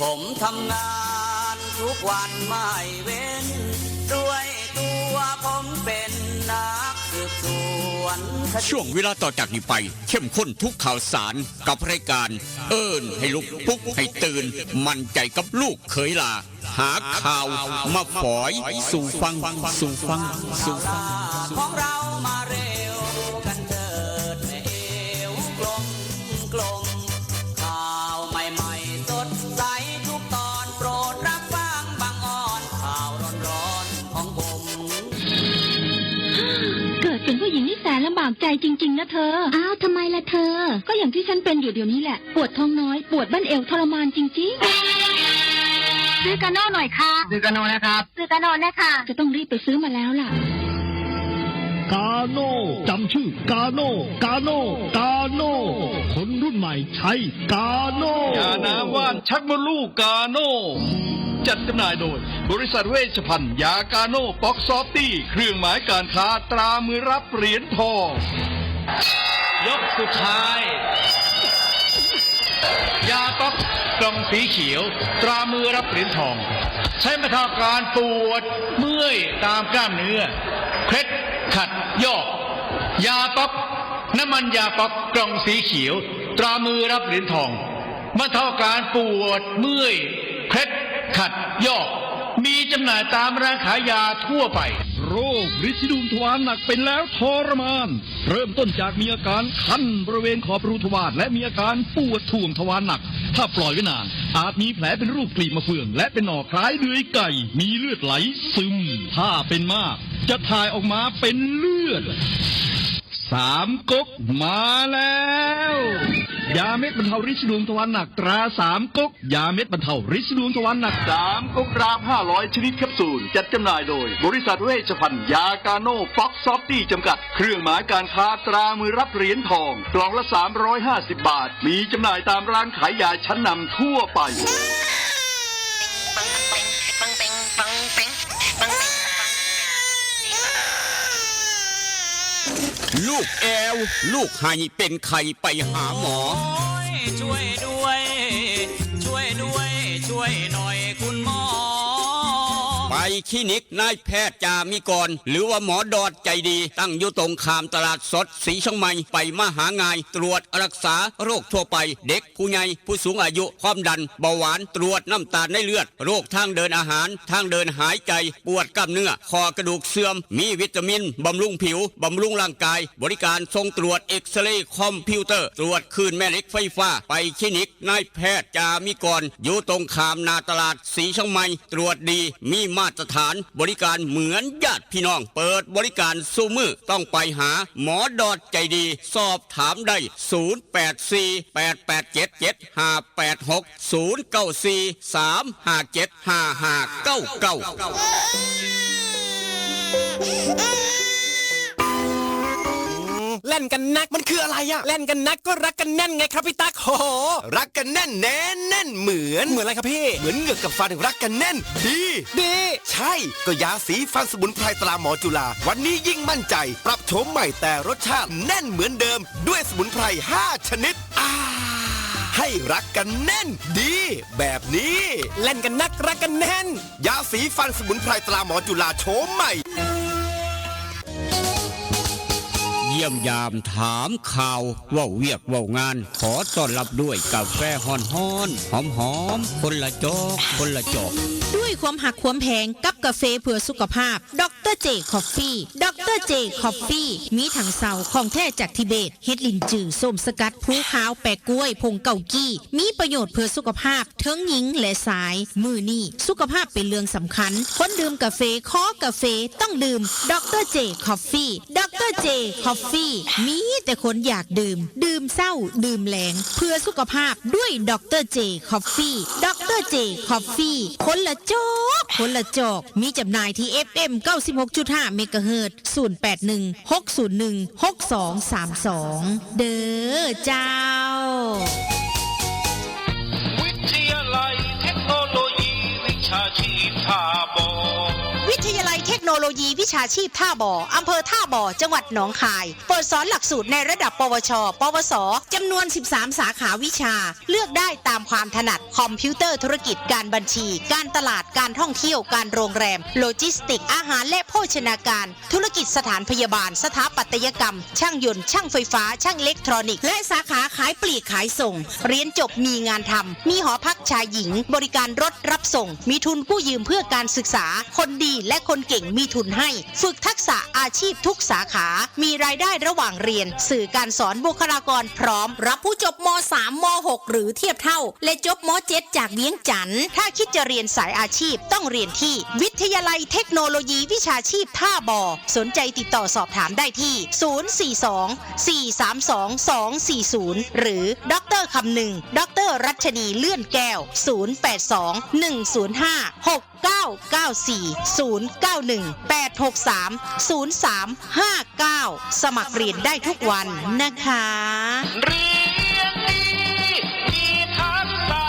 ผมทำงานทุกวันไม่เว้นด้วยตัวผมเป็นนักสืบสวนช่วงเวลาต่อจากนี้ไปเข้มข้นทุกข่าวสารกับรายการเอิ้นให้ลุกปลุกให้ตื่นมั่นใจกับลูกเขยลาหาข่าวมาฝอยสู่ฟังของเรามาเร็วกันเถิดแม่เอวกลมข่าวใหม่ๆสดใสทุกตอนโปรดรับฟังบางอ่อนข่าวร้อนๆของผมเกิดเป็นผู้หญิงนี่แสนลำบากใจจริงๆนะเธออ้าวทำไมล่ะเธอก็อย่างที่ฉันเป็นอยู่เดี๋ยวนี้แหละปวดท้องน้อยปวดบั้นเอวทรมานจริงๆซื้อกาโน่หน่อยค่ะซื้อกาโน่นะครับซื้อกาโน่นะคะจะต้องรีบไปซื้อมาแล้วล่ะกาโน่จำชื่อกาโน่คนรุ่นใหม่ใช้กาโน่ยาน้ำว่านชักมดลูกกาโน่จัดจำหน่ายโดยบริษัทเวชภัณฑ์ยากาโน่ป๊อกซอฟตี้เครื่องหมายการค้าตรามือรับเหรียญทองยกสุดท้ายยาป๊อกกล่องสีเขียวตรามือรับเหรียญทองใช้บรรเทาการปวดเมื่อยตามกล้ามเนื้อเคล็ดขัดยอกยาป๊อกน้ำมันยาป๊อกกล่องสีเขียวตรามือรับเหรียญทองบรรเทาการปวดเมื่อยเคล็ดขัดยอกมีจำหน่ายตามร้านขายยาทั่วไปโรคริดซีดวงทวารหนักเป็นแล้วทรมานเริ่มต้นจากมีอาการคันบริเวณขอบรูทวารและมีอาการปวดถ่วงทวารหนักถ้าปล่อยไว้นานอาจมีแผลเป็นรูปกลีบมะเฟืองและเป็นหน่อคล้ายเดือยไก่มีเลือดไหลซึมถ้าเป็นมากจะถ่ายออกมาเป็นเลือดสามก๊กมาแล้วยาเม็ดบรรเทาริดซีดวงทวารหนักตราสามก๊กยาเม็ดบรรเทาริดซีดวงทวารหนัก3ก๊กราม500ชนิดแคปซูลจัดจำหน่ายโดยบริษัทเวชภัณฑ์ยากาโน่ป๊อกซอฟตี้จำกัดเครื่องหมายการค้าตรามือรับเหรียญทองกล่องละ350 บาทมีจำหน่ายตามร้านขายยาชั้นนำทั่วไปลูกแอวลูกไห้เป็นไข้ไปหาหมอช่วยด้วยช่วยหน่อยคุณหมอไปคลินิกนายแพทย์จามิกรหรือว่าหมอดอดใจดีตั้งอยู่ตรงข้ามตลาดสดสีช่องใหม่ไปมาหางายตรวจรักษาโรคทั่วไปเด็กผู้ใหญ่ผู้สูงอายุความดันเบาหวานตรวจน้ำตาลในเลือดโรคทางเดินอาหารทางเดินหายใจปวดกล้ามเนื้อคอกระดูกเสื่อมมีวิตามินบำรุงผิวบำรุงร่างกายบริการส่งตรวจเอ็กซเรย์คอมพิวเตอร์ตรวจคลื่นแม่เหล็กไฟฟ้าไปคลินิกนายแพทย์จามิกรอยู่ตรงข้ามนาตลาดสีช่องใหม่ตรวจดีมีมาตรฐานบริการเหมือนญาติพี่น้องเปิดบริการสู้มือต้องไปหาหมอดอดใจดีสอบถามได้เล่นกันนักมันคืออะไรอะเล่นกันนักก็รักกันแน่นไงครับพี่ตั๊กโหรักกันแน่นแน่นเหมือนอะไรครับพี่เหมือนเหงือกกับฟันรักกันแน่นดีใช่ก็ยาสีฟันสมุนไพรตราหมอจุฬาวันนี้ยิ่งมั่นใจปรับโฉมใหม่แต่รสชาติแน่นเหมือนเดิมด้วยสมุนไพร5 ชนิดให้รักกันแน่นดีแบบนี้เล่นกันนักรักกันแน่นยาสีฟันสมุนไพรตราหมอจุฬาโฉมใหม่เยี่ยมยามถามข่าวว่าเวียกว่างานขอต้อนรับด้วยกาแฟฮ้อนหอมคนละจอกด้วยความหักความแพงกับกาแฟเพื่อสุขภาพดรเจคอฟฟี่ดรเจคอฟฟี่มีถังเสาของแท้จากทิเบตเฮ็ดลินจือส้มสกัดภูขาวแปะกล้วยผงเกากี้มีประโยชน์เพื่อสุขภาพทั้งหญิงและชายมือนี่สุขภาพเป็นเรื่องสำคัญคนดื่มกาแฟขอกาแฟต้องดื่มดรเจคอฟฟี่ดรเจคอฟฟี่มีแต่คนอยากดื่มเศร้าดื่มแหลงเพื่อสุขภาพด้วยดรเจคอฟฟี่ดรเจคอฟฟี่คนละจอกมีจำหน่ายที่ FM 96.5 เมกะเฮิรตซ์ 0816016232 เด้อเจ้าวิทยาลัยเทคโนโลยีวิชาชีพท่าบ่อวิท ทยาลัยเทคโนโลยีวิชาชีพท่าบ่ออำเภอท่าบ่อจังหวัดหนองคายเปิดสอนหลักสูตรในระดับปวช ปวสจำนวน 13 สาขาวิชาเลือกได้ตามความถนัดคอมพิวเตอร์ธุรกิจการบัญชีการตลาดการท่องเที่ยวการโรงแรมโลจิสติกอาหารและโภชนาการธุรกิจสถานพยาบาลสถาปัตยกรรมช่างยนต์ช่างไฟฟ้าช่างอิเล็กทรอนิกส์และสาขาขายปลีกขายส่งเรียนจบมีงานทำมีหอพักชายหญิงบริการรถรับส่งมีทุนกู้ยืมเพื่อการศึกษาคนดีและคนเก่งมีทุนให้ฝึกทักษะอาชีพทุกสาขามีรายได้ระหว่างเรียนสื่อการสอนบุคลากรพร้อมรับผู้จบม.3 ม.6 หรือเทียบเท่าและจบม.7 จากเวียงจันทร์ถ้าคิดจะเรียนสายอาชีพต้องเรียนที่วิทยาลัยเทคโนโลยีวิชาชีพท่าบ่อสนใจติดต่อสอบถามได้ที่ 042-432-240 หรือดร.คำหนึ่งดร.รัชนีเลื่อนแก้ว 082-105-6994-091-863-0359 สมัครเรียนได้ทุกวันนะคะ เรียนดีมีทักษะ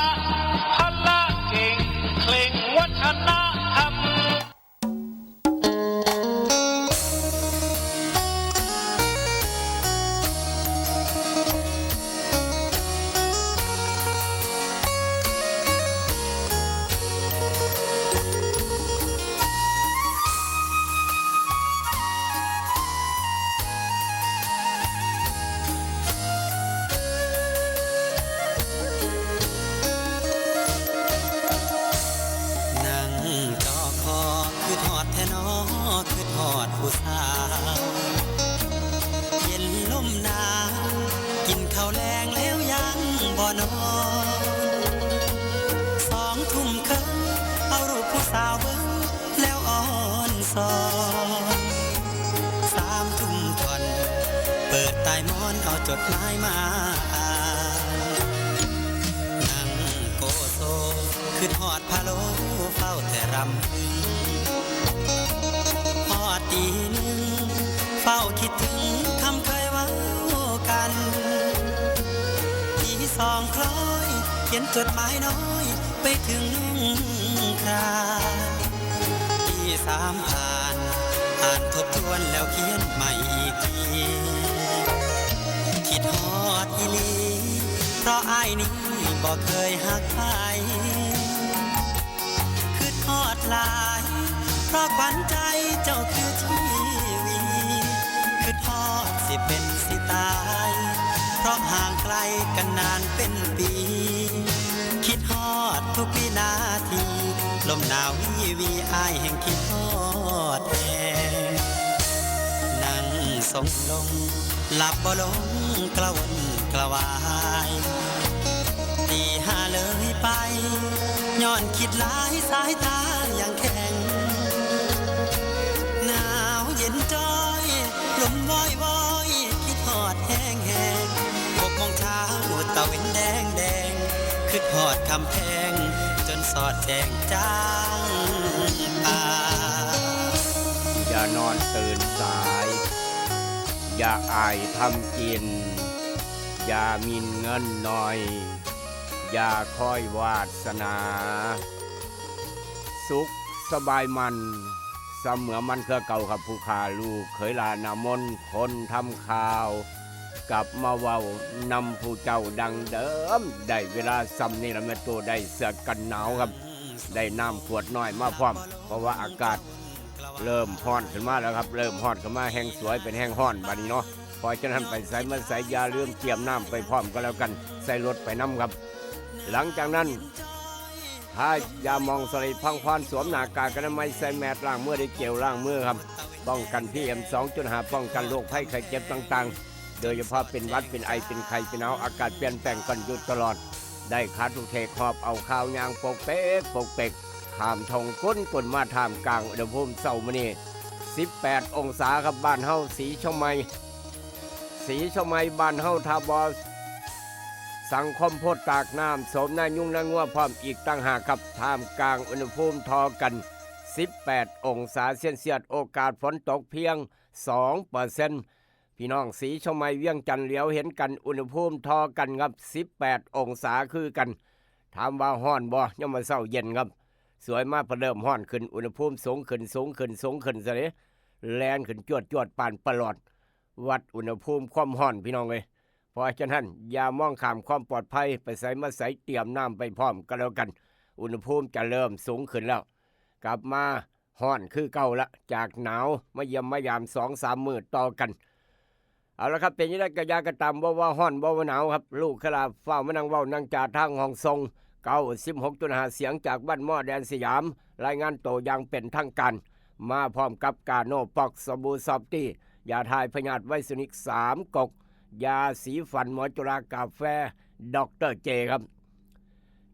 พละเก่งเคร่งวัฒนธรรม นั่งจอคอคือทอดแทนอคือทอดผู้สาวเย็นลมหนาวกินข้าวแรงแล้วยังบ่นอน2 ทุ่มครึ่งเอารูปผู้สาวเบิ่งแล้วอ่อนสอน3 ทุ่มก่อนเปิดใต้หมอนเอาจดหมายมาอ่านนั่งโกโซคือทอดพะโล้เฝ้าแต่รำพึงพอตีหนึ่งเฝ้าคิดถึงคำเคยเว้ากันตี2 คล้อยเขียนจดหมายน้อยไปถึงนุ่งครานตี3 ผ่านอ่านทบทวนแล้วเขียนใหม่อีกทีคิดฮอดอีหลีเพราะอ้ายนี้บ่เคยหักใครคือทอดหลายเพราะขวัญใจเจ้าคือชีวีคือทอดสิเป็นสิตายเพราะห่างไกลกันนานเป็นปีคิดฮอดทุกวินาทีลมหนาววีอ้ายแห่งคิดฮอดแนั่งทรงลงหลับบ่ลงกระวนกระวายตี5เลยไปย้อนคิดหลายสายตาอย่างแข็งหนาวเย็นจ้อยลมวอยวอยคิดฮอดแห้งแห้ง6 โมงเช้าตะเวนแดงแดงคิดฮอดคำแพงจนสอดแจงจางตา อย่านอนตื่นสาย อย่าอายทำกิน อย่ามินเงินหน่อย อย่าคอยวาสนา สุขสบายมันเสมือมันเครือเก่าครับผู้ขาลูกเคยลานามนคนทำข่าว กลับมาเว้านำผู้เจ้าดังเดิมได้เวลาซ้ำนี่ละแม่ตัวได้เสื้อกันหนาวครับ ได้น้ำขวดน้อยมาพร้อมเพราะว่าอากาศเริ่มร้อนขึ้นมาแล้วครับเริ่มร้อนขึ้นมาแห้งสวยเป็นแห้งร้อนบัดนี้เนาะพอฉะนั้นไปใส่มาใส่ยาเรื่องเตรียมน้ำไปพร้อมก็แล้วกันใส่รถไปน้ำครับ หลังจากนั้นถ้ายามองสลิดพังพรสวมหน้ากากอนามัยใส่แมสล้างมือได้เจลล้างมือครับป้องกันPM 2.5ป้องกันโรคภัยไข้เจ็บต่างๆโดยเฉพาะเป็นหวัดเป็นไอเป็นไข้เป็นหนาวอากาศเปลี่ยนแปลงกันอยู่ตลอดได้ขาทุกเทคอบเอาข้าวยางปกเป๊กปกเป๊กข้ามทงก้นกลมาท่ามกลางอุณหภูมิเช้ามื้อนี้18 องศาครับบ้านเฮาสีชมัยบ้านเฮาทาบอสังคมโพดตากน้ำสมนายุ่งนางัวพร้อมอีกตั้งหากครับท่ามกลางอุณหภูมิทอกัน18 องศาเซลเซียสโอกาสฝนตกเพียง 2% พี่น้องสีชมัยเวียงจันทร์เหลียวเห็นกันอุณหภูมิทอกันครับ18 องศาคือกันถามว่าฮ้อนบ่ยามมื้อเช้าเย็นครับ สวยมากพอเริ่มห้อนขึ้นอุณหภูมิสูงขึ้นสูงขึ้นสูงขึ้นซะเลยแลนขึ้นจวดจวดปานประหลอดวัดอุณหภูมิความห้อนพี่น้องเลยเพราะฉะนั้นอย่ามองข้ามความปลอดภัยไปใส่มาใส่เตรียมน้ำไปพร้อมกันแล้วกันอุณหภูมิจะเริ่มสูงขึ้นแล้วกลับมาห้อนคือเก่าละจากหนาวมาเยี่ยมมายาม2-3 มื้อต่อกันเอาละครับเป็นยังไงกระยากระตำว่าห้อนว่าหนาวครับลูกขลาเฝ้ามานั่งเว้านั่งจ่าทางห้องทรง16.5 เสียงจากบ้านหม้อแดนสยามรายงานโตอย่างเป็นทางการมาพร้อมกับกาโนปอกสบู่ซอฟตี้ยาทายพยาธิไวซุนิก3 กกยาสีฟันหมอจุฬากาแฟดรเจครับ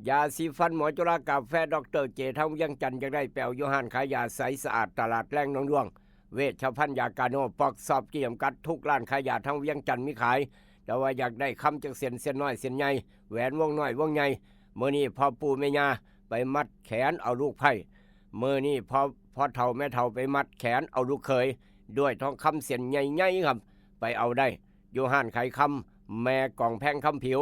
ยาสีฟันหมอจุฬากาแฟดรเจทั้งยังจันทร์จะได้แปลวยูฮันขายยาใสสะอาดตลาดแรงนองดวงเวชภัณฑ์ยากาโนปอกซอฟตี้จำกัดทุกร้านขายยาทั้งเวียงจันทร์มีขายแต่ว่าอยากได้คำจากเส้นน้อยเส้นใหญ่แหวนวงน้อยวงใหญ่เมื่อนี้พ่อปู่แม่ย่าไปมัดแขนเอาลูกไผ่เมื่อนี้พ่อเฒ่าแม่เฒ่าไปมัดแขนเอาลูกเขยด้วยทองคำเส้นใหญ่ๆครับไปเอาได้อยู่ห้านขายคำแม่กล่องแพงคำผิว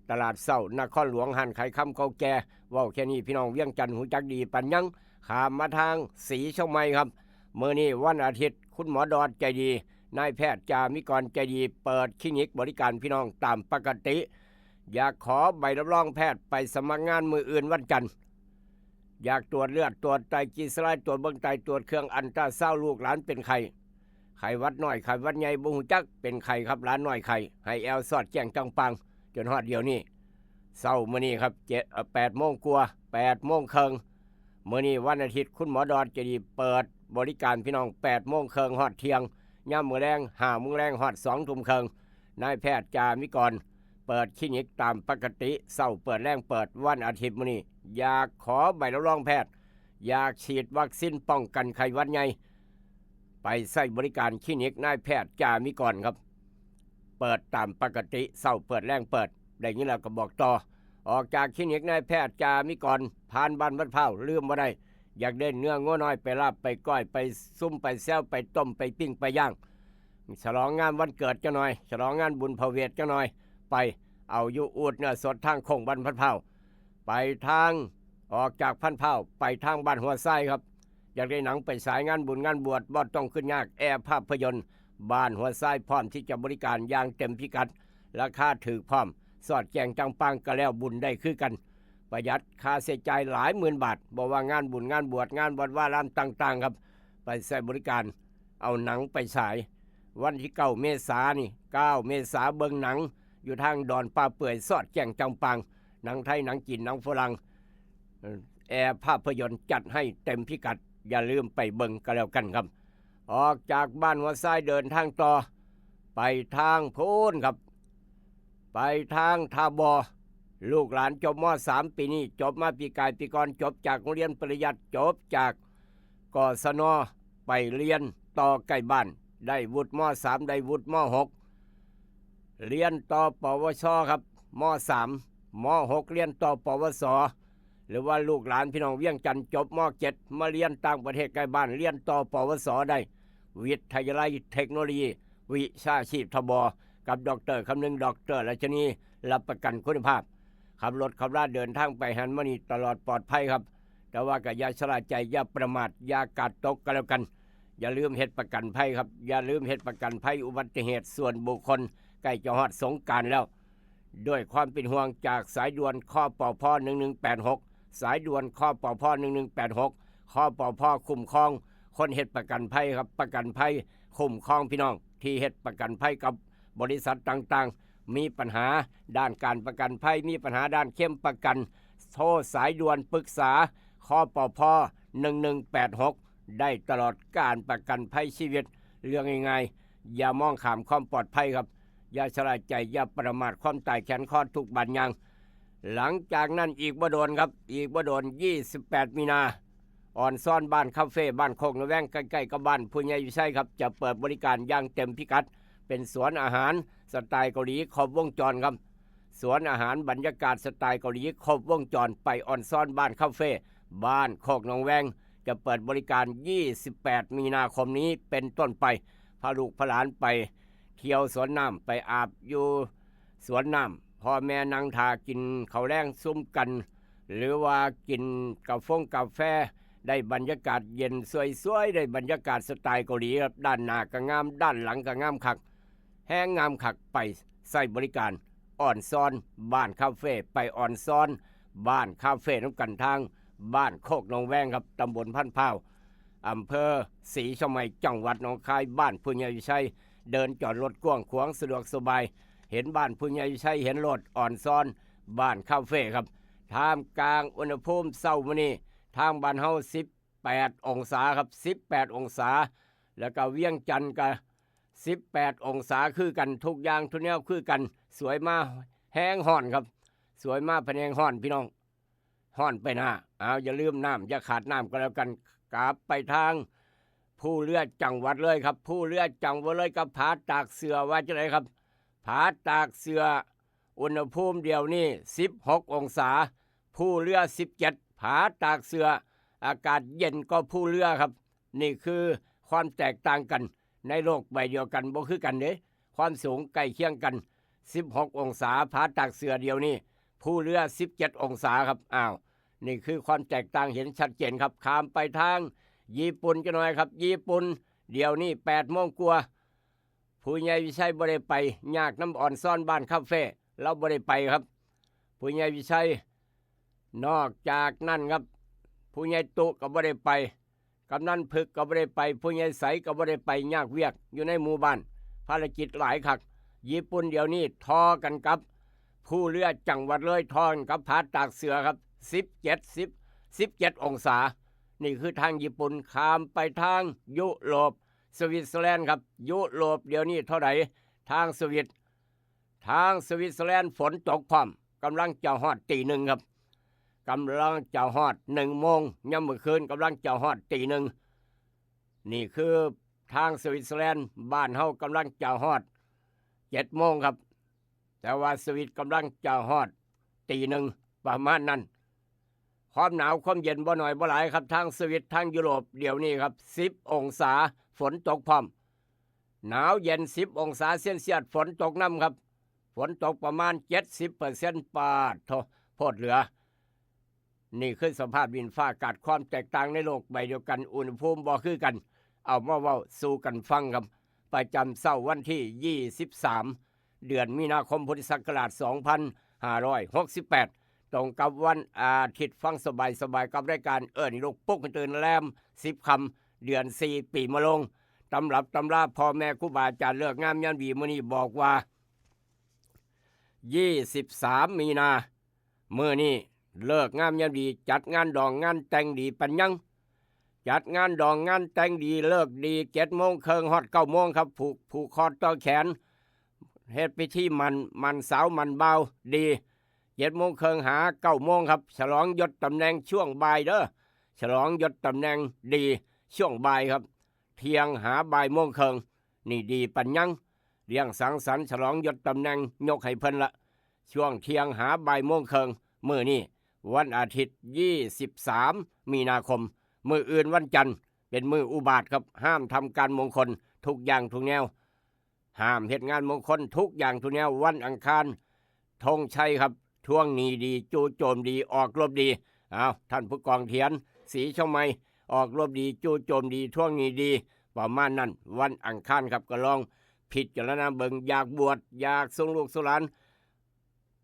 ตลาดเศร้านครหลวงห้านขายคำเก่าแก่ว่าแค่นี้พี่น้องเวียงจันทร์หูจักดีปัญญังขามมาทางสีช่องไม้ครับเมื่อนี้วันอาทิตย์คุณหมอดอดใจดีนายแพทย์จามิกรใจดีเปิดคลินิกบริการพี่น้องตามปกติอยากขอใบรับรองแพทย์ไปสมัครงานมืออื่นวันจันทร์อยากตรวจเลือดตรวจไตจีสไลด์ตรวจเบิ่งไตตรวจเครื่องอันตราซาวด์ลูกหลานเป็นไข้ไข้หวัดน้อยไข้หวัดใหญ่บ่ฮู้จักเป็นไข้ครับหลานน้อยไข้ให้แอลสอดแจ้งจังปังจนฮอดเดี๋ยวนี้เช้ามื้อนี้ครับ8 โมงกว่า8 โมงครึ่งมื้อนี้วันอาทิตย์คุณหมอดอนจะดีเปิดบริการพี่น้อง8 โมงครึ่งฮอดเที่ยงยามมื้อแลง5 โมงแลงฮอด2 ทุ่มครึ่งนายแพทย์จามิกรเปิดคลินิกตามปกติเช้าเปิดแรงเปิดวันอาทิตย์มื้อนี้อยากขอใบรับรองแพทย์อยากฉีดวัคซีนป้องกันไข้หวัดใหญ่ไปใช้บริการคลินิกนายแพทย์จามิกรครับเปิดตามปกติเช้าเปิดแรงเปิดได้ยินแล้วก็บอกต่อออกจากคลินิกนายแพทย์จามิกรผ่านบ้านวัดเผาลืมบ่ได้อยากได้เนื้องัวน้อยไปลาบไปก้อยไปซุ่มไปแซวไปต้มไปปิ้งไปย่างฉลองงานวันเกิดจังหน่อยฉลองงานบุญพระเวทจังหน่อยไปเอาอยู่อูดเนื้อสดทางโค้งบ้านพัดเผาไปทางออกจากพันเผาไปทางบ้านหัวไส้ครับอยากได้หนังไปสายงานบุญงานบวชบ่ต้องขึ้นยากแอร์ภาพยนตร์บ้านหัวไส้พร้อมที่จะบริการอย่างเต็มพิกัดราคาถูกพร้อมสอดแจงจังปังก็แล้วบุญได้คือกันประหยัดค่าใช้จ่ายหลายหมื่นบาทบอกว่างานบุญงานบวชงานวัดว่ารามต่างๆครับไปใช้บริการเอาหนังไปฉายวันที่9 เมษายนนี่9 เมษายนเบิ่งหนังอยู่ทางดอนป่าเปื่อยสอดแจงจังปังหนังไทยหนังจีนหนังฝรั่งแอร์ภาพยนตร์จัดให้เต็มพิกัดอย่าลืมไปเบิ่งก็แล้วกันครับออกจากบ้านหัวไส้เดินทางต่อไปทางโพ้นครับไปทางทาบอลูกหลานจบม.3 ปีนี้จบมาปีกายปีก่อนจบจากโรงเรียนปริยัติจบจากกศน.ไปเรียนต่อใกล้บ้านได้วุฒิม.3 ได้วุฒิม.6 เรียนต่อปวชครับม.3 ม.6 เรียนต่อปวสหรือว่าลูกหลานพี่น้องเวียงจันทร์จบม.7 มาเรียนต่างประเทศใกล้บ้านเรียนต่อปวสได้วิทยาลัยเทคโนโลยีวิชาชีพทบกับดร.คำนึงดร.รัชนีรับประกันคุณภาพขับรถขับราเดินทางไปหันมานี่ตลอดปลอดภัยครับแต่ว่าก็อย่าชราใจอย่าประมาทอย่ากาดตกกันแล้วกันอย่าลืมเฮ็ดประกันภัยครับอย่าลืมเฮ็ดประกันภัยอุบัติเหตุส่วนบุคคลใกล้จะฮอดสงกรานต์แล้วด้วยความเป็นห่วงจากสายด่วนคปพ1186สายด่วนคปพ1186คปพคุ้มครองคนเฮ็ดประกันภัยครับประกันภัยคุ้มครองพี่น้องที่เฮ็ดประกันภัยกับบริษัทต่างๆมีปัญหาด้านการประกันภัยมีปัญหาด้านเข้มประกันโทรสายด่วนปรึกษาคปพ1186ได้ตลอดการประกันภัยชีวิตเรื่องง่ายๆอย่ามองข้ามความปลอดภัยครับอย่าชราใจอย่าประมาทความตายแขนคอทุกบัดยังหลังจากนั้นอีกบ่โดนครับอีกบ่โดน28 มีนาอ่อนซ่อนบ้านคาเฟ่บ้านโคกระแวงใกล้ๆกับบ้านผู้ใหญ่วิชัยครับจะเปิดบริการอย่างเต็มพิกัดเป็นสวนอาหารสไตล์เกาหลีครบวงจรครับสวนอาหารบรรยากาศสไตล์เกาหลีครบวงจรไปอ่อนซ่อนบ้านคาเฟ่บ้านโคกหนองแวงจะเปิดบริการ28 มีนาคมนี้เป็นต้นไปพาลูกพาหลานไปเที่ยวสวนน้ำไปอาบอยู่สวนน้ำพ่อแม่นั่งทากินข้าวแรงซุ้มกัน หรือว่ากินกาแฟได้บรรยากาศเย็นสวยๆได้บรรยากาศสไตล์เกาหลีครับด้านหน้าก็งามด้านหลังก็งามคักแห้งงามคักไปใส่บริการอ่อนซ้อนบ้านคาเฟ่ไปอ่อนซ้อนบ้านคาเฟ่น้ำกันทางบ้านโคกหนองแวงครับตำบลพันพร้าวอำเภอศรีชมัยจังหวัดหนองคายบ้านผู้ใหญ่วิชัยเดินจอดรถกว้างขวางสะดวกสบายเห็นบ้านผู้ใหญ่วิชัยเห็นรถอ่อนซ้อนบ้านคาเฟ่ครับท่ามกลางอุณหภูมิเช้ามื้อนี้ทางบ้านเฮา18 องศาครับ18 องศาแล้วก็เวียงจันทร์ก็18 องศาคือกันทุกอย่างทุกแนวคือกันสวยมากแห้งห่อนครับสวยมากพะแนงห่อนพี่น้องห่อนไปหน้าอย่าลืมน้ำอย่าขาดน้ำก็แล้วกันกลับไปทางผู้เลือดจังหวัดเลยครับผู้เลือดจังหวัดเลยกับผาตากเสือว่าจะไหนครับผาตากเสืออุณหภูมิเดียวนี้16 องศาผู้เรือ17ผาตากเสืออากาศเย็นก็ผู้เรือครับนี่คือความแตกต่างกันในโลกใบเดียวกันบ่คือกันเด้ความสูงใกล้เคียงกัน16 องศาผาตากเสือเดียวนี้ผู้เรือ17 องศาครับนี่คือความแตกต่างเห็นชัดเจนครับข้ามไปทางญี่ปุ่นจะหน่อยครับญี่ปุ่นเดี๋ยวนี้8 โมงกว่าผู้ใหญ่วิชัยบ่ได้ไปยากน้ำอ่อนซ่อนบ้านคาเฟ่เราบ่ได้ไปครับผู้ใหญ่วิชัยนอกจากนั้นครับผู้ใหญ่ตุก็บ่ได้ไปกำนันพึกก็บ่ได้ไปผู้ใหญ่ใสก็บ่ได้ไปยากเวียกอยู่ในหมู่บ้านภารกิจหลายคักญี่ปุ่นเดี๋ยวนี้ทอกันกับผู้เรือจังหวัดเลยทอกันกับผาตากเสือครับ17 องศานี่คือทางญี่ปุ่นข้ามไปทางยุโรปสวิตเซอร์แลนด์ครับยุโรปเดี๋ยวนี้เท่าไหร่ทางสวิตเซอร์แลนด์ฝนตกพร้อมกำลังจะฮอดตี 1ครับกำลังจะฮอด1 โมงยามมื้อคืนกำลังจะฮอดตี 1นี่คือทางสวิตเซอร์แลนด์บ้านเฮากำลังจะฮอด7 โมงครับแต่ว่าสวิตกำลังจะฮอดตี 1ประมาณนั้นความหนาวความเย็นบ่น้อยบ่หลายครับทางสวิตทางยุโรปเดี๋ยวนี้ครับ10 องศาฝนตกพร้อมหนาวเย็น10 องศาเซลเซียสฝนตกน้ำครับฝนตกประมาณ 70% ปาดโพดเหลือนี่คือสภาพดินฟ้าอากาศความแตกต่างในโลกใบเดียวกันอุณหภูมิบ่คือกันเอามาเว้าสู่กันฟังครับประจำเสาร์วันที่23เดือนมีนาคมพุทธศักราช2568ตรงกับวันอาทิตย์ฟังสบายกับรายการนิลูกปุ๊กตื่นแรม10 ค่ำเดือน4ปีมะลงตำรับตำราพ่อแม่ครูบาอาจารย์เลิกงามยามดีมื้อนี้บอกว่า23 มีนามื้อนี้เลิกงามยามดีจัดงานดองงานแต่งดีปัญญังจัดงานดองงานแต่งดีเลิกดี7 โมงครึ่งฮอด9 โมงครับผูกคอต่อแขนเฮ็ดพิธีมันสาวมันเบาดี7 โมงครึ่งหา9 โมงครับฉลองยศตำแหน่งช่วงบ่ายเด้อฉลองยศตำแหน่งดีช่วงบ่ายครับเที่ยงหาบ่ายโมงครึ่งนี่ดีปัญญังเลี้ยงสังสรรค์ฉลองยศตำแหน่งยกให้เพิ่นละช่วงเที่ยงหาบ่ายโมงครึ่งมื้อนี้วันอาทิตย์23 มีนาคมมื้ออื่นวันจันทร์เป็นมื้ออุบาทครับห้ามทำการมงคลทุกอย่างทุกแนวห้ามเฮ็ดงานมงคลทุกอย่างทุกแนววันอังคารธงชัยครับท่วงนี้ดีจู่โจมดีออกรบดีท่านผู้กองเทียนศรีชมัยออกรบดีจู่โจมดีท่วงนี้ดีประมาณนั้นวันอังคารครับก็ลองพิจารณาเบิ่งอยากบวชอยากส่งลูกส่งหลาน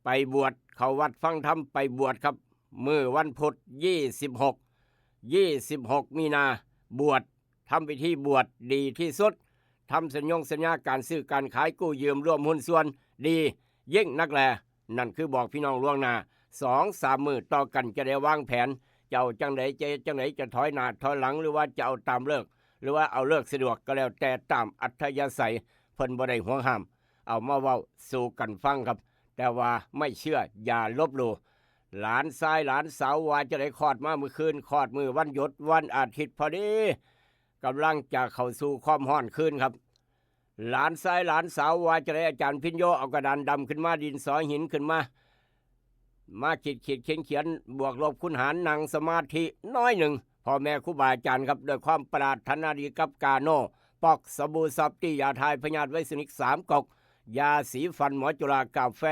ไปบวชเข้าวัดฟังธรรมไปบวชครับมื้อวันพุธ26 มีนาบวชทำพิธีบวชดีที่สุดทำสัญญาการซื้อการขายกู้ยืมร่วมหุ้นส่วนดียิ่งนักแลนั่นคือบอกพี่น้องล่วงหน้า 2-3 มื้อต่อกันจะได้วางแผนเจ้าจังไหนจะถอยหน้าถอยหลังหรือว่าจะเอาตามเลิกหรือว่าเอาเลิกสะดวกก็แล้วแต่ตามอัธยาศัยเพิ่นบ่ได้ห่วงห้ามเอามาเว้าสู่กันฟังครับแต่ว่าไม่เชื่ออย่าลบหลู่หลานชายหลานสาวว่าจะได้คลอดมาเมื่อคืนคลอดมือวันหยุดวันอาทิตย์พอดีกำลังจะเข้าสู่ความร้อนคืนครับหลานชายหลานสาวว่าจะได้อาจารย์พิญโยเอากระดานดำขึ้นมาดินสอหินขึ้นมาขีดเขียนบวกลบคูณหารนั่งสมาธิน้อยหนึ่งพ่อแม่ครูบาอาจารย์ครับด้วยความปรารถนาดีกับกาโนปอกสบู่ซับตี้ยาทายพยาธิไวรัสนิก3 กกยาสีฟันหมอจุฬากาแฟ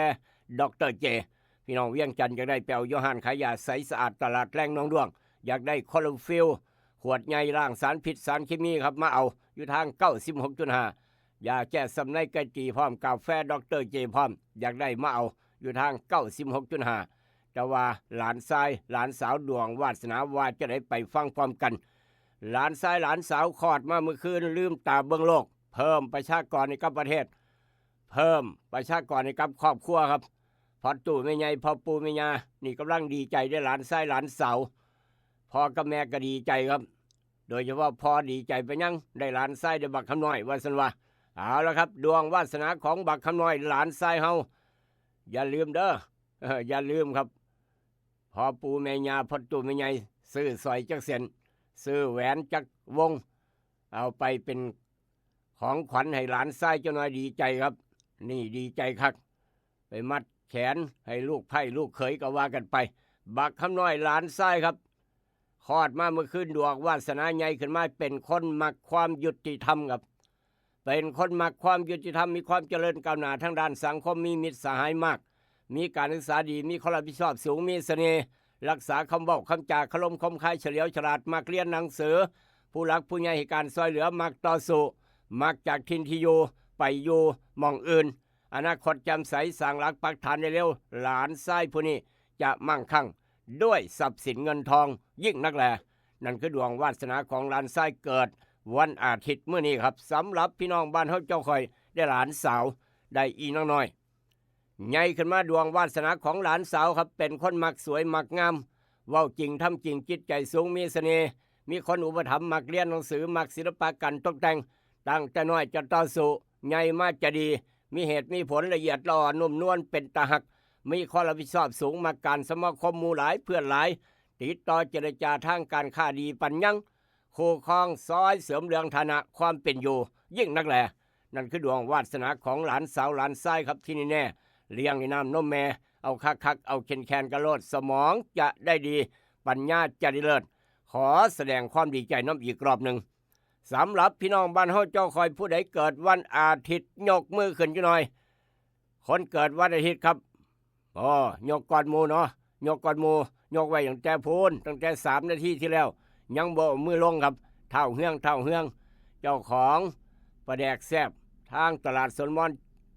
ดรเจ พี่น้องเวียงจันทร์อยากได้แปลวโยฮันขายยาใสสะอาดตลาดแรงหน้องดวงอยากได้คอลอฟิลขวดใหญ่ล้างสารพิษสารเคมีครับมาเอาอยู่ทาง 96.5 ยาแก้สำในกะจีพร้อมกาแฟดรเจพร้อมอยากได้มาเอาอยู่ทาง 96.5 แต่ว่าหลานชายหลานสาวดวงวาสนาว่าจะได้ไปฟังพร้อมกัน หลานชายหลานสาวคลอดมาเมื่อคืนลืมตาเบิ่งโลกเพิ่มประชากรในกับประเทศ เพิ่มประชากรในกับครอบครัวครับพอตู่ไม่ใหญ่พอปู่ไม่ยานี่กำลังดีใจได้หลานชายหลานสาวพ่อกับแม่ก็ดีใจครับ โดยเฉพาะพ่อดีใจไปยังได้หลานชายได้บักคำน้อยว่าสันว่าเอาละครับดวงวาสนาของบักคำน้อยหลานชายเฮาอย่าลืมเด้ออย่าลืมครับพอปู่แม่ยาพอตู่ไม่ใหญ่ซื้อสอยจักเส้นซื้อแหวนจักวงเอาไปเป็นของขวัญให้หลานชายเจ้าน้อยดีใจครับนี่ดีใจคักไปมัดแขนให้ลูกไผ่ลูกเขยก็ว่ากันไปบักคำน้อยหลานชายครับคลอดมาเมื่อคืนดวงวาสนาใหญ่ขึ้นมาเป็นคนมักความยุติธรรมครับเป็นคนมักความยุติธรรมมีความเจริญก้าวหน้าทางด้านสังคมมีมิตรสหายมากมีการศึกษาดีมีความรับผิดชอบสูงมีเสน่ห์รักษาคำบอกคำจาคารมคมคายเฉลียวฉลาดมักเรียนหนังสือผู้หลักผู้ใหญ่ให้การช่วยเหลือมักต่อสู้มักจากทินที่อยู่ไปอยู่หม่องอื่นอนาคตจำใสสร้างหลักปักฐานได้เร็วหลานชายผู้นี้จะมั่งคั่งด้วยทรัพย์สินเงินทองยิ่งนักแลนั่นคือดวงวาสนาของหลานชายเกิดวันอาทิตย์เมื่อนี้ครับสำหรับพี่น้องบ้านเฮาเจ้าคอยได้หลานสาวได้อีน้องน้อยใหญ่ขึ้นมาดวงวาสนาของหลานสาวครับเป็นคนมักสวยมักงามเว้าจริงทำจริงจิตใจสูงมีเสน่ห์มีคนอุปถัมภ์มักเรียนหนังสือมักศิลปะการตกแต่งตั้งแต่น้อยจะต่อสู้ใหญ่มากจะดีมีเหตุมีผลละเอียดละอ่อนนุ่มนวลเป็นตาหักมีความรับผิดชอบสูงมาการสมาคมหมู่หลายเพื่อนหลายติดต่อเจรจาทางการค้าดีปัญญังคู่ครองซอยเสริมเรืองฐานะความเป็นอยู่ยิ่งนักแหลนั่นคือดวงวาสนาของหลานสาวหลานชายครับที่นี่แน่เลี้ยงในน้ำนมแม่เอาคักเอาแคนกระโลดสมองจะได้ดีปัญญาจะได้เลิศขอแสดงความดีใจน้ำอีกรอบหนึ่งสำหรับพี่น้องบ้านเฮาเจ้าคอยผู้ใดเกิดวันอาทิตย์ยกมือขึ้นกันหน่อยคนเกิดวันอาทิตย์ครับยกก่อนหมู่เนาะยกก่อนหมู่ยกไว้ตั้งแต่พูนตั้งแต่3 นาทีที่แล้วยังบ่มือลงครับเท่าเฮืองเจ้าของประแดกแซบทางตลาดสนมอน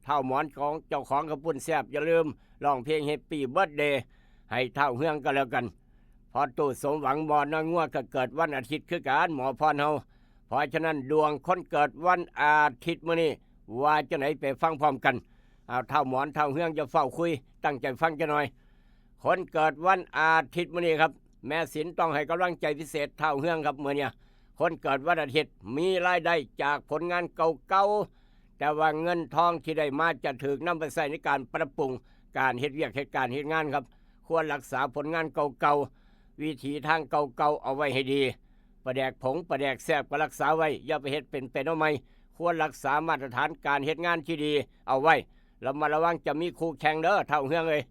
เท่าหมอนของเจ้าของกระปุ่นแซบอย่าลืมร้องเพลง Happy Birthday ให้เท่าเฮืองก็แล้วกันพอตู่สมหวังบ่อน้อยงัวก็เกิดวันอาทิตย์คือการหมอพรเฮาเพราะฉะนั้นดวงคนเกิดวันอาทิตย์มื้อนี้ว่าจะไหนไปฟังพร้อมกันเอาเท่าหมอนเท่าเฮืองจะเฝ้าคุยตั้งใจฟังจะหน่อยคนเกิดวันอาทิตย์มื้อนี้ครับแม่ศิลต้องให้กำลังใจพิเศษเท่าเฮืองครับมื้อนี้คนเกิดวันอาทิตย์มีรายได้จากผลงานเก่าๆแต่ว่าเงินทองที่ได้มาจะถูกนำไปใช้ในการปรับปรุงการเฮ็ดเวียกเหตุการณ์เฮ็ดงานครับควรรักษาผลงานเก่าๆวิถีทางเก่าๆเอาไว้ให้ดีประแดกผงประแดกแซบก็รักษาไว้อย่าไปเฮ็ดเป็นเอาใหม่ควรรักษามาตรฐานการเฮ็ดงานที่ดีเอาไว้ระมัดระวังจะมีคู่แข่งเด้อเท่าเฮืองเลย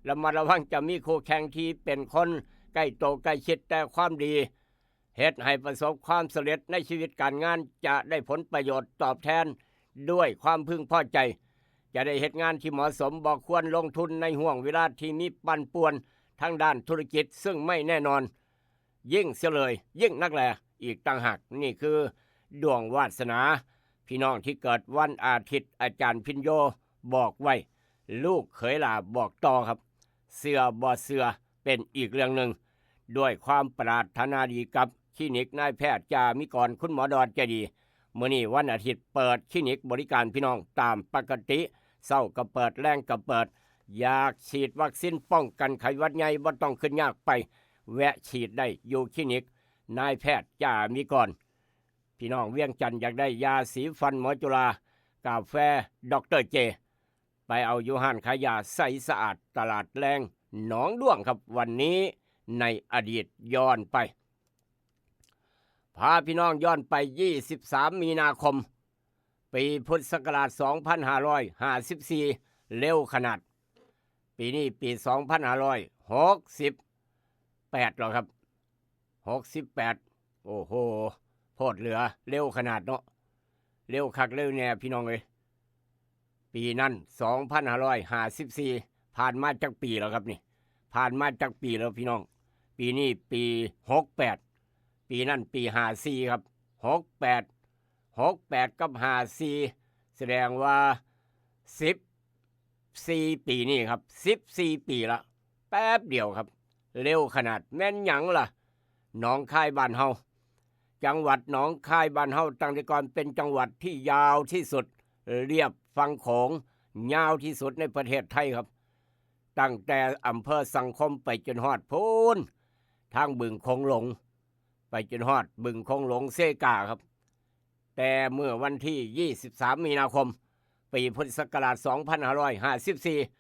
ระมัดระวังจะมีคู่แข่งที่เป็นคนใกล้โตใกล้ชิดแต่ความดีเฮ็ดให้ประสบความสำเร็จในชีวิตการงานจะได้ผลประโยชน์ตอบแทนด้วยความพึงพอใจจะได้เฮ็ดงานที่เหมาะสมบ่ควรลงทุนในห่วงเวลาที่มีปั่นป่วนทางด้านธุรกิจซึ่งไม่แน่นอนยิ่งเสียเลยยิ่งนักแลอีกต่างหากนี่คือดวงวาสนาพี่น้องที่เกิดวันอาทิตย์อาจารย์พินโยบอกไว้ลูกเขยหลาบอกต่อครับเสือบ่เสือเป็นอีกเรื่องหนึ่งด้วยความปรารถนาดีกับคลินิกนายแพทย์จามิกรคุณหมอดอนใจดีมื้อนี้วันอาทิตย์เปิดคลินิกบริการพี่น้องตามปกติเช้าก็เปิดแรงก็เปิดอยากฉีดวัคซีนป้องกันไข้หวัดใหญ่บ่ต้องขึ้นยากไปแวะฉีดได้อยู่คลินิกนายแพทย์จามิกรพี่น้องเวียงจันทร์อยากได้ยาสีฟันหมอจุฬากาแฟดรเจไปเอาอยู่ห้านขายยาใสสะอาดตลาดแรงหนองด้วงครับวันนี้ในอดีตย้อนไปพาพี่น้องย้อนไป23 มีนาคมปีพุทธศักราช 2554 เร็วขนาดปีนี้ปี 2568หรอครับ68โอ้โหโพดเหลือเร็วขนาดเนาะเร็วคักเร็วแน่พี่น้องเอ้ยปีนั้น 2554 ผ่านมาจากปีแล้วครับนี่ผ่านมาจากปีแล้วพี่น้องปีนี้ปี68ปีนั่นปี54ครับ68กับ54แสดงว่า14ปีนี่ครับ14ปีละแป๊บเดียวครับเร็วขนาดแม่นหยังล่ะหนองคายบ้านเฮาจังหวัดหนองคายบ้านเฮาตั้งแต่ก่อนเป็นจังหวัดที่ยาวที่สุดเรียบฝั่งโขงยาวที่สุดในประเทศไทยครับตั้งแต่อำเภอสังคมไปจนฮอดพูนทางบึงคงหลงไปจนฮอดบึงคงหลงเซกาครับแต่เมื่อวันที่23มีนาคมปีพุทธศักราช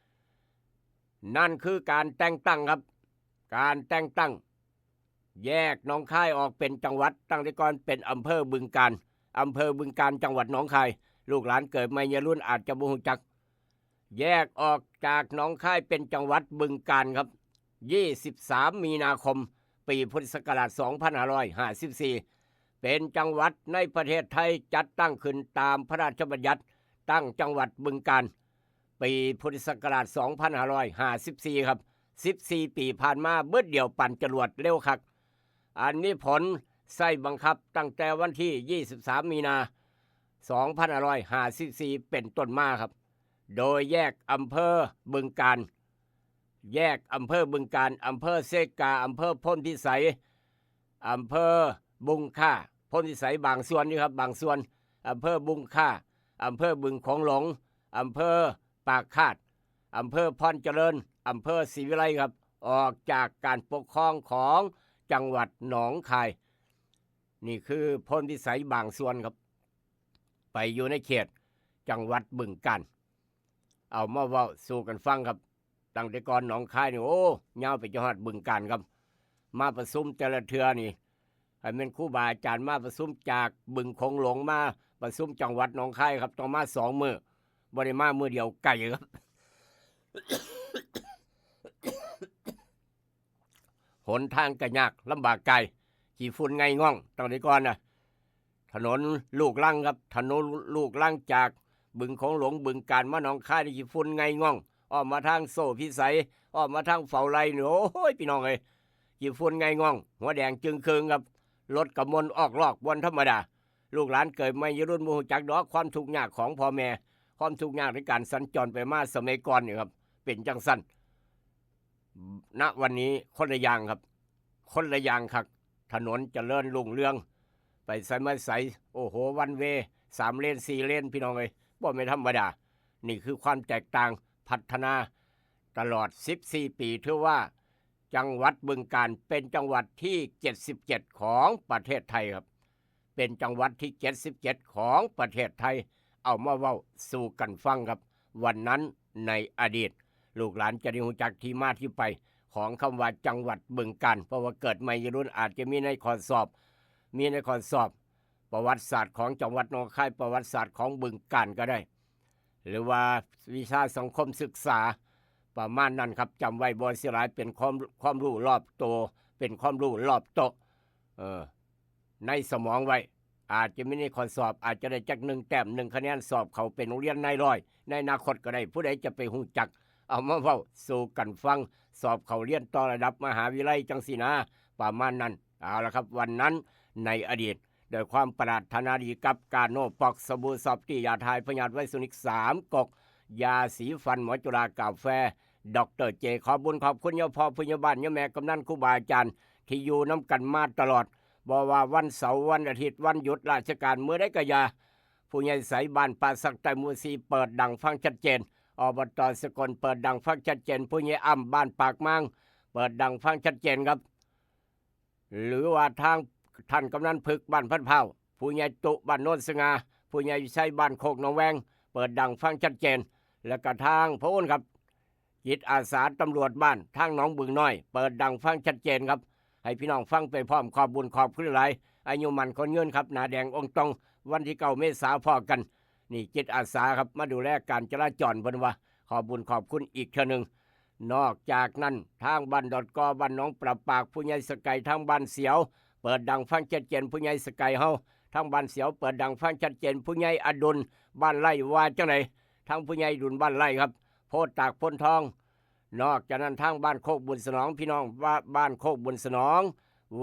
2554นั่นคือการแต่งตั้งครับการแต่งตั้งแยกหนองคายออกเป็นจังหวัดตั้งแต่ก่อนเป็นอำเภอบึงกาฬจังหวัดหนองคายลูกหลานเกิดใหม่ยรุ่นอาจจะบ่ฮู้จักแยกออกจากหนองคายเป็นจังหวัดบึงกาฬครับ23มีนาคมปีพุทธศักราช2554เป็นจังหวัดในประเทศไทยจัดตั้งขึ้นตามพระราชบัญญัติตั้งจังหวัดบึงกาฬปีพุทธศักราช2554ครับ14ปีผ่านมาเบิดเดียวปั่นจรวดเร็วคักอันนี้ผลใส่บังคับตั้งแต่วันที่23มีนา2554เป็นต้นมาครับโดยแยกอำเภอบึงกาฬแยกอำเภอบึงกาฬอำเภอเซกาอำเภอพ้นพิสัยอำเภอบุงค่าพ้นพิสัยบางส่วนนี่ครับบางส่วนอำเภอบุงค่าอำเภอบึงของหลงอำเภอปากคาดอำเภอพรเจริญอำเภอศรีวิไลครับออกจากการปกครองของจังหวัดหนองคายนี่คือพ้นพิสัยบางส่วนครับไปอยู่ในเขตจังหวัดบึงกาฬเอามาเว้าสู่กันฟังครับตั้งแต่ก่อนหนองคายนี่โอ้ยาวไปจังหวัดบึงกาฬครับมาประชุมแต่ละเทื่อนี่ให้เป็นครูบาอาจารย์มาประชุมจากบึงคงหลงมาประชุมจังหวัดหนองคายครับต้องมา2 มื้อบ่ได้มามื้อเดียวไกลครับ หนทางก็ยากลำบากไกลขี่ฝุ่นไงง่องตั้งแต่ก่อนนะถนนลูกลังครับถนนลูกลังจากบึงของหลวงบึงกาฬมาหนองคายนี่ขี่ฝุ่นไงง่องออกมาทางโซ่พิสัยออกมาทางเฝ้าไร่นี่โอ้ยพี่น้องเอ้ยขี่ฝุ่นไงง่องหัวแดงจึงเคืองครับรถกระมวลออกลอกวันธรรมดาลูกหลานเกิดไม่รุ่นมูจักดอกความทุกข์ยากของพ่อแม่ความทุกข์ยากในการสัญจรไปมาสมัยก่อนนี่ครับเป็นจังสั้นณวันนี้คนละอย่างครับคนละอย่างครับถนนเจริญรุ่งเรืองไปใส่มาใส่โอ้โหวันเว3 เลน 4 เลนพี่น้องเอ้ยบ่ไม่ธรรมดานี่คือความแตกต่างพัฒนาตลอด14ปีถือว่าจังหวัดบึงกาฬเป็นจังหวัดที่77ของประเทศไทยครับเป็นจังหวัดที่77ของประเทศไทยเอามาเว้าสู่กันฟังครับวันนั้นในอดีตลูกหลานจะได้รู้จักที่มาที่ไปของคำว่าจังหวัดบึงกาฬเพราะว่าเกิดใหม่รุ่นอาจจะมีในข้อสอบประวัติศาสตร์ของจังหวัดหนองคายประวัติศาสตร์ของบึงกาฬก็ได้หรือว่าวิชาสังคมศึกษาประมาณนั้นครับจำไว้บ่เสียหลายเป็นความรู้รอบตัวเป็นความรู้รอบโตะในสมองไว้อาจจะไม่ในข้อสอบอาจจะได้จัก1 แต้ม 1 คะแนนสอบเขาเป็นโรงเรียนนายร้อยในอนาคตก็ได้ผู้ใดจะไปฮู้จักเอามาเว้าสู่กันฟังสอบเขาเรียนต่อระดับมหาวิทยาลัยจังสินะประมาณนั้นเอาละครับวันนั้นในอดีตโดยความปรารถนาดีกับการโนปอกสบู่ซอฟตี้ยาทายพยาธิไวซูนิก3 กกยาสีฟันหมอจุฬากาแฟดรเจขอบุญขอบคุณยาพ่อพยาบาลยาแม่กำนันครูบาอาจารย์ที่อยู่น้ำกันมาตลอดบ่ว่าวันเสาร์วันอาทิตย์วันหยุดราชการเมื่อใดก็อย่าผู้ใหญ่ใสบ้านป่าสักไตมูซีเปิดดังฟังชัดเจนอบต.สกลเปิดดังฟังชัดเจนผู้ใหญ่อ้ำบ้านปากมังเปิดดังฟังชัดเจนครับหรือว่าทางท่านกำนันพึกบ้านพันเผาผู้ใหญ่ตุบ้านโนนสง่าผู้ใหญ่วิชัยบ้านโคกหนองแวงเปิดดังฟังชัดเจนและก็ทางพระอ้นครับจิตอาสาตำรวจบ้านทางหนองบึงน้อยเปิดดังฟังชัดเจนครับให้พี่น้องฟังไปพร้อมขอบบุญขอบคุณหลายอายุมันคนเงินครับหนาแดงองค์ตรงวันที่9 เมษายนพอกันนี่จิตอาสาครับมาดูแลการจราจรเพิ่นว่าขอบบุญขอบคุณอีกเทื่อนึงนอกจากนั้นทางบ้านดอดกอบ้านหนองปราปากผู้ใหญ่สกายทางบ้านเสียวเปิดดังฟังชัดเจนผู้ใหญ่สกายเฮาทางบ้านเสียวเปิดดังฟังชัดเจนผู้ใหญ่อดุลบ้านไร่ว่าจังไหนทางผู้ใหญ่ดุลบ้านไร่ครับโพดตากพ้นทอง นอกจากนั้นทางบ้านโคกบุญสนองพี่น้องว่าบ้านโคกบุญสนอง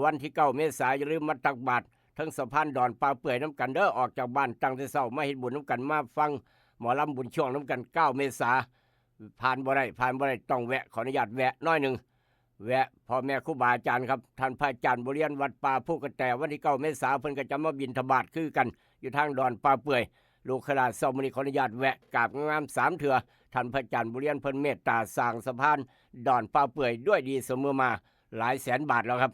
วันที่9 เมษายนอย่าลืมมาตักบาตรทั้งสะพานดอนปลาเปื่อยน้ำกันเด้อออกจากบ้านตั้งแต่เช้ามาเฮ็ดบุญน้ำกันมาฟังหมอลำบุญช่วงน้ำกัน9 เมษายนผ่านบ่ได้ต้องแวะขออนุญาตแวะน้อยหนึ่งแวะพ่อแม่ครูบาอาจารย์ครับท่านพระอาจารย์บุเรียนวัดป่าผู้กระแตวันที่9 เมษายนเพิ่นก็จะมาบิณฑบาตคือกันอยู่ทางดอนปลาเปื่อยลูกขลาดเช้ามื้อนี้ขออนุญาตแวะกราบงาม3 เทื่อท่านพระอาจารย์บุเรียนเพิ่นเมตตาสร้างสะพานดอนปลาเปื่อยด้วยดีเสมอมาหลายแสนบาทแล้วครับ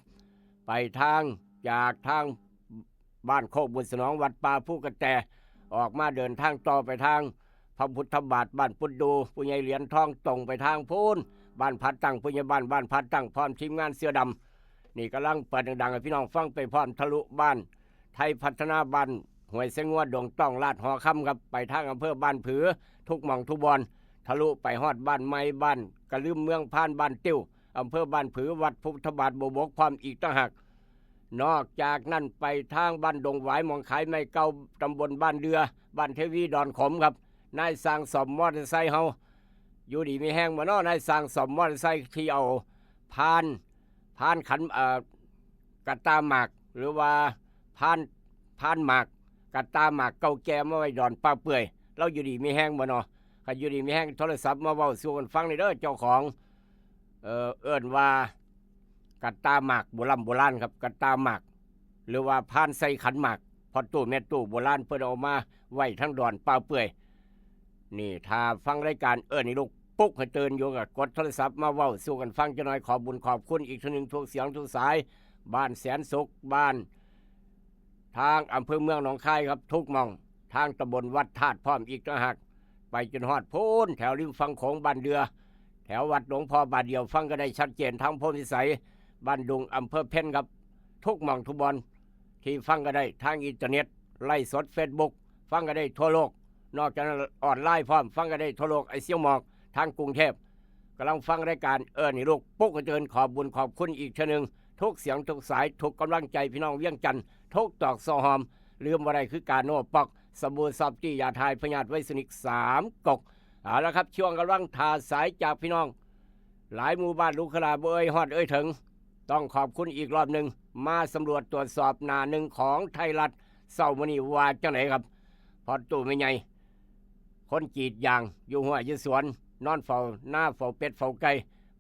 ไปทางจากทางบ้านโคกบุญสนองวัดป่าผู้กระแตออกมาเดินทางต่อไปทางพระพุทธบาทบ้านปุดดูผู้ใหญ่เหรียญทองตรงไปทางพูนบ้านพัดตั้งผู้ใหญ่บ้านพัดตั้งพร้อมทีมงานเสือดำนี่กำลังเปิดดังๆให้พี่น้องฟังไปพร้อมทะลุบ้านไทยพัฒนาบ้านห้วยเสงวดดงต้องลาดหอคำครับไปทางอำเภอบ้านผือทุกหม่องทุกบอนทะลุไปฮอดบ้านไม้บ้านกระลืมเมืองพานบ้านติ้วอำเภอบ้านผือวัดพุทธบาทบกพร้อมอีกต่างหากนอกจากนั้นไปทางบ้านดงหวายหมองขายไม่เก่าตำบลบ้านเดือบ้านเทวีดอนขมครับนายสร้างสมมอเตอร์ไซค์เฮาอยู่ดีมีแห้งมาเนาะนายสร้างสมมอเตอร์ไซค์ที่เอาพานขันกระตาหมากหรือว่าพานหมากกระตาหมากเก่าแก่มาไว้ดอนป่าเปื่อยเราอยู่ดีมีแห้งมาเนาะถ้าอยู่ดีมีแห้งโทรศัพท์มาเว้าสู่กันฟังเลยเด้อเจ้าของเอิ้นว่ากระตาหมากโบราณครับกระตาหมากหรือว่าพานใส่ขันหมากพอตู้แม่ตู้โบราณเพิ่นเอามาไว้ทั้งดอนป่าเปื่อยนี่ถ้าฟังรายการนี่ลูกปุ๊กให้ตื่นอยู่กับกดโทรศัพท์มาเว้าสู่กันฟังจะน้อยขอบุญขอบคุณอีกทีนึงทุกเสียงทุกสายบ้านแสนสุขบ้านทางอำเภอเมืองหนองคายครับทุกหม่องทางตำบลวัดธาตุพร้อมอีกต่างหากไปจนฮอดโพ้นแถวริมฝั่งโขงบ้านเดือแถววัดหลวงพ่อบาทเดียวฟังก็ได้ชัดเจนทั้งโพธิสัยบ้านดุงอำเภอเพ่นครับทุกหม่องทุกบอนที่ฟังก็ได้ทางอินเทอร์เน็ตไล่สด Facebook ฟังก็ได้ทั่วโลกนอกจากนั้นออนไลน์พร้อมฟังก็ได้ทั่วโลกไอเสียวหมอกทางกรุงเทพกำลังฟังรายการนี่ลูกปุ๊กกระเจินขอบบุญขอบคุณอีกเช่นหนึ่งทุกเสียงทุกสายทุกกำลังใจพี่น้องเวียงจันทร์ทุกตอกซอหอมลืมอะไรคือการโน่ปอกสบู่ซอบจี้ยาทายพยาธิไวสนิก3 กกเอาละครับช่วงกำลังทาสายจากพี่น้องหลายหมู่บ้านลูกขลาเอ้ยฮอดเอ้ยถึงต้องขอบคุณอีกรอบหนึ่งมาสำรวจตรวจสอบหน้าหนึ่งของไทยรัฐเศร้ามื้อนี้ว่าจังไหนครับพอตู้ไม่ใหญ่คนกรีดยางอยู่หัวอยู่สวนนอนเฝ้าหน้าเฝ้าเป็ดเฝ้าไก่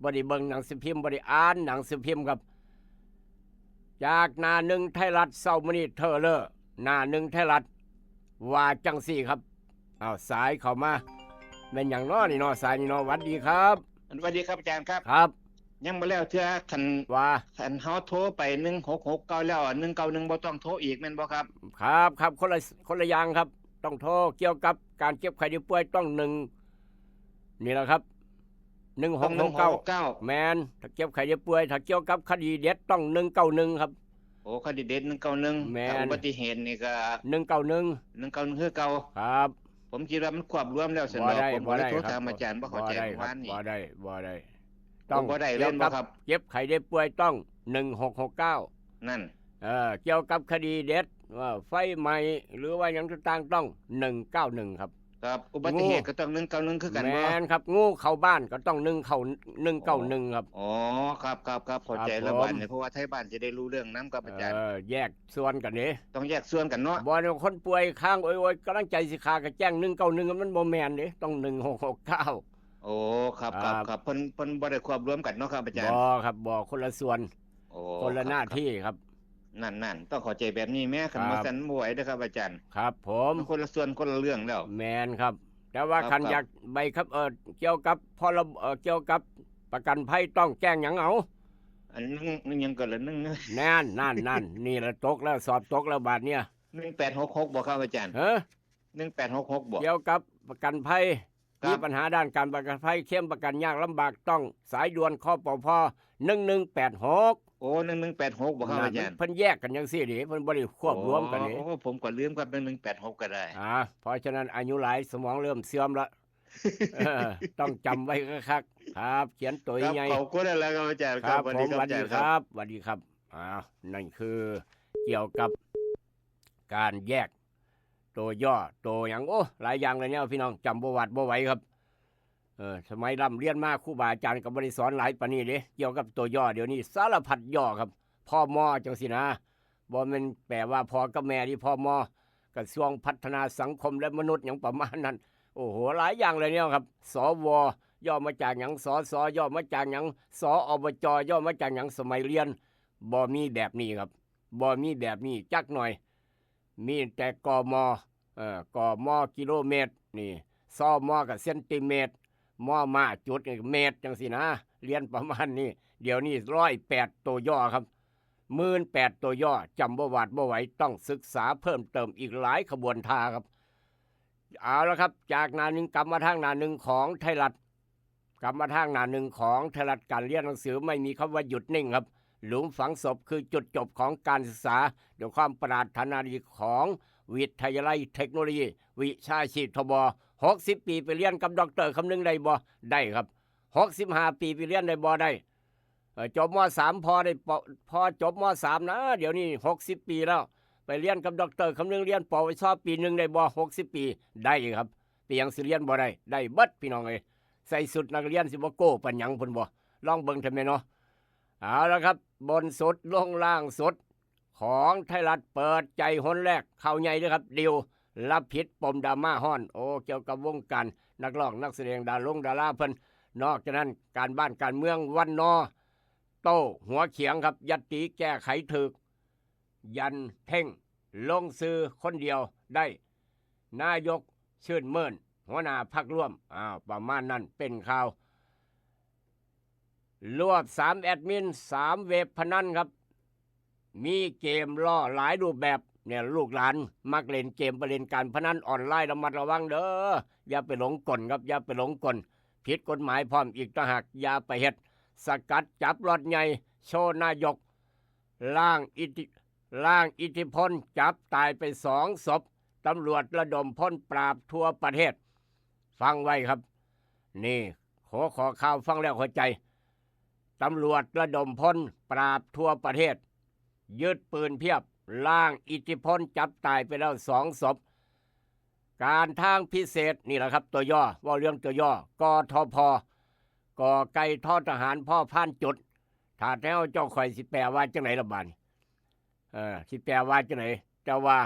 บ่ได้เบิ่งหนังสือพิมพ์บ่ได้อ่านหนังสือพิมพ์ครับจากหน้าหนึ่งไทยรัฐเศร้ามื้อนี้เธอเลอหน้าหนึ่งไทยรัฐว่าจังสี่ครับสายเข้ามาเป็นอย่างน้อนี่น้อสายนี่น้อหวัดดีครับ สวัสดีครับอาจารย์ครับ ครับ ยังมาแล้วเทื่อว่า คันเฮาโทรไป1669แล้ว191บ่ต้องโทรอีกแม่นบ่ครับ ครับคนละอย่างครับต้องโทรเกี่ยวกับการเจ็บไข้ได้ป่วยต้องนี่แหละครับ1669แมนถ้าเจ็บไข้ได้ป่วยถ้าเกี่ยวกับคดีเด็ดต้อง191ครับโอ้คดีเด็ด191 แม่น ถ้าอุบัติเหตุนี่ก็191คือเก่า ครับ ผมคิดว่ามันควบรวมแล้วสนอผมบ่ได้โทรถามอาจารย์บ่เข้าใจว่านี่บ่ได้ ต้องบ่ได้เล่นบ่ครับ เจ็บไข้ได้ป่วยต้อง1669นั่น เกี่ยวกับคดีเด็ดว่าไฟไหม้หรือว่าอย่างต่างๆต้อง191ครับ ครับอุบัติเหตุก็ต้อง191คือกันบ่ แม่นครับงูเข้าบ้านก็ต้อง191ครับอ๋อครับเข้าใจแล้วบัดนี้เพราะว่าไทยบ้านจะได้รู้เรื่องนำกับอาจารย์แยกส่วนกันนี่ต้องแยกส่วนกันเนาะบ่ได้คนป่วยข้างโอยๆกำลังใจสิขาก็แจ้ง191มันบ่แม่นเด้ต้อง1669โอ้ครับเพิ่นบ่ได้ควบรวมกันเนาะครับอาจารย์บ่ครับบ่คนละส่วนคนละหน้าที่ครับนั่นต้องเข้าใจแบบนี้แม่คันบ่ซั่นบ่ไหวเด้อครับอาจารย์ครับผมคนละส่วนคนละเรื่องแล้วแม่นครับแต่ว่าคันอยากใบครับเกี่ยวกับพรบเกี่ยวกับประกันภัยต้องแจ้งหยังเอาอันนึงยังเกิดละนึงนั่นนี่ละตกแล้วสอบตกแล้วบาดเนี่ย1866บ่ครับอาจารย์1866บ่เกี่ยวกับประกันภัยมีปัญหาด้านการประกันภัยเข้มประกันยากลำบากต้องสายด่วนคปภ1186โอ้1186บ่ครับอาจารย์เพิ่นแยกกันจังซี่ดิเพิ่นบ่ได้ควบรวมกันนี่โอ้ผมก็ลืมครับ1186ก็ได้เพราะฉะนั้นอายุหลายสมองเริ่มเสื่อมละต้องจำไว้คักๆครับเขียนตัวใหญ่ขอบคุณแล้วครับอาจารย์ครับผมสวัสดีครับสวัสดีครับนั่นคือเกี่ยวกับการแยกตัวย่อตัวอย่างหลายอย่างเลยเนี่ยพี่น้องจำบ่หวัดบ่ไหวครับ สมัยร่ำเรียนมาครูบาอาจารย์ก็บ่ได้สอนหลายปานนี้เด้เกี่ยวกับตัวย่อเดี๋ยวนี้สารพัดย่อครับพ่อมอจังสินะบ่แม่นแปลว่าพ่อกับแม่ที่พ่อมอกระทรวงพัฒนาสังคมและมนุษย์หยังประมาณนั้นโอ้โหหลายอย่างเลยเนี่ยครับสวย่อมาจากหยังสสย่อมาจากหยังสอบจย่อมาจากหยังสมัยเรียนบ่มีแบบนี้ครับบ่มีแบบนี้จักหน่อยมีแต่กมกมกิโลเมตรนี่ซอมกับเซนติเมตรมอมาจุดเมตรจังสินะเรียนประมาณนี้เดี๋ยวนี้108ตัวย่อครับ18,000ตัวย่อจำบ่หวาดบ่ไหวต้องศึกษาเพิ่มเติมอีกหลายขบวนท่าครับเอาละครับจากหน้าหนึ่งกลับมาทางหน้าหนึ่งของไทยรัฐกลับมาทางหน้าหนึ่งของไทยรัฐการเรียนหนังสือไม่มีคำว่าหยุดนิ่งครับหลุมฝังศพคือจุดจบของการศึกษาด้วยความปรารถนาดีของวิทยาลัยเทคโนโลยีวิชาชีพทบ60 ปีไปเรียนกับดร.คำนึงได้บ่ได้ครับ65 ปีไปเรียนได้บ่ได้จบม.3 พอได้พอจบม.3 นะเดี๋ยวนี้60 ปีแล้วไปเรียนกับดร.คำนึงเรียนปวชปีหนึ่งได้บ่60 ปีได้ครับเปียงสิเรียนบ่ได้เบิดพี่น้องเอ้ยใส่สุดนักเรียนสิบ่โก้ปัญญังเพิ่นบ่ลองเบิ่งเถอะแม่เนาะเอาละครับบนสุดลงล่างสุดของไทยรัฐเปิดใจหนแรกข่าวใหญ่ด้วยครับดิวรับผิดปมดราม่าฮ้อนโอ้เกี่ยวกับวงการนักร้องนักแสดงดาราเพิ่นนอกจากนั้นการบ้านการเมืองวันนอโต้หัวเขียงครับยัตติแก้ไขถึกยันเพ่งลงซื้อคนเดียวได้นายกชื่นเมินหัวหน้าพรรคร่วมประมาณนั้นเป็นข่าวรวบ3แอดมิน3เว็บพนันครับมีเกมล่อหลายรูปแบบเนี่ยลูกหลานมักเล่นเกมประเด็นการพนันออนไลน์ระมัดระวังเด้ออย่าไปหลงกลครับอย่าไปหลงกลผิดกฎหมายพร้อมอีกต่างหากอย่าไปเฮ็ดสกัดจับรถใหญ่โชว์นายกล่างอิทธิพลจับตายไป2 ศพตำรวจระดมพ่นปราบทั่วประเทศฟังไว้ครับนี่ขอข่าวฟังแล้วเข้าใจตำรวจระดมพลปราบทั่วประเทศยึดปืนเพียบล่างอิทธิพลจับตายไปแล้ว2 ศพการทางพิเศษนี่แหละครับตัวย่อว่าเรื่องตัวย่อกทพกไก่ทอทหารพ่อพันจุดถ้าแถวเจ้าข่อยสิแปลว่าจังไหนละบาดสิแปลว่าจังไหนแต่ว่า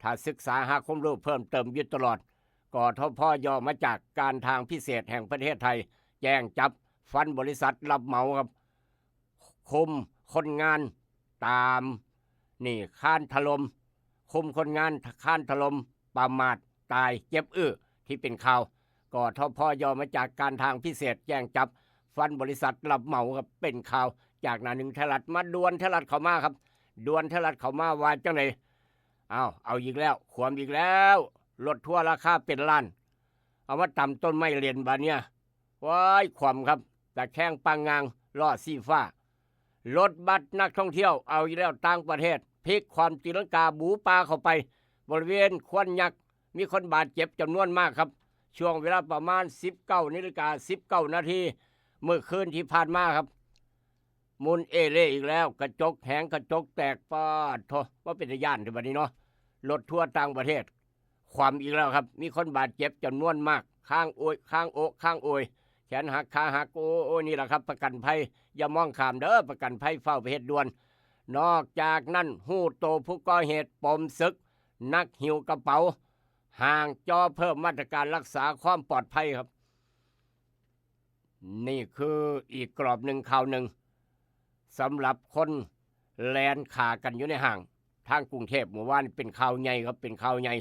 ถ้าศึกษาหาความรู้เพิ่มเติมยึดตลอดกทพย่อมาจากการทางพิเศษแห่งประเทศไทยแจ้งจับฟันบริษัทรับเหมาครับคุมคนงานตามนี่ข้านถล่มคุมคนงานข้านถล่มประมาทตายเจ็บที่เป็นข่าวกทพย่อมาจากการทางพิเศษแจ้งจับฟันบริษัทรับเหมาครับเป็นข่าวจากหน้าหนึ่งไทยรัฐมาดวนไทยรัฐเข้ามาครับดวนไทยรัฐเข้ามาว่าจังไหนเอาอีกแล้วขวมอีกแล้วรถทั่วราคาเป็นล้านเอามาต่ำต้นไม้เรียนบาเนี่ยว้ายขวมครับแต่แข้งปังงางล่อสีฟ้ารถบัสนักท่องเที่ยวเอาอีกแล้วต่างประเทศพลิกความตีลังกาบูปลาเข้าไปบริเวณควนยักษ์มีคนบาดเจ็บจำนวนมากครับช่วงเวลาประมาณ 19:19 นาทีเมื่อคืนที่ผ่านมาครับมุนเอเล่อีกแล้วกระจกแหงกระจกแตกปาดโทว่าเป็นย่านที่บัดนี้เนาะรถทั่วต่างประเทศความอีกแล้วครับมีคนบาดเจ็บจำนวนมากข้างอกข้างโอยแขนหักขาหักโอ้นี่แหละครับประกันภัยอย่ามองข้ามเด้อประกันภัยเฝ้าไปเหตุด่วนนอกจากนั้นหู้โตผู้ก่อเหตุปมศึกนักหิวกระเป๋าห่างจอเพิ่มมาตรการรักษาความปลอดภัยครับนี่คืออีกกรอบหนึ่งข่าวหนึ่งสำหรับคนแลนขากันอยู่ในห้างทางกรุงเทพเมื่อวานเป็นข่าวใหญ่ครับเป็นข่าวใหญ่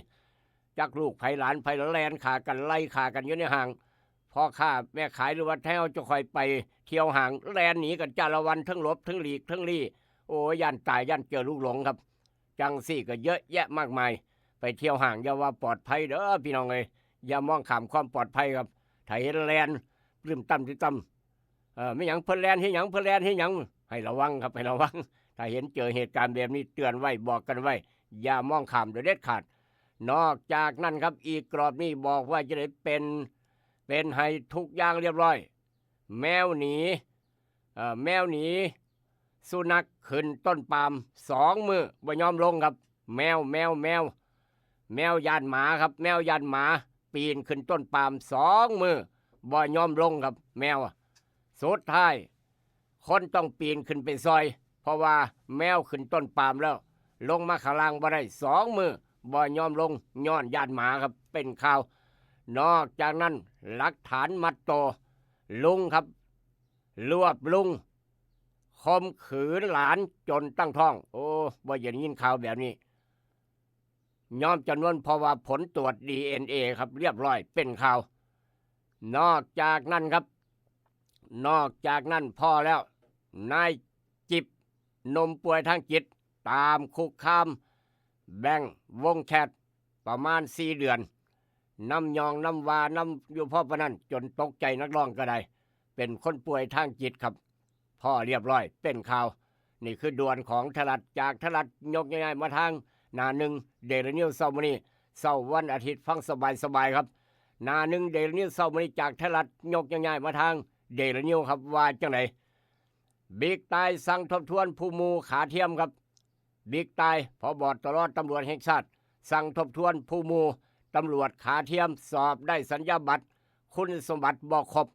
จากลูกไผ่หลานไผ่แลนขากันไล่ขากันอยู่ในห้างพ่อค้าแม่ขายหรือว่าแถวจะคอยไปเที่ยวห้างแลนหนีกันจ้าละวันทั้งหลบทั้งหลีกทั้งลี่โอ้ยันตายยันเจอลูกหลงครับจังสี่ก็เยอะแยะมากมายไปเที่ยวห้างอย่าว่าปลอดภัยเด้อพี่น้องเอ้ยอย่ามองข้ามความปลอดภัยครับถ้าเห็นแลนลืมตั้มไม่หยังเพิ่นแลนให้หยังเพิ่นแลนให้หยังให้ระวังครับให้ระวังถ้าเห็นเจอเหตุการณ์แบบนี้เตือนไว้บอกกันไว้อย่ามองข้ามโดยเด็ดขาดนอกจากนั้นครับอีกกรอบนี้บอกว่าจะได้เป็นให้ทุกอย่างเรียบร้อยแมวหนีสุนัขขึ้นต้นปาล์ม2 มือบ่ยอมลงครับแมวยานหมาครับแมวยานหมาปีนขึ้นต้นปาล์ม2 มือ บ่ยอมลงครับแมวสุดท้ายคนต้องปีนขึ้นไปซอย เพราะว่าแมวขึ้นต้นปาล์มแล้ว ลงมาข้างล่างบ่ได้2 มือบ่ยอมลงย้อนญาติหมาครับเป็นข่าว นอกจากนั้นหลักฐานมัดโตวลุงครับรวบลุงข่มขืนหลานจนตั้งท้อง โอ้บ่อย่ายินข่าวแบบนี้ยอมจำนวนเพราะว่าผลตรวจ DNA ครับเรียบร้อยเป็นข่าว นอกจากนั้นครับ นอกจากนั้นพ่อแล้วนายจิบนมป่วยทางจิตตามคุกคามแบ่งวงแคทประมาณ4 เดือนน้ำยองน้ำวาน้ำอยู่พ่อปะนั้นจนตกใจนักร้องก็ได้เป็นคนป่วยทางจิตครับพ่อเรียบร้อยเป็นข่าว นี่คือด่วนของทรัฐจากทรัฐยกง่ายๆมาทางหน้าหนึ่งเดลินิวเสาร์นี้เสาร์วันอาทิตย์ฟังสบายๆครับหน้าหนึ่งเดลินิวเสาร์นี้จากทรัฐยกง่ายๆมาทางเดลินิวครับว่าจังไหนบิ๊กตายสั่งทบทวนผู้มูขาเทียมครับบิ๊กตายผบ.ตร.ตำรวจแห่งชาติสั่งทบทวนผู้มูตำรวจขาเทียมสอบได้สัญญาบัตรคุณสมบัติบ่ครบ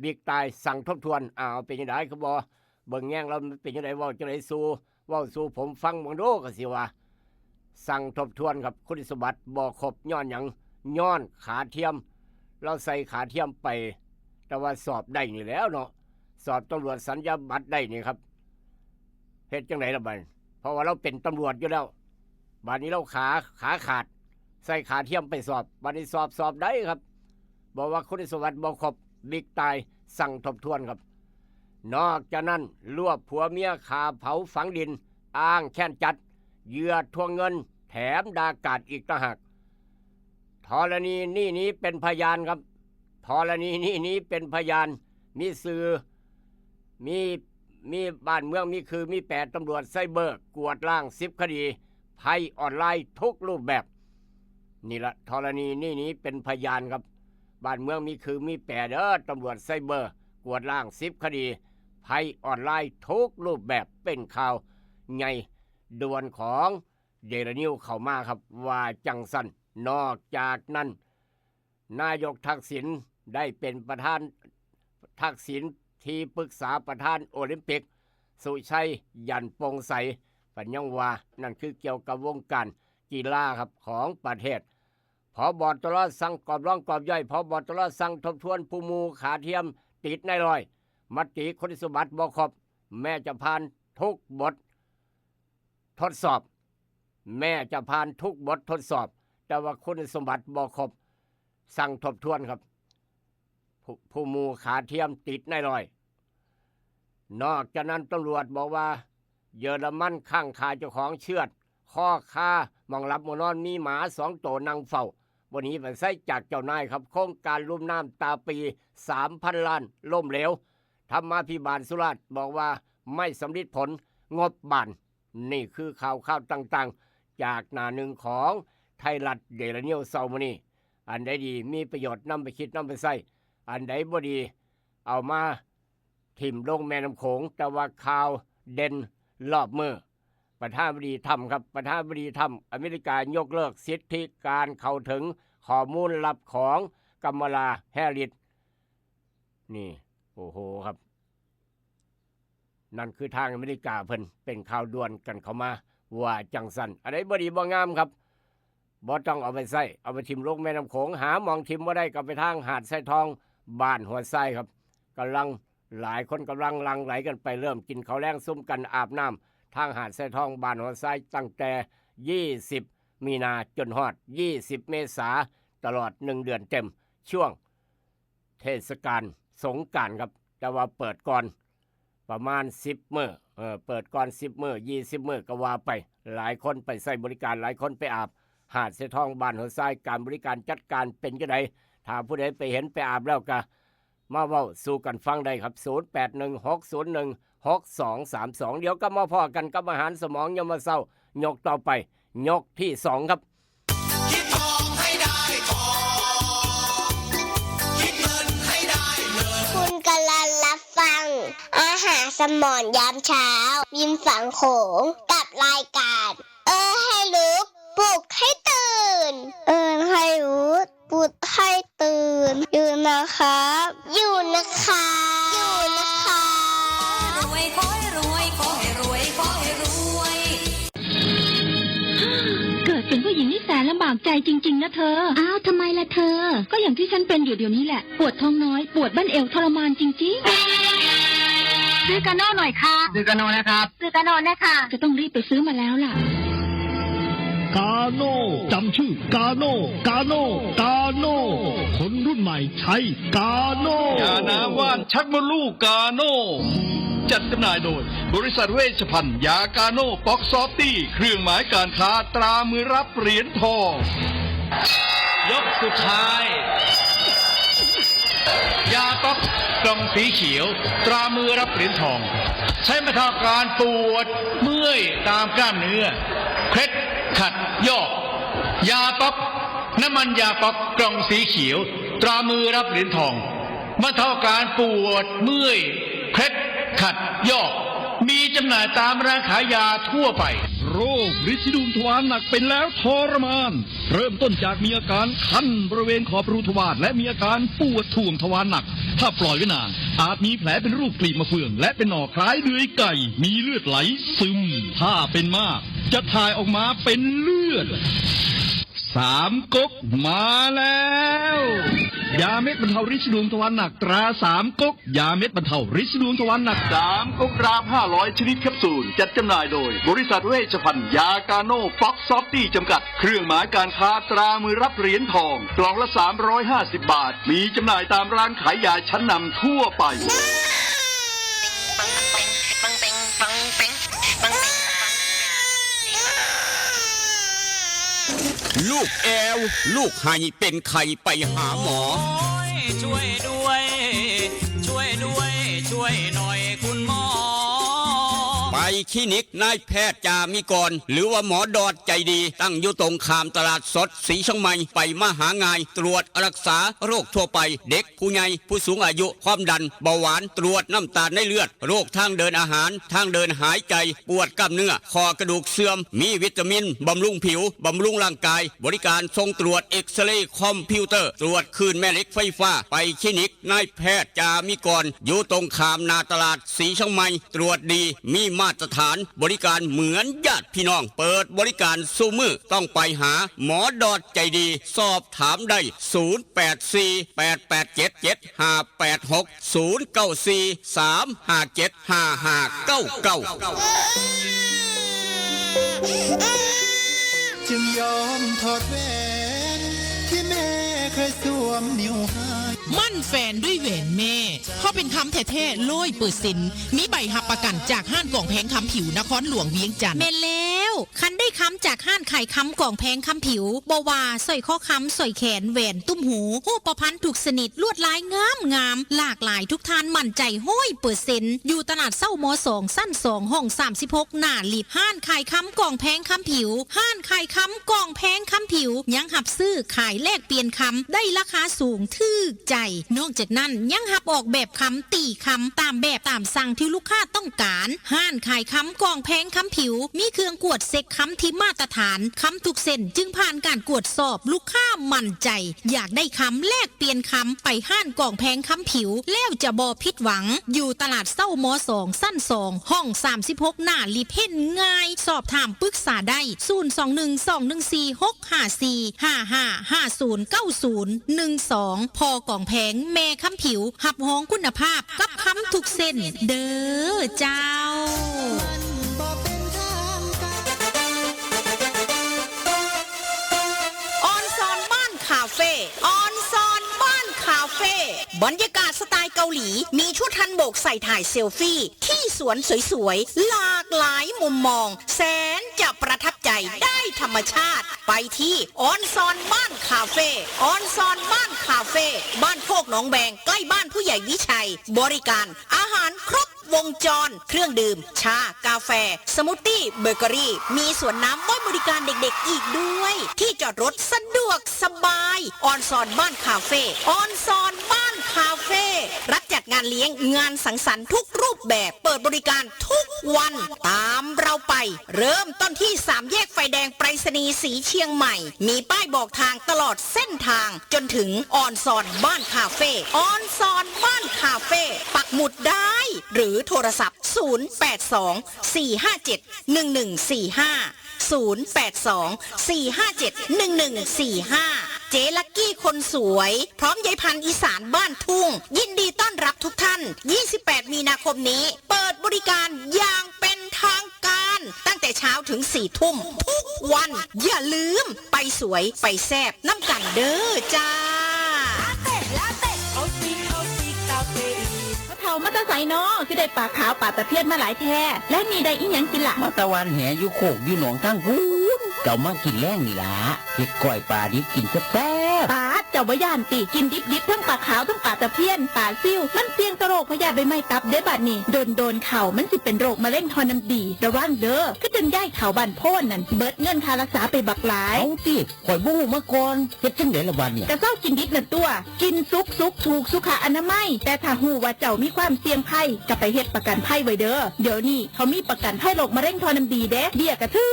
บิ๊กตายสั่งทบทวนเป็นยังไงครับบ่เบิ่งแง่งเราเป็นยังไงว่าจังได๋สู่ผมฟังบังโดก็สิว่าสั่งทบทวนครับคุณสมบัติบ่ครบย้อนหยังย้อนขาเทียมเราใส่ขาเทียมไปแต่ว่าสอบได้นี่แล้วเนาะสอบตำรวจสัญญาบัตรได้นี่ครับเฮ็ดจังไดล่ะบัดเพราะว่าเราเป็นตำรวจอยู่แล้วบัดนี้เราขาขาดใส่ขาเทียมไปสอบบัดนี้สอบได้ครับบอกว่าคุณสมบัติบ่ครบบิ๊กตายสั่งทบทวนครับนอกจากนั้นรวบผัวเมียขาเผาฝังดินอ้างแค้นจัดเหยื่อทวงเงินแถมด่ากาดอีกต่างหากธรณีนี้เป็นพยานครับธรณีนี้เป็นพยานมีสื่อมีบ้านเมืองมี8 ตำรวจไซเบอร์กวดล้าง10 คดีภัยออนไลน์ทุกรูปแบบนี่ละธรณีนี้เป็นพยานครับบ้านเมืองมี8ตำรวจไซเบอร์กวดล้าง10 คดีภัยออนไลน์ทุกรูปแบบเป็นข่าวใหญ่ด่วนของเดลินิวเข้ามาครับว่าจังสันนอกจากนั้นนายกทักษิณได้เป็นประธานทักษิณที่ปรึกษาประธานโอลิมปิกสุชัยยันปงใสปัญญว่านั่นคือเกี่ยวกับวงการกีฬาครับของประเทศผบ.ตร.สั่งกอบร้องกอบย่อยผบ.ตร.สั่งทบทวนผู้มูขาเทียมติดในรอยมติคุณสมบัติบ่ครบแม่จะผ่านทุกบททดสอบแม่จะผ่านทุกบททดสอบแต่ว่าคุณสมบัติบ่ครบสั่งทบทวนครับผู้มูขาเทียมติดในรอยนอกจากนั้นตำรวจบอกว่าเยอรมันข้างคาเจ้าของเชือดข้อคามองรับมอนอนมีหมา2 ตัวนั่งเฝ้าวันนี้เป็นไส้จากเจ้านายครับโครงการลุ่มน้ำตาปี 3,000 ล้านล่มเหลวธรรมาภิบาลสุราษฎร์บอกว่าไม่สำลิดผลงบบานนี่คือข่าวต่างๆจากหน้าหนึ่งของไทยรัฐเดลินิวเสาร์นี้อันใดดีมีประโยชน์นำไปคิดนำไปใส่อันใดบ่ดีเอามาถิ่มลงแม่น้ำโขงแต่ว่าข่าวเด่นรอบมือประธานาธิบดีทำครับประธานาธิบดีทำอเมริกายกเลิกสิทธิการเข้าถึงข้อมูลลับของกัมมาลาแฮร์ริสนี่โอ้โหครับนั่นคือทางอเมริกาเพิ่นเป็นข่าวด่วนกันเข้ามาว่าจังสันอะไรบ่ดีบ่งามครับบ่ต้องเอาไปใส่เอาไปทิมลงแม่น้ำโขงหาหมองทิมบ่ได้ก็ไปทางหาดไส้ทองบ้านหัวไส้ครับกำลังหลายคนกำลังลังไหลกันไปเริ่มกินข้าวแรงซุ่มกันอาบน้ำทางหาดไส้ทองบ้านหัวไส้ตั้งแต่20 มีนาจนฮอด20 เมษาตลอด1 เดือนเต็มช่วงเทศกาลสงกรานต์ครับแต่ว่าเปิดก่อนประมาณ10 มื้อเปิดก่อน10 มื้อ20 มื้อก็ว่าไปหลายคนไปใช้บริการหลายคนไปอาบหาดไส้ทองบ้านหัวไส้การบริการจัดการเป็นจังได๋ถ้าผู้ใดไปเห็นไปอาบแล้วก็มาเว้าสู่กันฟังได้ครับ0816016232เดี๋ยวก็มาพอกันกับอาหารสมองยามมื้อเช้ายกต่อไปยกที่2ครับคิดทองให้ได้ทองคิดเงินให้ได้เงินคุณกำลังรับฟังอาหารสมองยามเช้าริมฝั่งโขงกับรายการให้รู้ปลุกให้ตื่นให้รู้ปลุกให้ ตื่นอยู่นะครับ อยู่นะคะอยู่นะคะ รวยขอให้รวยขอให้รวยขอให้รวย เกิดเป็นผู้หญิงนี่แสนลำบากใจจริงๆนะเธอ อ้าวทำไมล่ะเธอ ก็อย่างที่ฉันเป็นอยู่เดี๋ยวนี้แหละ ปวดท้องน้อย ปวดบั้นเอวทรมานจริงๆซื้อกาโน่หน่อยค่ะ ซื้อกาโนนะครับ ซื้อกาโน่นะคะจะต้องรีบไปซื้อมาแล้วล่ะ กาโน่จำชื่อกาโน่กาโน่กาโน่คนรุ่นใหม่ใช้กาโน่ยาน้ำว่านชักมดลูกกาโน่จัดจำหน่ายโดย บริษัทเวชภัณฑ์ยากาโน่ป๊อกซอฟตี้เครื่องหมายการค้าตรามือรับเหรียญทองยกสุดท้าย ยาป๊อกกล่องสีเขียวตรามือรับเหรียญทอง ใช้บรรเทาการปวดเมื่อยตามกล้ามเนื้อเคล็ดขัดยอกยาป๊อกน้ำมันยาป๊อกกล่องสีเขียวตรามือรับเหรียญทองบรรเทาการปวดเมื่อยเคล็ดขัดยอกมีจำหน่ายตามร้านขายยาทั่วไปโรคฤทธิ์ดุมทวารหนักเป็นแล้วทรมานเริ่มต้นจากมีอาการคันบริเวณขอบรูทวารและมีอาการปวดท่วงทวารหนักถ้าปล่อยไว้นานอาจมีแผลเป็นรูปกลีบมะเฟืองและเป็นหน่อคล้ายเดือยไก่มีเลือดไหลซึมถ้าเป็นมากจะถ่ายออกมาเป็นเลือดสามก๊กมาแล้วยาเม็ดบรรเทาฤทธิ์ดวงทวารหนักตราสามก๊กยาเม็ดบรรเทาฤทธิ์ดวงทวารหนักสามก๊กราม500ชนิดแคปซูลจัดจำหน่ายโดยบริษัทเวชภัณฑ์ยากาโน่ฟ็อกซอฟตี้จำกัดเครื่องหมายการค้าตรามือรับเหรียญทองกล่องละ350 บาทมีจำหน่ายตามร้านขายยาชั้นนำทั่วไปลูกแอวลูกไห้เป็นไข่ไปหาหมอ ช่วยด้วย ช่วยด้วย ช่วยหน่อยคุณหมอ ไปคลินิกนายแพทย์จามิกรหรือว่าหมอดอดใจดีตั้งอยู่ตรงข้ามตลาดสดสีช่องใหม่ไปมาหางายตรวจรักษาโรคทั่วไปเด็กผู้ใหญ่ผู้สูงอายุความดันเบาหวานตรวจน้ำตาลในเลือดโรคทางเดินอาหารทางเดินหายใจปวดกล้ามเนื้อคอกระดูกเสื่อมมีวิตามินบำรุงผิวบำรุงร่างกายบริการส่งตรวจเอ็กซเรย์คอมพิวเตอร์ตรวจคลื่นแม่เหล็กไฟฟ้าไปคลินิกนายแพทย์จามิกรอยู่ตรงข้ามนาตลาดสีช่องใหม่ตรวจดีมีมาตรฐานบริการเหมือนญาติพี่น้องเปิดบริการสู้มือต้องไปหาหมอดอดใจดีสอบถามได้จึงยอมถอดแหวนที่แม่เคยสวมนิ้วให้ มั่นแฟนด้วยแหวนแม่เพราะเป็นคำแท้ๆ100%มีใบหับประกันจากห้านกล่องแพงคำผิวนครหลวงเวียงจันทร์แม่นแล้วคันได้คำจากห้านไข่คำกล่องแพงคำผิวบว่าสร้อยข้อคำสร้อยแขนแหวนตุ้มหูหูประพันธ์ถูกสนิทลวดลายงามหลากหลายทุกทานมั่นใจ100%อยู่ตลาดเศร้าม2สั้น2ห้อง36หน้าลิบห้านไข่คำกล่องแพงคำผิวห้านไข่คำกล่องแพงคำผิวยังหับซื้อขายแลกเปลี่ยนคำได้ราคาสูงทึกใจนอกจากนั้นยังหับออกแบบคำตีคำตามแบบตามสั่งที่ลูกค้าต้องการห้านขายคำกล่องแพงคำผิวมีเครื่องกวดเซ็กคำที่มาตรฐานคำทุกเส้นจึงผ่านการกวดสอบลูกค้ามั่นใจอยากได้คำแลกเปลี่ยนคำไปห้านกล่องแพงคำผิวแล้วจะบ่ผิดหวังอยู่ตลาดเศร้าม2สั้น2ห้อง36หน้าลิบเห็นง่ายสอบถามปรึกษาได้021214555509012พอกล่องแพงแม่คำผิวหับห้องคุณภาพกับคำทุกเส้นเด้อเจ้าออนซอนบ้านคาเฟ่ออนซอนบ้านคาเฟ่บรรยากาศสไตล์เกาหลีมีชุดฮันบกใส่ถ่ายเซลฟี่ที่สวนสวยๆหลากหลายมุมมองแสนจะประทับใจได้ธรรมชาติไปที่ออนซอนบ้านคาเฟ่ออนซอนบ้านคาเฟ่บ้านโคกหนองแบงใกล้บ้านผู้ใหญ่วิชัยบริการอาหารครบวงจรเครื่องดื่มชากาแฟสมูทตี้เบเกอรี่มีสวนน้ำไว้บริการเด็กๆอีกด้วยที่จอดรถสะดวกสบายออนซอนบ้านคาเฟ่ออนซอนบ้านคาเฟ่รับจัดงานเลี้ยงงานสังสรรค์ทุกรูปแบบเปิดบริการทุก วันตามเราไป เริ่มต้นที่3แยกไฟแดงไปรษณีย์สีเชียงใหม่มีป้ายบอกทางตลอดเส้นทางจนถึงออนซอนบ้านคาเฟ่ออนซอนบ้านคาเฟ่ปักหมุดได้หรือโทรศัพท์082-457-1145 082-457-1145 เจลักกี้คนสวยพร้อมยายพันธุ์อีสานบ้านทุ่งยินดีต้อนรับทุกท่าน28มีนาคมนี้เปิดบริการอย่างเป็นทางการตั้งแต่เช้าถึง4 ทุ่มทุกวันอย่าลืมไปสวยไปแซ่บน้ำกันเด้อจ้าเขามาตะไสเนาะคือได้ปลาขาวปลาตะเพียนมาหลายแท้และมีได้อีหยังกินล่ะ มาตะวันแหอยู่โคกอยู่หนองตั้งพูนเจ้ามากินแรงนี่ล่ะเฮ็ดก้อยปลาดิบกินแซ่บ ปลาเจ้าบ่ย่านติกินดิบๆทั้งปลาขาวทั้งปลาตะเพียนปลาซิ่วมันเสี่ยงต่อโรคพยาธิใบไม้ตับเด้อบัดนี้โดนเข่ามันสิเป็นโรคมะเร็งทอน้ำดีระวังเด้อคือจังย้ายเข่าบ้านโพนนั่นเบิดเงินค่ารักษาไปบักหลาย เอาติข่อยบ่ฮู้มาก่อนเฮ็ดจังได๋ล่ะบัดเนี่ย กะเซ้ากินดิบนั่นตัวกินสุกถูกสุขอนามัยแต่ถ้าฮู้ว่าเจ้ามีความเสี่ยงภัยก็ไปเฮ็ดประกันภัยไว้เด้อเดี๋ยวนี้เขามีประกันภัยโรคมะเร็งทอน้ำดีเด้เบี้ยก็ถื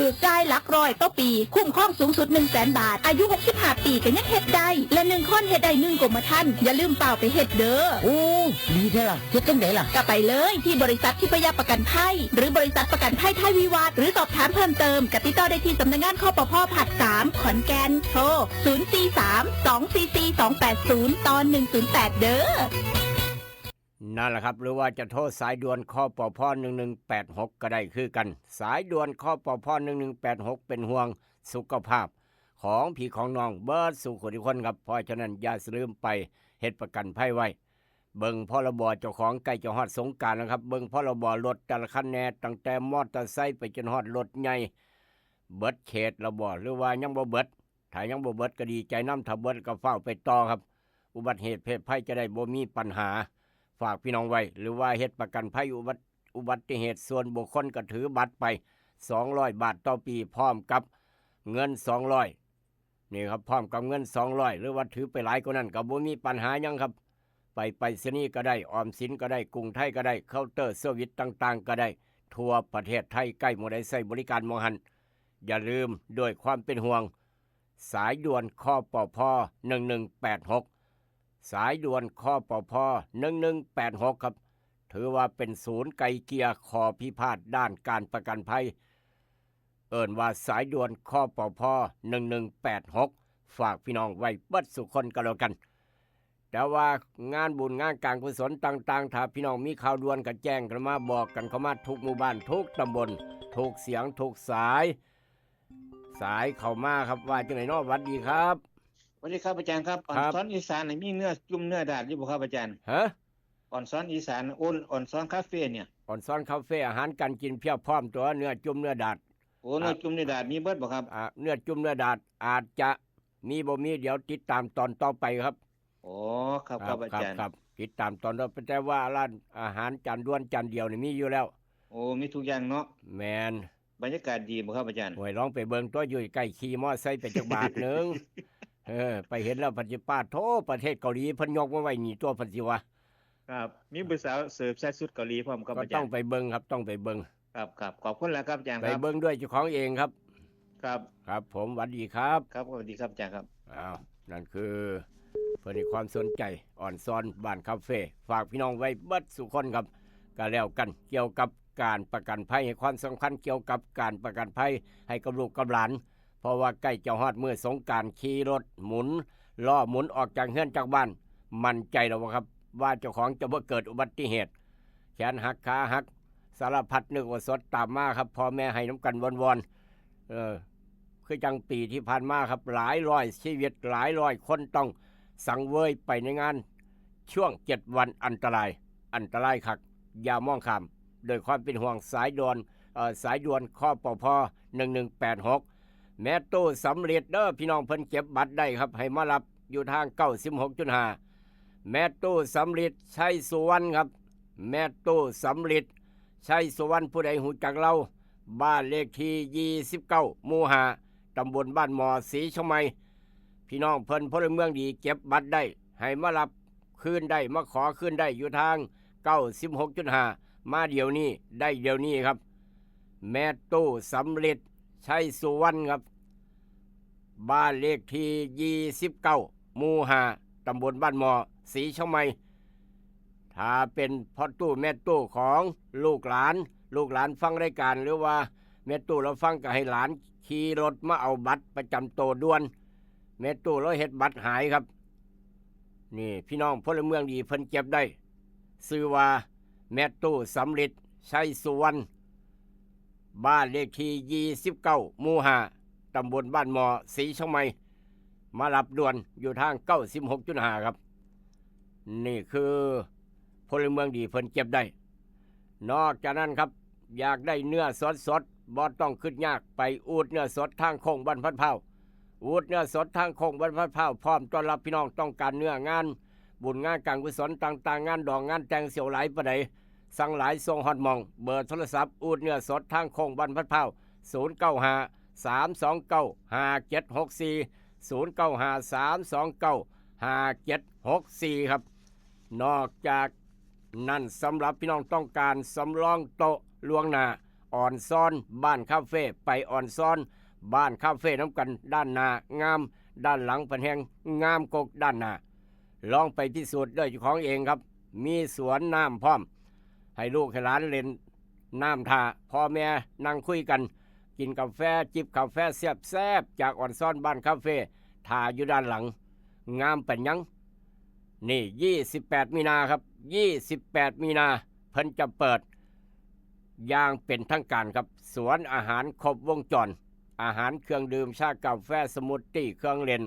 อจ่ายหลักร้อยต่อปีคุ้มครองสูงสุด 100,000 บาทอายุ65 ปีก็ยังเฮ็ดได้และ1คนเฮ็ดได้1กรมธรรม์อย่าลืมเป่าไปเฮ็ดเด้อ โอ้ดีแท้ล่ะเฮ็ดจังได๋ล่ะ ก็ไปเลยที่บริษัททิพยประกันภัยหรือบริษัทประกันภัยไทยวิวัฒน์หรือสอบถามเพิ่มเติมกติดต่อได้ที่สำนักงานคปภ.ผัด 3 ขอนแก่นโทร 043-244-280 ตอน 108 เด้อ นั่นแหละครับหรือว่าจะโทรสายด่วนคปภ1186ก็ได้คือกันสายด่วนคปภ1186เป็นห่วงสุขภาพของพี่ของน้องเบิดสู่คนทุกคนครับเพราะฉะนั้นอย่าลืมไปเฮ็ดประกันภัยไว้เบิ่งพรบเจ้าของใกล้จะฮอดสงกรานต์แล้วครับเบิ่งพรบรถแต่ละคันแน่ตั้งแต่มอเตอร์ไซค์ไปจนฮอดรถใหญ่เบิดเขตระบ่หรือว่ายังบ่เบิดถ้ายังบ่เบิดก็ดีใจนำถ้าเบิดก็เฝ้าไปต่อครับอุบัติเหตุเพศภัยจะได้บ่มีปัญหาฝากพี่น้องไว้หรือว่าเฮ็ดประกันภัยอุบัติเหตุส่วนบุคคลก็ถือบัตรไป200 บาทต่อปีพร้อมกับเงิน200นี่ครับพร้อมกับเงิน200หรือว่าถือไปหลายกว่านั้นก็บ่มีปัญหาหยังครับไปสนีย์ก็ได้ออมสินก็ได้กรุงไทยก็ได้เคาน์เตอร์เซอร์วิสต่างๆก็ได้ทั่วประเทศไทยใกล้หมู่ใดใช้บริการมองหันอย่าลืมด้วยความเป็นห่วงสายด่วนคปภ1186สายด่วนคปภ1186ครับถือว่าเป็นศูนย์ไกลเกลี่ยข้อพิพาทด้านการประกันภัยเอิ้นว่าสายด่วนคปภ1186ฝากพี่น้องไว้เบิดสุคนกันแล้วกันแต่ว่างานบุญงานการกุศลต่างๆถ้าพี่น้องมีข่าวด่วนก็แจ้งกันมาบอกกันเข้ามาทุกหมู่บ้านทุกตำบลทุกเสียงทุกสายเข้ามาครับว่าจังไหนเนาะสวัสดีครับสวัสดีครับอาจารย์ครับอ่อนซ้อนอีสานมีเนื้อจุ่มเนื้อดาดอยู่บ่ครับอาจารย์ฮะอ่อนซ้อนอีสานอ่อนซ้อนคาเฟ่เนี่ยอ่อนซ้อนคาเฟ่อาหารการกินเพียบพร้อมตัวเนื้อจุ่มเนื้อดาดโอ้เนื้อจุ่มเนื้อดาดมีเบิดบ่ครับเนื้อจุ่มเนื้อดาดอาจจะมีบ่มีเดี๋ยวติดตามตอนต่อไปครับโอ้ครับอาจารย์ครับติดตามตอนต่อไปแต่ว่าร้านอาหารจานด้วนจานเดียวนี่มีอยู่แล้วโอ้มีทุกอย่างเนาะแมนบรรยากาศดีบ่ครับอาจารย์โอ้ยลองไปเบิ่งตัวอยู่ใกล้ขี่มอไซค์ไปจักบาทนึงไปเห็นแล้วพันธิปาโทประเทศเกาหลีเพิ่นยกมาไว้นี่ตัวพันธิวะครับมีผู้สาวเสิร์ฟใส่ชุดเกาหลีพร้อมกับอาจารย์ก็ต้องไปเบิ่งครับต้องไปเบิ่งครับขอบคุณแล้วครับอาจารย์ครับไปเบิ่งด้วยเจ้าของเองครับครับผมสวัสดีครับครับสวัสดีครับอาจารย์ครับนั่นคือเพื่อให้ความสนใจอ่อนซ้อนบ้านคาเฟ่ฝากพี่น้องไว้เบิดสุคนครับก็แล้วกันเกี่ยวกับการประกันภัยให้ความสำคัญเกี่ยวกับการประกันภัยให้กับลูกกับหลานเพราะว่าใกล้จะฮอดมื้อสงกรานต์ขี่รถหมุนล้อหมุนออกจากเฮือนจากบ้านมั่นใจแล้วครับว่าเจ้าของจะบ่เกิดอุบัติเหตุแขนหักขาหักสารพัดนึกว่าสดตามมาครับพ่อแม่ให้น้ำกันวอนคือจังปีที่ผ่านมาครับหลายร้อยชีวิตหลายร้อยคนต้องสังเวยไปในงานช่วง7 วันอันตรายคักอย่ามองข้ามโดยความเป็นห่วงสายด่วนคปภ1186แม่ตู้สำเร็จเด้อพี่น้องเพิ่นเก็บบัตรได้ครับให้มารับอยู่ทาง 96.5 แม่ตู้สำเร็จชัยสุวรรณครับแม่ตู้สำเร็จชัยสุวรรณผู้ใดหูจักเราบ้านเลขที่29หมู่5ตำบลบ้านหมอศรีชมัยพี่น้องเพิ่นพลเมืองดีเก็บบัตรได้ให้มารับคืนได้มาขอคืนได้อยู่ทาง 96.5 มาเดี๋ยวนี้ได้เดี๋ยวนี้ครับ แม่ตู้สำเร็จชัยสุวรรณครับบ้านเลขที่29หมู่5ตำบลบ้านหมอศรีเชียงใหม่ถ้าเป็นพ่อตู้แม่ตู้ของลูกหลานฟังรายการหรือว่าแม่ตู้เราฟังก็ให้หลานขี่รถมาเอาบัตรประจำตัวด่วนแม่ตู้เราเฮ็ดบัตรหายครับนี่พี่น้องพลเมืองดีเพิ่นเก็บได้ชื่อว่าแม่ตู้สำเร็จชัยสุวรรณบ้านเลขที่29หมู่5ตำบลบ้านหมอศรีเชียงใหม่มารับด่วนอยู่ทาง 96.5 ครับนี่คือพลเมืองดีเพิ่นเก็บได้นอกจากนั้นครับอยากได้เนื้อสดบ่ต้องขึ้นยากไปอูดเนื้อสดทางโค้งบ้านพัดเผาอูดเนื้อสดทางโค้งบ้านพัดเผาพร้อมต้อนรับพี่น้องต้องการเนื้องานบุญงานการกุศลต่างๆงานดองงานแต่งเสี่ยวหลายประใดสั่งหลายส่งฮอดหม่องเบอร์โทรศัพท์อูดเนื้อสดทางโค้งบ้านพัดเผา095 329 5764 095 329 5764ครับนอกจากนั่นสำหรับพี่น้องต้องการสำรองโต๊ะล่วงหน้าอ่อนซ้อนบ้านคาเฟ่ไปอ่อนซ้อนบ้านคาเฟ่น้ำกันด้านหน้างามด้านหลังเป็นแห่งงามกกด้านหน้าลองไปพิสูจน์ด้วยเจ้าของเองครับมีสวนน้ำพร้อมให้ลูกให้หลานเล่นน้ำท่าพ่อแม่นั่งคุยกันกินกาแฟจิบกาแฟแซ่บๆจากอ่อนซ้อนบ้านคาเฟ่ท่าอยู่ด้านหลังงามเป็นยังนี่28มีนาครับ28มีนาเพิ่นจะเปิดอย่างเป็นทางการครับสวนอาหารครบวงจรอาหารเครื่องดื่มชากาแฟสมูทตี้เครื่องเล่น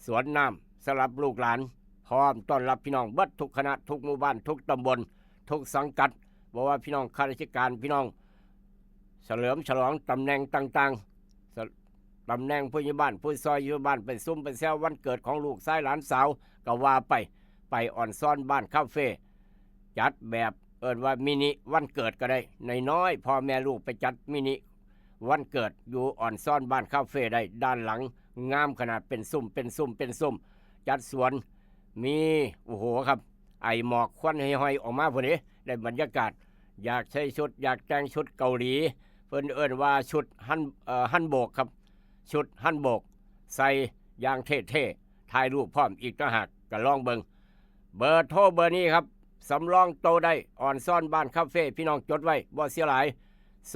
สวนน้ำสำหรับลูกหลานพร้อมต้อนรับพี่น้องเบิดทุกคณะทุกหมู่บ้านทุกตำบลทุกสังกัดบอกว่าพี่น้องข้าราชการพี่น้องเฉลิมฉลองตำแหน่งต่างๆตำแหน่งผู้ใหญ่บ้านผู้ซอยอยู่บ้านเป็นซุ้มเป็นแซววันเกิดของลูกชายหลานสาวก็ว่าไปอ่อนซ้อนบ้านคาเฟ่จัดแบบเอิ้นว่ามินิวันเกิดก็ได้น้อยๆพ่อแม่ลูกไปจัดมินิวันเกิดอยู่อ่อนซ้อนบ้านคาเฟ่ได้ด้านหลังงามขนาดเป็นซุ้มจัดสวนมีโอ้โหครับไอหมอกควันห้อยๆออกมาพอดีได้บรรยากาศอยากใช้ชุดอยากแต่งชุดเกาหลีเพิ่นเอิ้นว่าชุดฮั่นโบกครับชุดฮั่นโบกใส่อย่างเท่ๆถ่ายรูปพร้อมอีกต่างหากก็ลองเบิ่งเบอร์โทรเบอร์นี้ครับสำรองโตได้อ่อนซ่อนบ้านคาเฟ่พี่น้องจดไว้บ่เสียหลาย082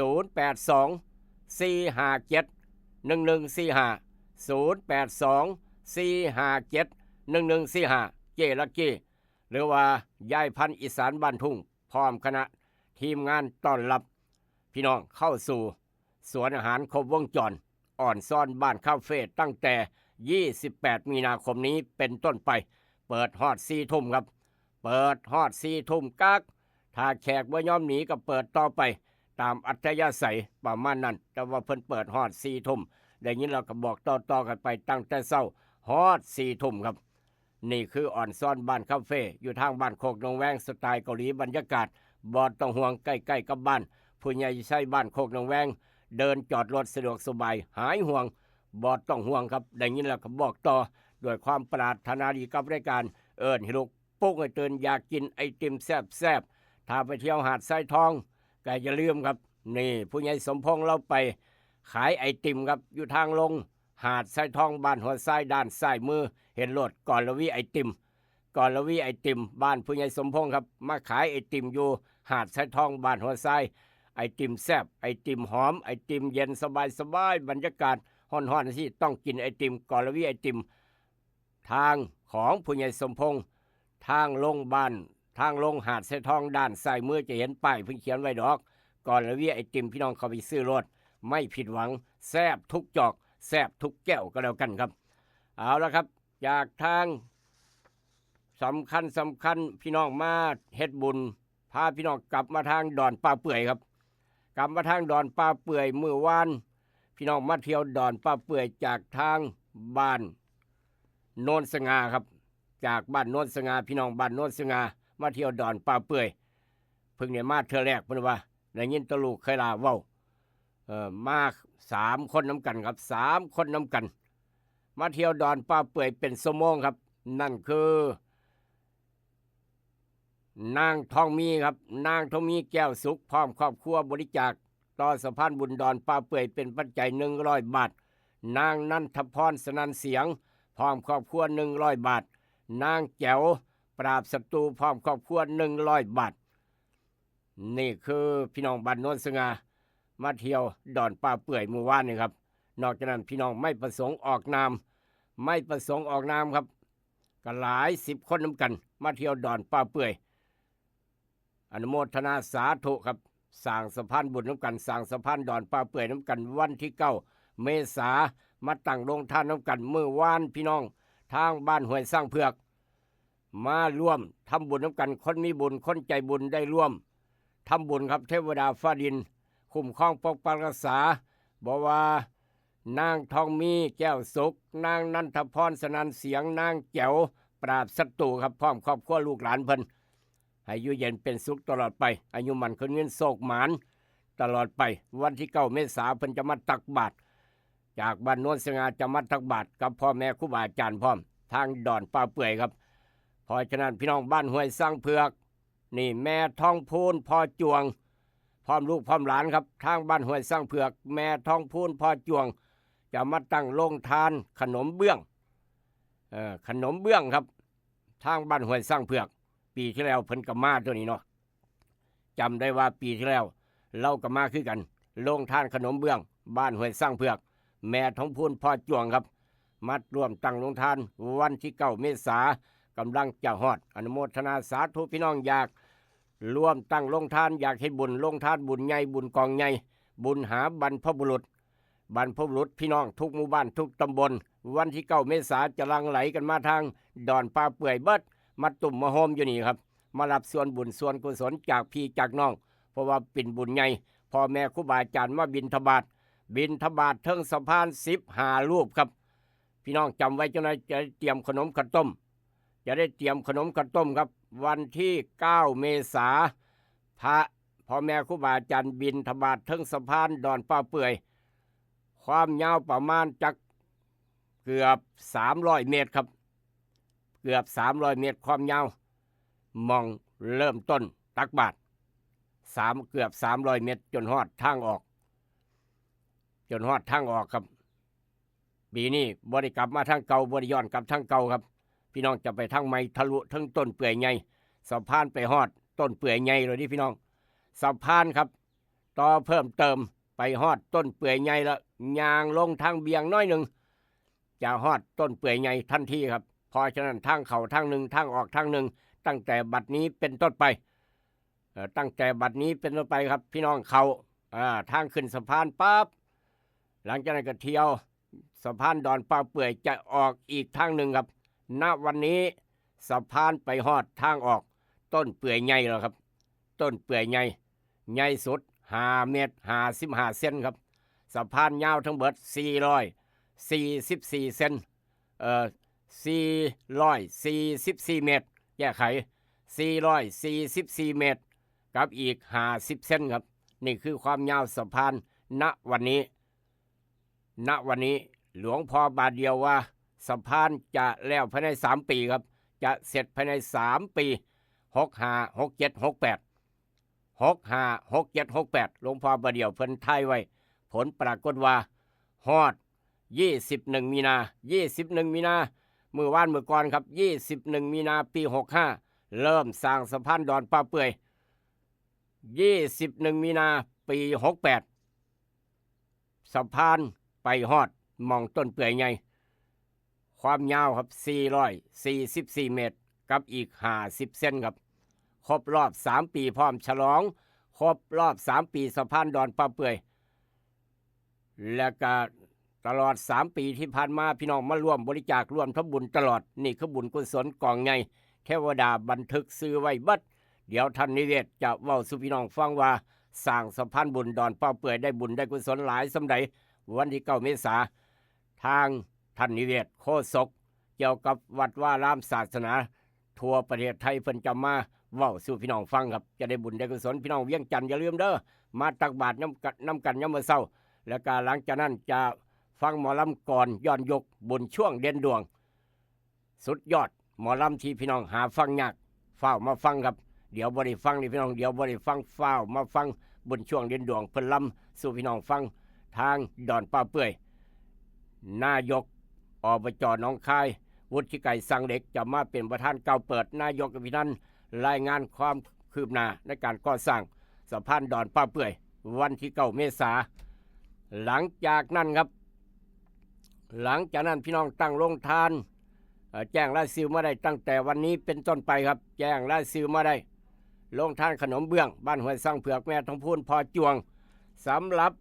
457 1145 082 457 1145เจลักกี้หรือว่ายายพันธุ์อีสานบ้านทุ่งพร้อมคณะทีมงานต้อนรับพี่น้องเข้าสู่สวนอาหารครบวงจรอ่อนซ่อนบ้านคาเฟ่ตั้งแต่28มีนาคมนี้เป็นต้นไปเปิดฮอด4 ทุ่มครับเปิดฮอด4 ทุ่มกักถ้าแขกบ่ยอมหนีก็เปิดต่อไปตามอัธยาศัยประมาณนั้นแต่ว่าเพิ่นเปิดฮอด4 ทุ่มได้ยินเราก็บอกต่อกันไปตั้งแต่เช้าฮอด4 ทุ่มครับนี่คืออ่อนซ่อนบ้านคาเฟ่อยู่ทางบ้านโคกนงแวงสไตล์เกาหลีบรรยากาศบ่ต้องห่วงใกล้ๆกับบ้านผู้ใหญ่ใช้บ้านโคกนงแวงเดินจอดรถสะดวกสบายหายห่วงบ่ต้องห่วงครับได้ยินแล้วก็บอกต่อด้วยความปรารถนาดีกับรายการเอิ้นให้ลูกปุ๊กให้ตื่นอยากกินไอติมแซ่บๆถ้าไปเที่ยวหาดทรายทองก็อย่าลืมครับนี่ผู้ใหญ่สมพงษ์เราไปขายไอติมครับอยู่ทางลงหาดทรายทองบ้านหัวทรายด้านซ้ายมือเห็นรถก่อนละวีไอติมบ้านผู้ใหญ่สมพงษ์ครับมาขายไอติมอยู่หาดทรายทองบ้านหัวทรายไอติมแซ่บไอติมหอมไอติมเย็นสบายบรรยากาศฮ้อนๆที่ต้องกินไอติมก่อนละวีไอติมทางของผู้ใหญ่สมพงษ์ทางลงบ้านทางลงหาดทรายทองด้านซ้ายมือจะเห็นป้ายเพิ่นเขียนไว้ดอกก่อนละวีไอติมพี่น้องเข้าไปซื้อรถไม่ผิดหวังแซ่บทุกจอกแซ่บทุกแก้วก็แล้วกันครับเอาละครับจากทางสำคัญพี่น้องมาเฮ็ดบุญพาพี่น้องกลับมาทางดอนป่าเปื่อยครับกลับมาทางดอนป่าเปื่อยมื้อวานพี่น้องมาเที่ยวดอนป่าเปื่อยจากทางบ้านโนนสง่าครับจากบ้านโนนสง่าพี่น้องบ้านโนนสง่ามาเที่ยวดอนป่าเปื่อยเพิ่งเนี่ยมาเทื่อแรกเพิ่นว่าได้ยินตะลูกเคยลาเว้ามา3 คนน้ำกันครับ3 คนน้ำกันมาเที่ยวดอนป่าเปื่อยเป็นชั่วโมงครับนั่นคือ นางทองมีครับนางทองมีแก้วสุขพร้อมครอบครัวบริจาคต่อสะพานบุญดอนป่าเปื่อยเป็นปัจจัย100 บาทนางนันทพรสนันเสียงพร้อมครอบครัว100 บาทนางแจ๋วปราบศัตรูพร้อมครอบครัว100 บาทนี่คือพี่น้องบ้านโนนสง่ามาเที่ยวดอนป่าเปื่อยเมื่อวานนี่ครับนอกจากนั้นพี่น้องไม่ประสงค์ออกนามครับก็หลาย10 คนนำกันมาเที่ยวดอนป่าเปื่อยอนุโมทนาสาธุครับสร้างสะพานบุญน้ำกันสร้างสะพานดอนป่าเปื่อยน้ำกันวันที่9 เมษามาตั้งโรงทานน้ำกันเมื่อวานพี่น้องทางบ้านห้วยสร้างเผือกมาร่วมทำบุญน้ำกันคนมีบุญคนใจบุญได้ร่วมทำบุญครับเทวดาฟ้าดินคุ้มครองปกปักรักษาบอกว่านางทองมีแก้วสุขนางนันทพรสนันเสียงนางแจ๋วปราบศัตรูครับพร้อมครอบครัวลูกหลานเพิ่นให้อยู่เย็นเป็นสุขตลอดไปอายุมันคนเงินโศกหมานตลอดไปวันที่9 เมษายนเพิ่นจะมาตักบาตรจากบ้านโน้นสง่าจะมาตักบาตรกับพ่อแม่ครูบาอาจารย์พร้อมทางดอนป่าเปื่อยครับเพราะฉะนั้นพี่น้องบ้านห้วยสร้างเผือกนี่แม่ทองพูนพ่อจวงพร้อมลูกพร้อมหลานครับทางบ้านห้วยสร้างเผือกแม่ทองพูนพ่อจวงจะมาตั้งโรงทานขนมเบื้องครับทางบ้านห้วยสร้างเผือกปีที่แล้วเพิ่นก็มาตัวนี้เนาะจำได้ว่าปีที่แล้วเราก็มาคือกันโรงทานขนมเบื้องบ้านห้วยสร้างเผือกแม่ทองพูนพ่อจวงครับมาร่วมตั้งโรงทานวันที่9 เมษายนกำลังจะฮอดอนุโมทนาสาธุพี่น้องอยากร่วมตั้งโรงทานอยากให้บุญโรงทานบุญใหญ่บุญกองใหญ่บุญหาบรรพบุรุษพี่น้องทุกหมู่บ้านทุกตำบลวันที่9 เมษายนจะลังไหลกันมาทางดอนป่าเปื่อยเบิดมาตุ่มมาโฮมอยู่นี่ครับมารับส่วนบุญส่วนกุศลจากพี่จากน้องเพราะว่าเป็นบุญใหญ่พ่อแม่ครูบาอาจารย์มาบิณฑบาตเทิงสะพาน15 รูปครับพี่น้องจำไว้เจ้านายจะเตรียมขนมข้าวต้มครับวันที่9 เมษายนพระพ่อแม่ครูบาอาจารย์บิณฑบาตเทิงสะพานดอนป่าเปื่อยความยาวประมาณจักเกือบ300 เมตรครับเกือบ300 เมตรความยาวมองเริ่มต้นตักบาตรเกือบ300 เมตรจนฮอดทางออกครับปีนี้บ่ได้กลับมาทางเก่าบ่ได้ย้อนกลับทางเก่าครับพี่น้องจะไปทางใหม่ทะลุทั้งต้นเปื่อยใหญ่สะพานไปฮอดต้นเปื่อยใหญ่เลยที่พี่น้องสะพานครับต่อเพิ่มเติมไปฮอดต้นเปื่อยใหญ่ละยางลงทางเบียงน้อยหนึ่งจะฮอดต้นเปื่อยใหญ่ทันทีครับเพราะฉะนั้นทางเข้าทางหนึ่งทางออกทางหนึ่งตั้งแต่บัดนี้เป็นต้นไปครับพี่น้องเขาทางขึ้นสะพานปั๊บหลังจากนั้นก็เที่ยวสะพานดอนป่าเปื่อยจะออกอีกทางหนึ่งครับณวันนี้สะพานไปฮอดทางออกต้นเปื่อยใหญ่แล้วครับต้นเปื่อยใหญ่สุด5 เมตร 55 เซนครับสะพานยาวทั้งเบิด444 เซน444 เมตรแก้ไข444 เมตรกับอีก50 เซนครับนี่คือความยาวสะพานณวันนี้หลวงพ่อบาทเดียวว่าสะพานจะแล้วภายใน3 ปีครับจะเสร็จภายใน3 ปี65 67 68หลวงพ่อบาทเดียวเพิ่นทายไว้ผลปรากฏว่าฮอด21 มีนาเมื่อก่อนครับ21 มีนาปี65เริ่มสร้างสะพานดอนป่าเปื่อย21 มีนาปี68สะพานไปฮอดมองต้นเปื่อยใหญ่ความยาวครับ444 เมตรกับอีก50 เซนครับครบรอบ3 ปีพร้อมฉลองครบรอบ3 ปีสะพานดอนป่าเปื่อยและก็ตลอด3 ปีที่ผ่านมาพี่น้องมาร่วมบริจาคร่วมทำบุญตลอดนี่คือบุญกุศลกองใหญ่เทวดาบันทึกซื้อไว้เบิดเดี๋ยวท่านนิเวศจะเว้าสู่พี่น้องฟังว่าสร้างสะพานบุญดอนป่าเปื่อยได้บุญได้กุศลหลายสำใดวันที่9 เมษายนทางท่านนิเวศโฆษกเกี่ยวกับวัดว่ารามศาสนาทั่วประเทศไทยเพิ่นจะมาเว้าสู่พี่น้องฟังครับจะได้บุญได้กุศลพี่น้องเวียงจันทร์อย่าลืมเด้อมาตักบาตรน้ำกันยามมื้อเช้าแล้วก็หลังจากนั้นจะฟังหมอลำก่อนย้อนยกบุญช่วงเด่นดวงสุดยอดหมอลำที่พี่น้องหาฟังยากเฝ้ามาฟังครับ เดี๋ยวบ่ได้ฟังนี่พี่น้องเดี๋ยวบ่ได้ฟังฟ้าวมาฟังบนช่วงเด่นดวงเพิ่นลำสู่พี่น้องฟังทางดอนป่าเปื่อยนายกอบจหนองคายวุฒิไก่สังเด็กจะมาเป็นประธานเก่าเปิดนายกพินันรายงานความคืบหน้าในการก่อสร้างสะพานดอนป่าเปื่อยวันที่9 เมษายนหลังจากนั้นครับหลังจากนั้นพี่น้องตั้งโรงทานแจ้งรายชื่อมาได้ตั้งแต่วันนี้เป็นต้นไปครับแจ้งรายชื่อมาได้โรงทานขนมเบื้องบ้านห้วยสร้างเผือกแม่ทองพูนพอจวงสำหรับ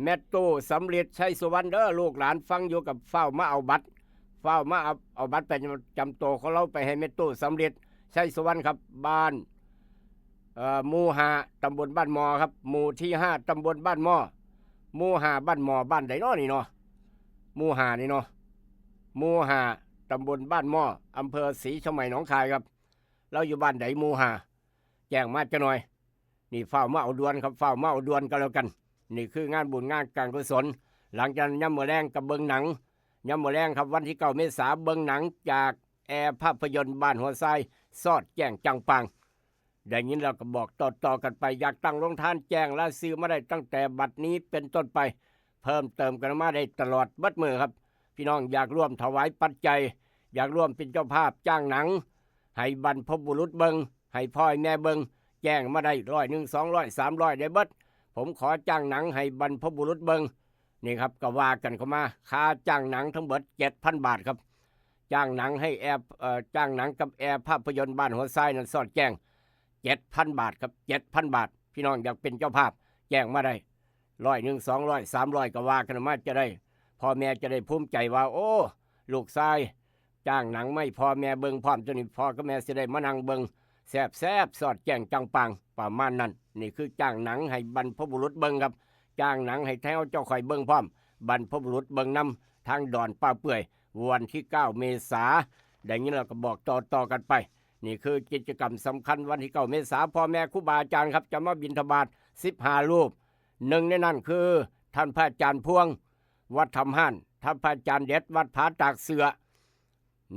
แม่ตู้สำเร็จชัยสุวรรณเด้อลูกหลานฟังอยู่กับเฝ้ามาเอาบัตรเฝ้ามาเอาบัตรไปจำโตของเราไปให้แม่ตู้สำเร็จชัยสุวรรณครับบ้านหมู่5ตำบลบ้านมอครับหมู่ที่5ตำบลบ้านมอหมู่5บ้านมอบ้านใดน้อนี่เนาะหมู่5นี่เนาะหมู่5ตำบลบ้านมออำเภอศรีชมัยหนองคายครับเราอยู่บ้านใดหมู่5แจ้งมาจะหน่อยนี่เฝ้ามาเอาด่วนครับเฝ้ามาเอาด่วนก็แล้วกันนี่คืองานบุญงานการกุศลหลังจากย่ำมื้อแรงกับเบิงหนังย่ำมื้อแรงครับวันที่9 เมษายนเบิงหนังจากแอร์ภาพยนตร์บ้านหัวไซซอดแจ้งจังปังได้ยินเราก็บอกต่อกันไปอยากตั้งโรงทานแจ้งและซื้อมาได้ตั้งแต่บัดนี้เป็นต้นไปเพิ่มเติมกันมาได้ตลอดบัดมือครับพี่น้องอยากร่วมถวายปัจจัยอยากร่วมเป็นเจ้าภาพจ้างหนังให้บรรพบุรุษเบิงให้พ่อแม่เบิงแจ้งมาได้100 100 200 300ได้เบิดผมขอจ้างหนังให้บรรพบุรุษเบิงนี่ครับก็ว่ากันเข้ามาค่าจ้างหนังทั้งหมด 7,000 บาทครับจ้างหนังให้แอร์จ้างหนังกับแอร์ภาพยนตร์บ้านหัวไซนั้นสอดแจ้ง 7,000 บาทครับ 7,000 บาทพี่น้องอยากเป็นเจ้าภาพแจ้งมาได้100 100 200 300ก็ว่ากันมาจะได้พ่อแม่จะได้ภูมิใจว่าโอ้ลูกชายจ้างหนังไม่พ่อแม่เบิงพร้อมจนนี่พ่อกับแม่สิได้มานั่งเบิงแซ่บสอดแจ้งจังปังประมาณนั้นนี่คือจ้างหนังให้บรรพบุรุษเบิงครับจ้างหนังให้แถวเจ้าข่อยเบิงพร้อมบรรพบุรุษเบิงนำทางดอนป่าเปื่อยวันที่9 เมษายนดังนี้เราก็บอกต่อกันไปนี่คือกิจกรรมสำคัญวันที่9 เมษายนพ่อแม่ครูบาอาจารย์ครับจะมาบิณฑบาต15 รูปหนึ่งในนั้นคือท่านพระอาจารย์พวงวัดธรรมห้านท่านพระอาจารย์เด็ดวัดผาตากเสือ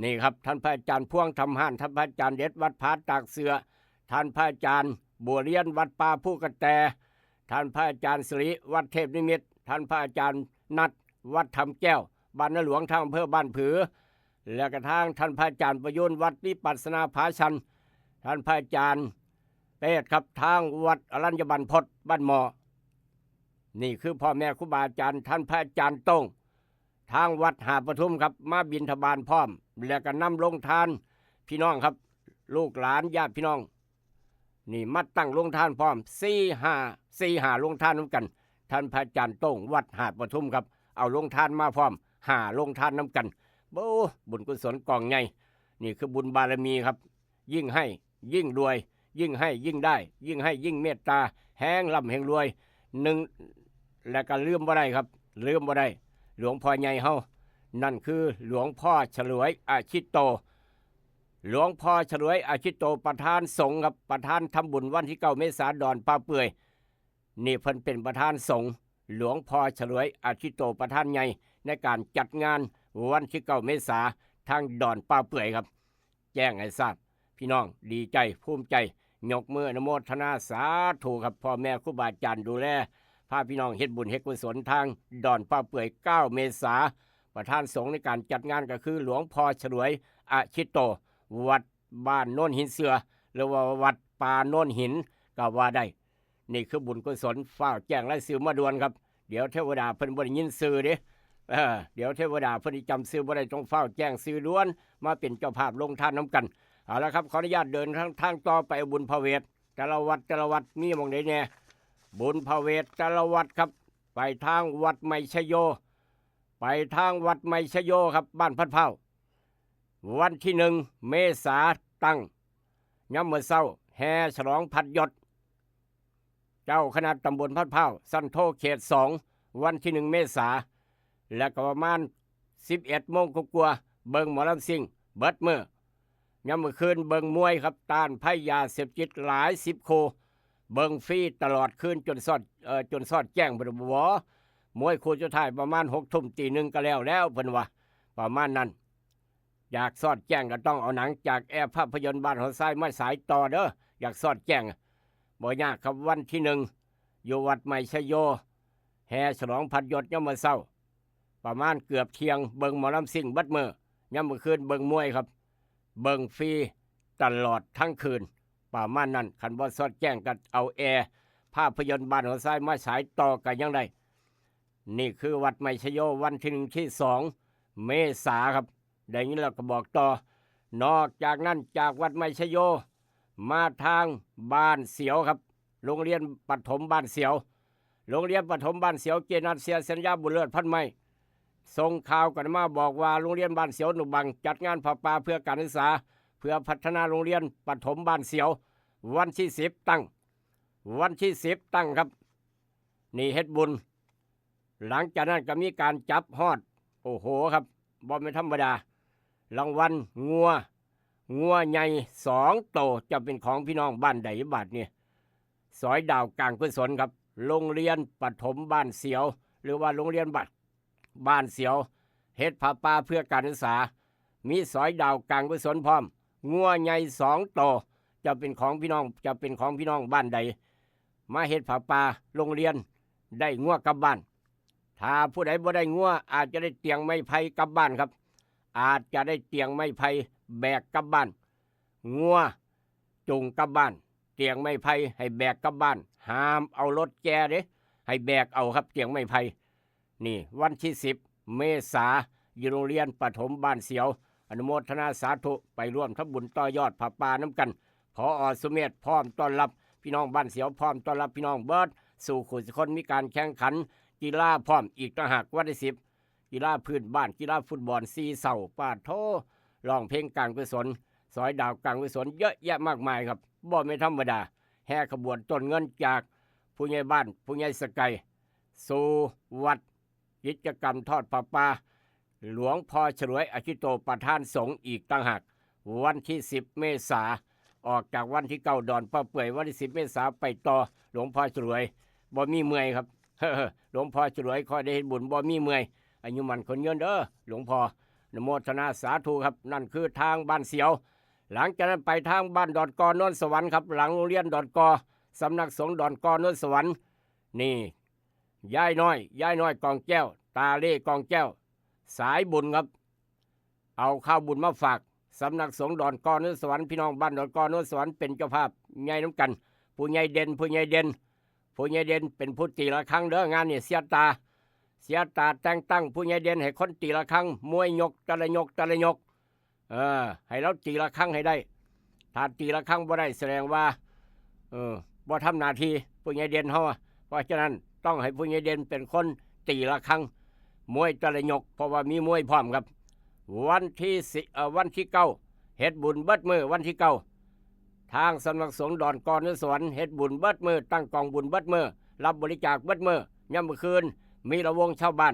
นี่ครับท่านพระอาจารย์พวงธรรมห้านท่านพระอาจารย์เด็ดวัดผาตากเสือท่านพระอาจารย์บัวเรียนวัดป่าผู้กระแตท่านพระอาจารย์สิริวัดเทพนิมิตรท่านพระอาจารย์นัดวัดธรรมแก้วบ้านนาหลวงทางอำเภอบ้านผือและกระทั่งท่านพระอาจารย์ประยุนวัดวิปัสสนาภาชันท่านพระอาจารย์เปรตครับทางวัดอรัญญบันพศบ้านหมอนี่คือพ่อแม่ครูบาอาจารย์ท่านพระอาจารย์ตงทางวัดหาปทุมครับมาบิณฑบาตพร้อมแล้วก็นำลงทานพี่น้องครับลูกหลานญาติพี่น้องนี่มาตั้งลงทานพร้อม4-5ลงทานน้ำกันท่านพระอาจารย์โต้งวัดหาดปทุมครับเอาลงทานมาพร้อม5ลงทานน้ำกันโบ้บุญกุศลกองใหญ่นี่คือบุญบารมีครับยิ่งให้ยิ่งรวยยิ่งให้ยิ่งได้ยิ่งให้ยิ่งเมตตาแห้งร่ำแห่งรวยหนึ่งและก็ลืมบ่ได้ครับลืมบ่ได้หลวงพ่อใหญ่เฮานั่นคือหลวงพ่อฉลวยอาชิตโตหลวงพ่อฉลวยอาชิตโตประธานสงฆ์ครับประธานทำบุญวันที่9 เมษายนดอนป่าเปื่อยนี่เพิ่นเป็นประธานสงฆ์หลวงพ่อฉลวยอาชิตโตประธานใหญ่ในการจัดงานวันที่9 เมษายนทางดอนป่าเปื่อยครับแจ้งให้ทราบพี่น้องดีใจภูมิใจยกมืออนุโมทนาสาธุครับพ่อแม่ครูบาอาจารย์ดูแลพาพี่น้องเฮ็ดบุญเฮ็ดกุศลทางดอนป่าเปื่อย9 เมษายนประธานสงฆ์ในการจัดงานก็คือหลวงพ่อฉลวยอาชิตโตวัดบ้านโน่นหินเสือหรือว่าวัดป่าโน่นหินก็ว่าได้นี่คือบุญกุศลฝ้าแจ้งรายชื่อมาด่วนครับเดี๋ยวเทวดาเพิ่นบ่ได้ยินชื่อเด้เดี๋ยวเทวดาเพิ่นจำชื่อบ่ได้ต้องเฝ้าแจ้งชื่อด่วนมาเป็นเจ้าภาพลงทานน้ำกันเอาละครับขออนุญาตเดินทางต่อไปบุญพระเวทแต่ละวัดมีหม่องใดแน่บุญพระเวทแต่ละวัดครับไปทางวัดไมชโยไปทางวัดไมชโยครับบ้านพัดเผาวันที่1 เมษายนตั้งย่ำมื้อเช้าแห่ฉลองพัดยศเจ้าคณะตำบลพัดเผาสันโธเขต2วันที่1 เมษายนและก็ประมาณ11 โมงกว่าเบิ่งหมอลำซิ่งเบิดมื้อย่ำมื้อคืนเบิ่งมวยครับต้านภัยยาเสพติดหลาย10 คู่เบิ่งฟรีตลอดคืนจนสอดแจ้งบ่บ่มวยคู่สุดท้ายประมาณ6 ทุ่มตี 1ก็แล้วเพิ่นว่าประมาณนั้นอยากสอดแจ้งก็ต้องเอาหนังจากแอร์ภาพยนตร์บ้านหัวไซมาสายต่อเด้อ อยากสอดแจ้งบ่ยากครับวันที่หนึ่งอยู่วัดใหม่ชโยแห่ฉลองพัดยศย่ำมื้อเช้าประมาณเกือบเที่ยงเบิ่งหมอลำซิ่งบัดมื้อย่ำมื้อคืนเบิ่งมวยครับเบิ่งฟรีตลอดทั้งคืนประมาณนั้นคันบ่สอดแจ้งกันเอาแอร์ภาพยนตร์บ้านหัวทรายมาฉายต่อกันยังได้นี่คือวัดใหม่ชโยวันที่1ที่2เมษาครับได้ยินแล้วก็บอกต่อนอกจากนั้นจากวัดใหม่ชโยมาทางบ้านเสียวครับโรงเรียนปฐมบ้านเสียวโรงเรียนปฐมบ้านเสียวเจนัทเสียสัญญาบุญเลิศพันไม้ส่งข่าวกันมาบอกว่าโรงเรียนบ้านเสียวหนุบังจัดงานผ้าป่าเพื่อการศึกษาเพื่อพัฒนาโรงเรียนปฐมบ้านเสียววันที่10ตั้งวันที่10ตั้งครับนี่เฮ็ดบุญหลังจากนั้นก็มีการจับฮอดโอ้โหครับบ่ไม่ธรรมดารางวัลงัวใหญ่2โตจะเป็นของพี่น้องบ้านใดบาทเนี่ยสอยดาวกลางกุศลครับโรงเรียนปฐมบ้านเสียวหรือว่าโรงเรียนบ้านเสียวเฮ็ดผ้าป่าเพื่อการศึกษามีสอยดาวกลางกุศลพร้อมงัวใหญ่2โตจะเป็นของพี่น้องบ้านใดมาเฮ็ดผ้าป่าโรงเรียนได้งัวกลับบ้านถ้าผู้ใดบ่ได้งัวอาจจะได้เตียงไม้ไผ่กลับบ้านครับอาจจะได้เตียงไม้ไผ่แบกกลับบ้านงัวจุงกลับบ้านเตียงไม้ไผ่ให้แบกกลับบ้านห้ามเอารถแกเด้ให้แบกเอาครับเตียงไม้ไผ่นี่วันที่10เมษาอยู่โรงเรียนปฐมบ้านเสียวอนุโมทนาสาธุไปร่วมทำบุญต่อยอดผ้าป่าน้ำกันพอสุเมธพร้อมต้อนรับพี่น้องบ้านเสียวพร้อมต้อนรับพี่น้องเบิร์ดสู่ขุนคนมีการแข่งขันกีฬาพร้อมอีกต่างหากวันที่10กีฬาพื้นบ้านกีฬาฟุตบอลซีเสาปาโทร้องเพลงกลางกุศลสอยดาวกลางกุศลเยอะแยะมากมายครับบ่ไม่ธรรมดาแห่ขบวนต้นเงินจากผู้ใหญ่บ้านผู้ใหญ่สกายสู่วัดกิจกรรมทอดผ้าป่าหลวงพ่อฉลวยอธิโตประธานสงฆ์อีกต่างหากวันที่10เมษาออกจากวันที่9ดอนป้าเปื่อยวันที่10เมษาไปต่อหลวงพ่อฉลวยบ่มีเมื่อยครับ หลวงพ่อฉลวยคอยได้เห็นบุญบ่มีเมื่อยอายุมันคนเงินเด้อหลวงพ่อนโมทนาสาธุครับนั่นคือทางบ้านเสียวหลังจากนั้นไปทางบ้านดอนกอนนท์สวรรค์ครับหลังโรงเรียนดอนกอสำนักสงฆ์ดอนกอนนท์สวรรค์นี่ยายน้อยกองแก้วตาเล่กองแก้วสายบุญครับเอาข้าวบุญมาฝากสำนักสงฆ์ดอนกอนนท์สวรรค์พี่น้องบ้านดอนกอนนท์สวรรค์เป็นเจ้าภาพใหญ่น้ำกันผู้ใหญ่เด่นเป็นผู้ตีละครั้งเด้องานนี่เสียตาแต่งตั้งผู้ใหญ่เด่นให้คนตีละครั้งมวยยกตะละยกให้เราตีละครั้งให้ได้ถ้าตีละครั้งบ่ได้แสดงว่าบ่ทำหน้าที่ผู้ใหญ่เด่นเฮาเพราะฉะนั้นต้องให้ผู้ใหญ่เด่นเป็นคนตีละครั้งมวยตะละยกเพราะว่ามีมวยพร้อมครับวันที่9เฮ็ดบุญเบิดมื้อวันที่9ทางสำนักสงฆ์ดอนกอนนท์สวรรค์เฮ็ดบุญเบิดมื้อตั้งกองบุญเบิดมื้อรับบริจาคเบิดมื้อยามมื้อคืนมีระวงชาวบ้าน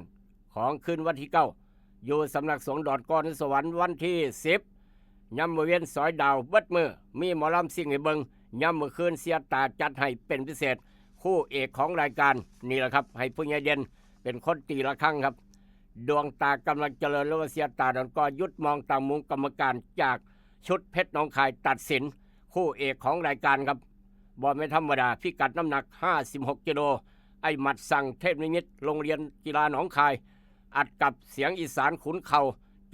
ของคืนวันที่9อยู่สำนักสงฆ์ดอนกอนนท์สวรรค์วันที่10ยามมื้อเวียนสอยดาวเบิดมื้อมีหมอลำซิ่งให้เบิ่งยามมื้อคืนเสียตาจัดให้เป็นพิเศษคู่เอกของรายการนี่แหละครับให้ผู้ใหญ่เด่นเป็นคนตีละครั้งครับดวงตากำลังเจริญแล้วเสียตาดอนกอยุดมองตามมุงกรรมการจากชุดเพชรหนองคายตัดสินคู่เอกของรายการครับบอลไม่ธรรมดาพิกัดน้ำหนัก56กิโลไอหมัดสั่งเทพนิมิตโรงเรียนกีฬาหนองคายอัดกับเสียงอีสานขุนเข่า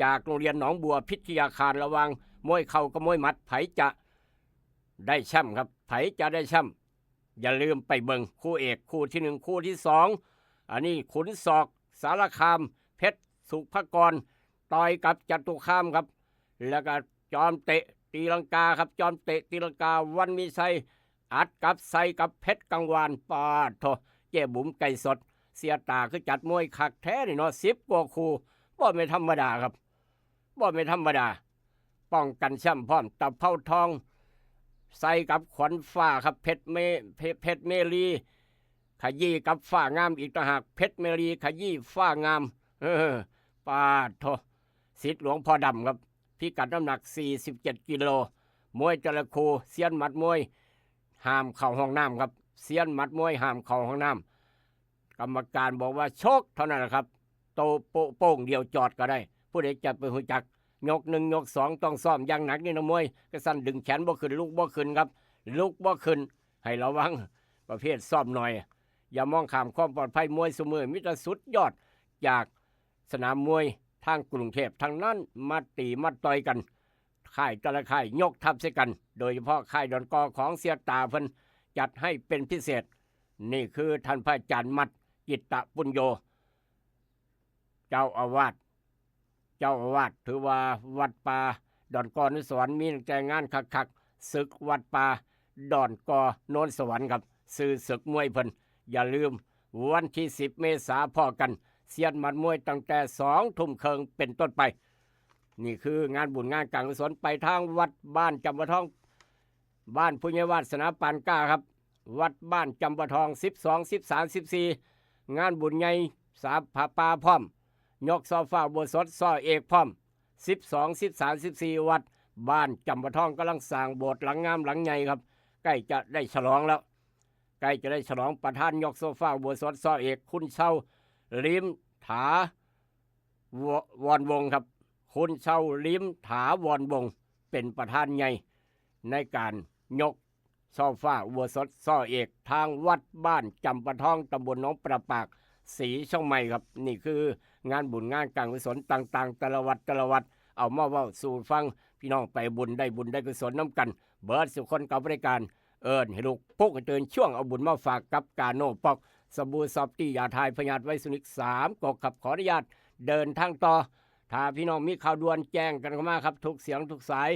จากโรงเรียนหนองบัวพิทยาคารระวังมวยเข่ากับมวยหมัดไผจะได้แชมป์ครับไผจะได้แชมป์อย่าลืมไปเบิ่งคู่เอกคู่ที่1คู่ที่2อันนี้ขุนศอกสารคามเพชรสุภกรต่อยกับจตุคามครับแล้วก็จอมเตะตีลังกาครับจอมเตะตีลังกาวันมีชัยอัดกับใส่กับเพชรกังวานปาดโถเจ๊บุ๋มไก่สดเสียตาคือจัดมวยคักแท้นี่เนาะ10กว่าคู่บ่ไม่ธรรมดาครับบ่ไม่ธรรมดาป้องกันแชมป์พร้อมตะเภาทองใส่กับขวัญฟ้าครับเพชรเมลีขยี้กับฟ้างามอีกต่างหากเพชรเมลีขยี้ฟ้างามปาดโถศิษย์หลวงพ่อดำครับพิกัดน้ำหนัก47กิโลมวยจระเข้เซียนหมัดมวยห้ามเข้าห้องน้ำครับเซียนหมัดมวยห้ามเข้าห้องน้ำกรรมการบอกว่าชกเท่านั้นแหละครับโตโป้งเดียวจอดก็ได้ผู้ใดจะไปหูจักยก1ยก2ต้องซ้อมอย่างหนักนี่นะมวยกระสันดึงแขนบ่ขึ้นลูกบ่ขึ้นครับ ลุกบ่ขึ้นให้ระวังประเภทซ่อมหน่อยอย่ามองข้ามความปลอดภัยมวยซุมื้อมิตรสุดยอดจากสนามมวยทางกรุงเทพทั้งนั้นมาตีมาต่อยกันค่ายแต่ละค่ายยกทัพใส่กัน โดยเฉพาะค่ายดอนกอของเสียตาเพิ่นจัดให้เป็นพิเศษนี่คือท่านพระอาจารย์มัดจิตตปุญโญเจ้าอาวาสถือว่าวัดป่าดอนกอนุสรณ์มีแต่งานคักๆศึกวัดป่าดอนกอโนนสวรรค์ครับซื้อศึกมวยเพิ่นอย่าลืมวันที่10 เมษายนพ่อกันเสียนหมัดมวยตั้งแต่2 ทุ่มครึ่งเป็นต้นไปนี่คืองานบุญงานการกุศลไปทางวัดบ้านจำปาทองบ้านผู้ใหญ่วาสนาปานกล้าครับวัดบ้านจำปาทอง12 13 14งานบุญใหญ่สาผาป่าพร้อมยกซอฟ้าบัวสดซอเอกพร้อม12 13 14วัดบ้านจำปาทองกำลังสร้างโบสถ์หลังงามหลังใหญ่ครับใกล้จะได้ฉลองแล้วใกล้จะได้ฉลองประธานยกโซฟาบัวสดซอเอกคุณเช่าลิมถาวรวงครับคุณเช่าลิมถาวรวงเป็นประธานใหญ่ในการยกโซฟาบัวสดซอเอกทางวัดบ้านจำปาทองตำบลหนองประปากศรีช่องใหม่ครับนี่คืองานบุญงานการกุศลต่างๆแต่ละวัดเอามาเว้าสู่ฟังพี่น้องไปบุญได้กุศลน้ำกันเบิร์ดสุคนกับบริการเอิญให้ลูกพกเตือนช่วงเอาบุญมาฝากกับกาโนปอกสบู่ซอฟตี้ยาทายพยาธิไวสุนิก3กกขับขออนุญาตเดินทางต่อถ้าพี่น้องมีข่าวด่วนแจ้งกันเข้ามาครับทุกเสียงทุกสาย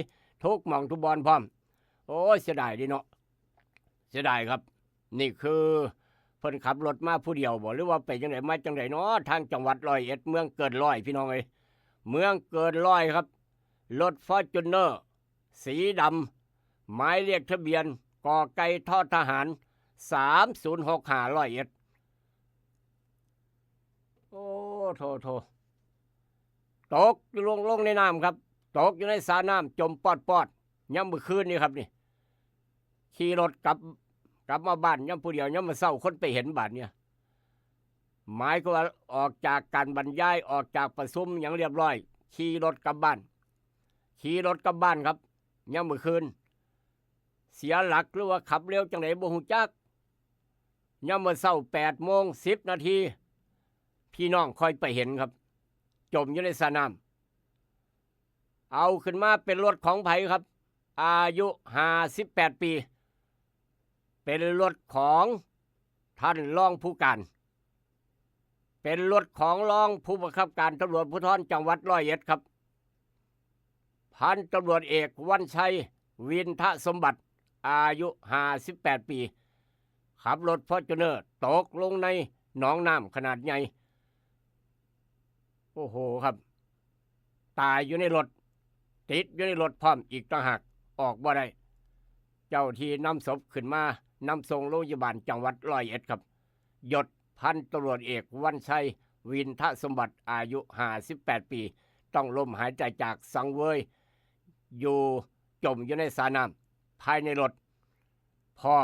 ทุกหม่องทุกบอลพร้อมโอ้เสียดายดิเนาะเสียดายครับนี่คือเพิ่นขับรถมาผู้เดียวบ่หรือว่าไปจังไดมาจังไดเนาะทางจังหวัด101เมืองเกิน100พี่น้องเอ้ยเมืองเกิน100ครับรถฟอร์จูเนอร์สีดำหมายเลขทะเบียนกอไก่ทอทหาร3065 101โอ้โทตกลงในน้ำครับตกอยู่ในสระน้ำจมปอดย่ำมื้อคืนนี่ครับนี่ขี่รถกลับมาบ้านย่ำผู้เดียวย่ำมาเศร้าคนไปเห็นบ้านเนี่ยหมายก็ว่าออกจากการบรรยายออกจากประชุมอย่างเรียบร้อยขี่รถกลับบ้านครับย่ำมื้อคืนเสียหลักหรือว่าขับเร็วจังไหนบ่ฮู้จักย่ำมื้อเช้า8:10 นาทีพี่น้องค่อยไปเห็นครับจมอยู่ในสระน้ำเอาขึ้นมาเป็นรถของไผครับอายุ58 ปีเป็นรถของท่านรองผู้การเป็นรถของรองผู้บังคับการตำรวจภูธรจังหวัด101ครับพันตำรวจเอกวันชัยวินทสมบัติอายุ58 ปีขับรถฟอร์จูเนอร์ตกลงในหนองน้ำขนาดใหญ่โอ้โหครับตายอยู่ในรถติดอยู่ในรถพร้อมอีกต่างหากออกบ่ได้เจ้าที่นำศพขึ้นมานำส่งโรงพยาบาลจังหวัด101ครับยศพันตำรวจเอกวันชัยวินทสมบัติอายุ58 ปีต้องล้มหายใจจากสังเวยอยู่จมอยู่ในสระน้ำภายในรถพ่อ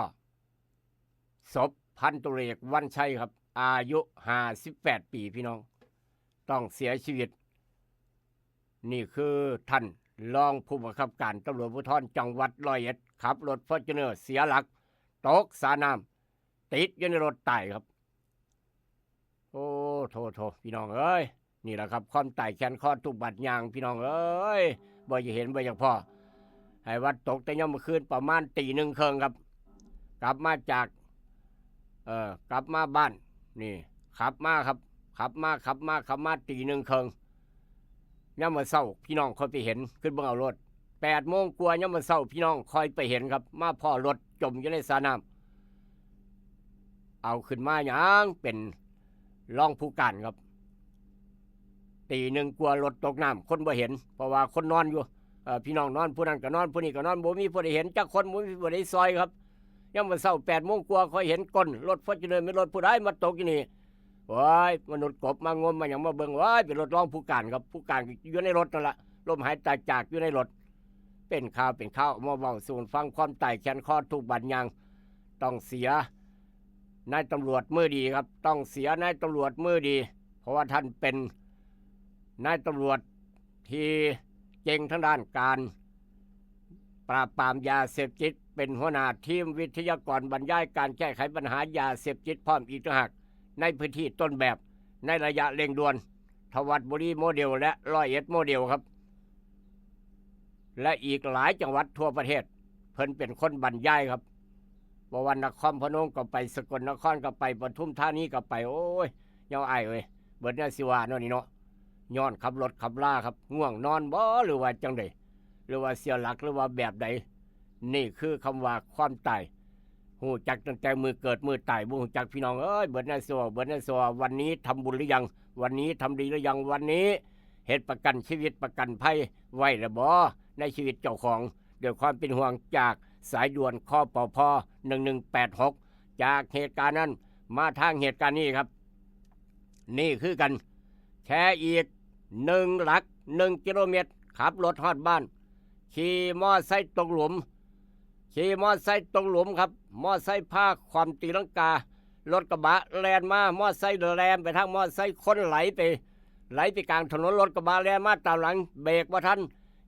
ศพพันตำรวจเอกวันชัยครับอายุ58 ปีพี่น้องต้องเสียชีวิตนี่คือท่านรองผู้บังคับการตำรวจภูธรจังหวัด101ขับรถฟอร์จูเนอร์เสียหลักตกสระน้ำติดอยู่ในรถตายครับโอ้โทพี่น้องเอ้ยนี่แหละครับความตายแขนคอทุกบัดยางพี่น้องเอ้ยบ่จะเห็นบ่อย่างพ่อให้วัดตกแต่ย่ำเมื่อคืนประมาณตี 1 ครึ่งครับกลับมาจากกลับมาบ้านนี่ขับมาตี 1 ครึ่งย่ำเมื่อเช้าพี่น้องค่อยไปเห็นขึ้นเบิ่งเอารถ8 โมงกว่าย่ำเมื่อเช้าพี่น้องค่อยไปเห็นครับมาพ่อรถจมอยู่ในสระน้ำเอาขึ้นมาอย่างเป็นรองผู้การครับตี 1กว่ารถตกน้ำคนบ่เห็นเพราะว่าคนนอนอยู่พี่น้องนอนผู้นั้นก็นอนผู้นี้ก็นอนบ่มีผู้ใดเห็นจักคนบ่มีผู้ใดซอยครับย่ำเมื่อเช้า8 โมงกว่าค่อยเห็นก้นรถฟอร์จูเนอร์เป็นรถผู้ใดมาตกอยู่นี่ว้ายมนุษย์กบมางมมาอย่างมาเบิ่งว้ายเป็นรถรองผู้การครับผู้การอยู่ในรถนั่นละลมหายใจจากอยู่ในรถเป็นข่าวมาเว้าสู่ฟังความตายแขนคอทุกบัดยางต้องเสียนายตำรวจมือดีครับต้องเสียนายตำรวจมือดีเพราะว่าท่านเป็นนายตำรวจที่เก่งทางด้านการป ปราบปรามยาเสพติดเป็นหัวหน้าทีมวิทยากรบรรยายการแก้ไขปัญหายาเสพติดพร้อมอีกต่างหากในพื้นที่ต้นแบบในระยะเร่งด่วนทวัดบุรีโมเดลและ101โมเดลครับและอีกหลายจังหวัดทั่วประเทศเพิ่นเป็นคนบรรยายครับบวันนครพนมก็ไปสกลนครก็ไปปทุมธานีก็ไปโอ้ยเงาไอ้เอ้ยเบิดเนี่ยสิว่าเนาะนี่เนาะย้อนขับรถขับล่าครับง่วงนอนบ่หรือว่าจังใดหรือว่าเสียหลักหรือว่าแบบใดนี่คือคำว่าความตายหูจักตั้งแต่มือเกิดมือตายบ่หูจักพี่น้องเอ้ยเบิดเนี่ยสิว่าเบิดเนี่ยสิว่าวันนี้ทำบุญหรือยังวันนี้ทำดีหรือยังวันนี้เฮ็ดประกันชีวิตประกันภัยไว้แล้วบ่ในชีวิตเจ้าของด้วยความเป็นห่วงจากสายด่วนคปพ1186จากเหตุการณ์นั้นมาทางเหตุการณ์นี้ครับนี่คือกันแค่อีก1 หลัก 1 กิโลเมตรขับรถฮอดบ้านขี่มอไซค์ตกหลุมครับมอไซค์พาความตีลังการถกระบะแล่นมามอไซค์แลมไปทางมอไซค์คนไหลไปกลางถนนรถกระบะแล่นมาตามหลังเบรกบ่ทัน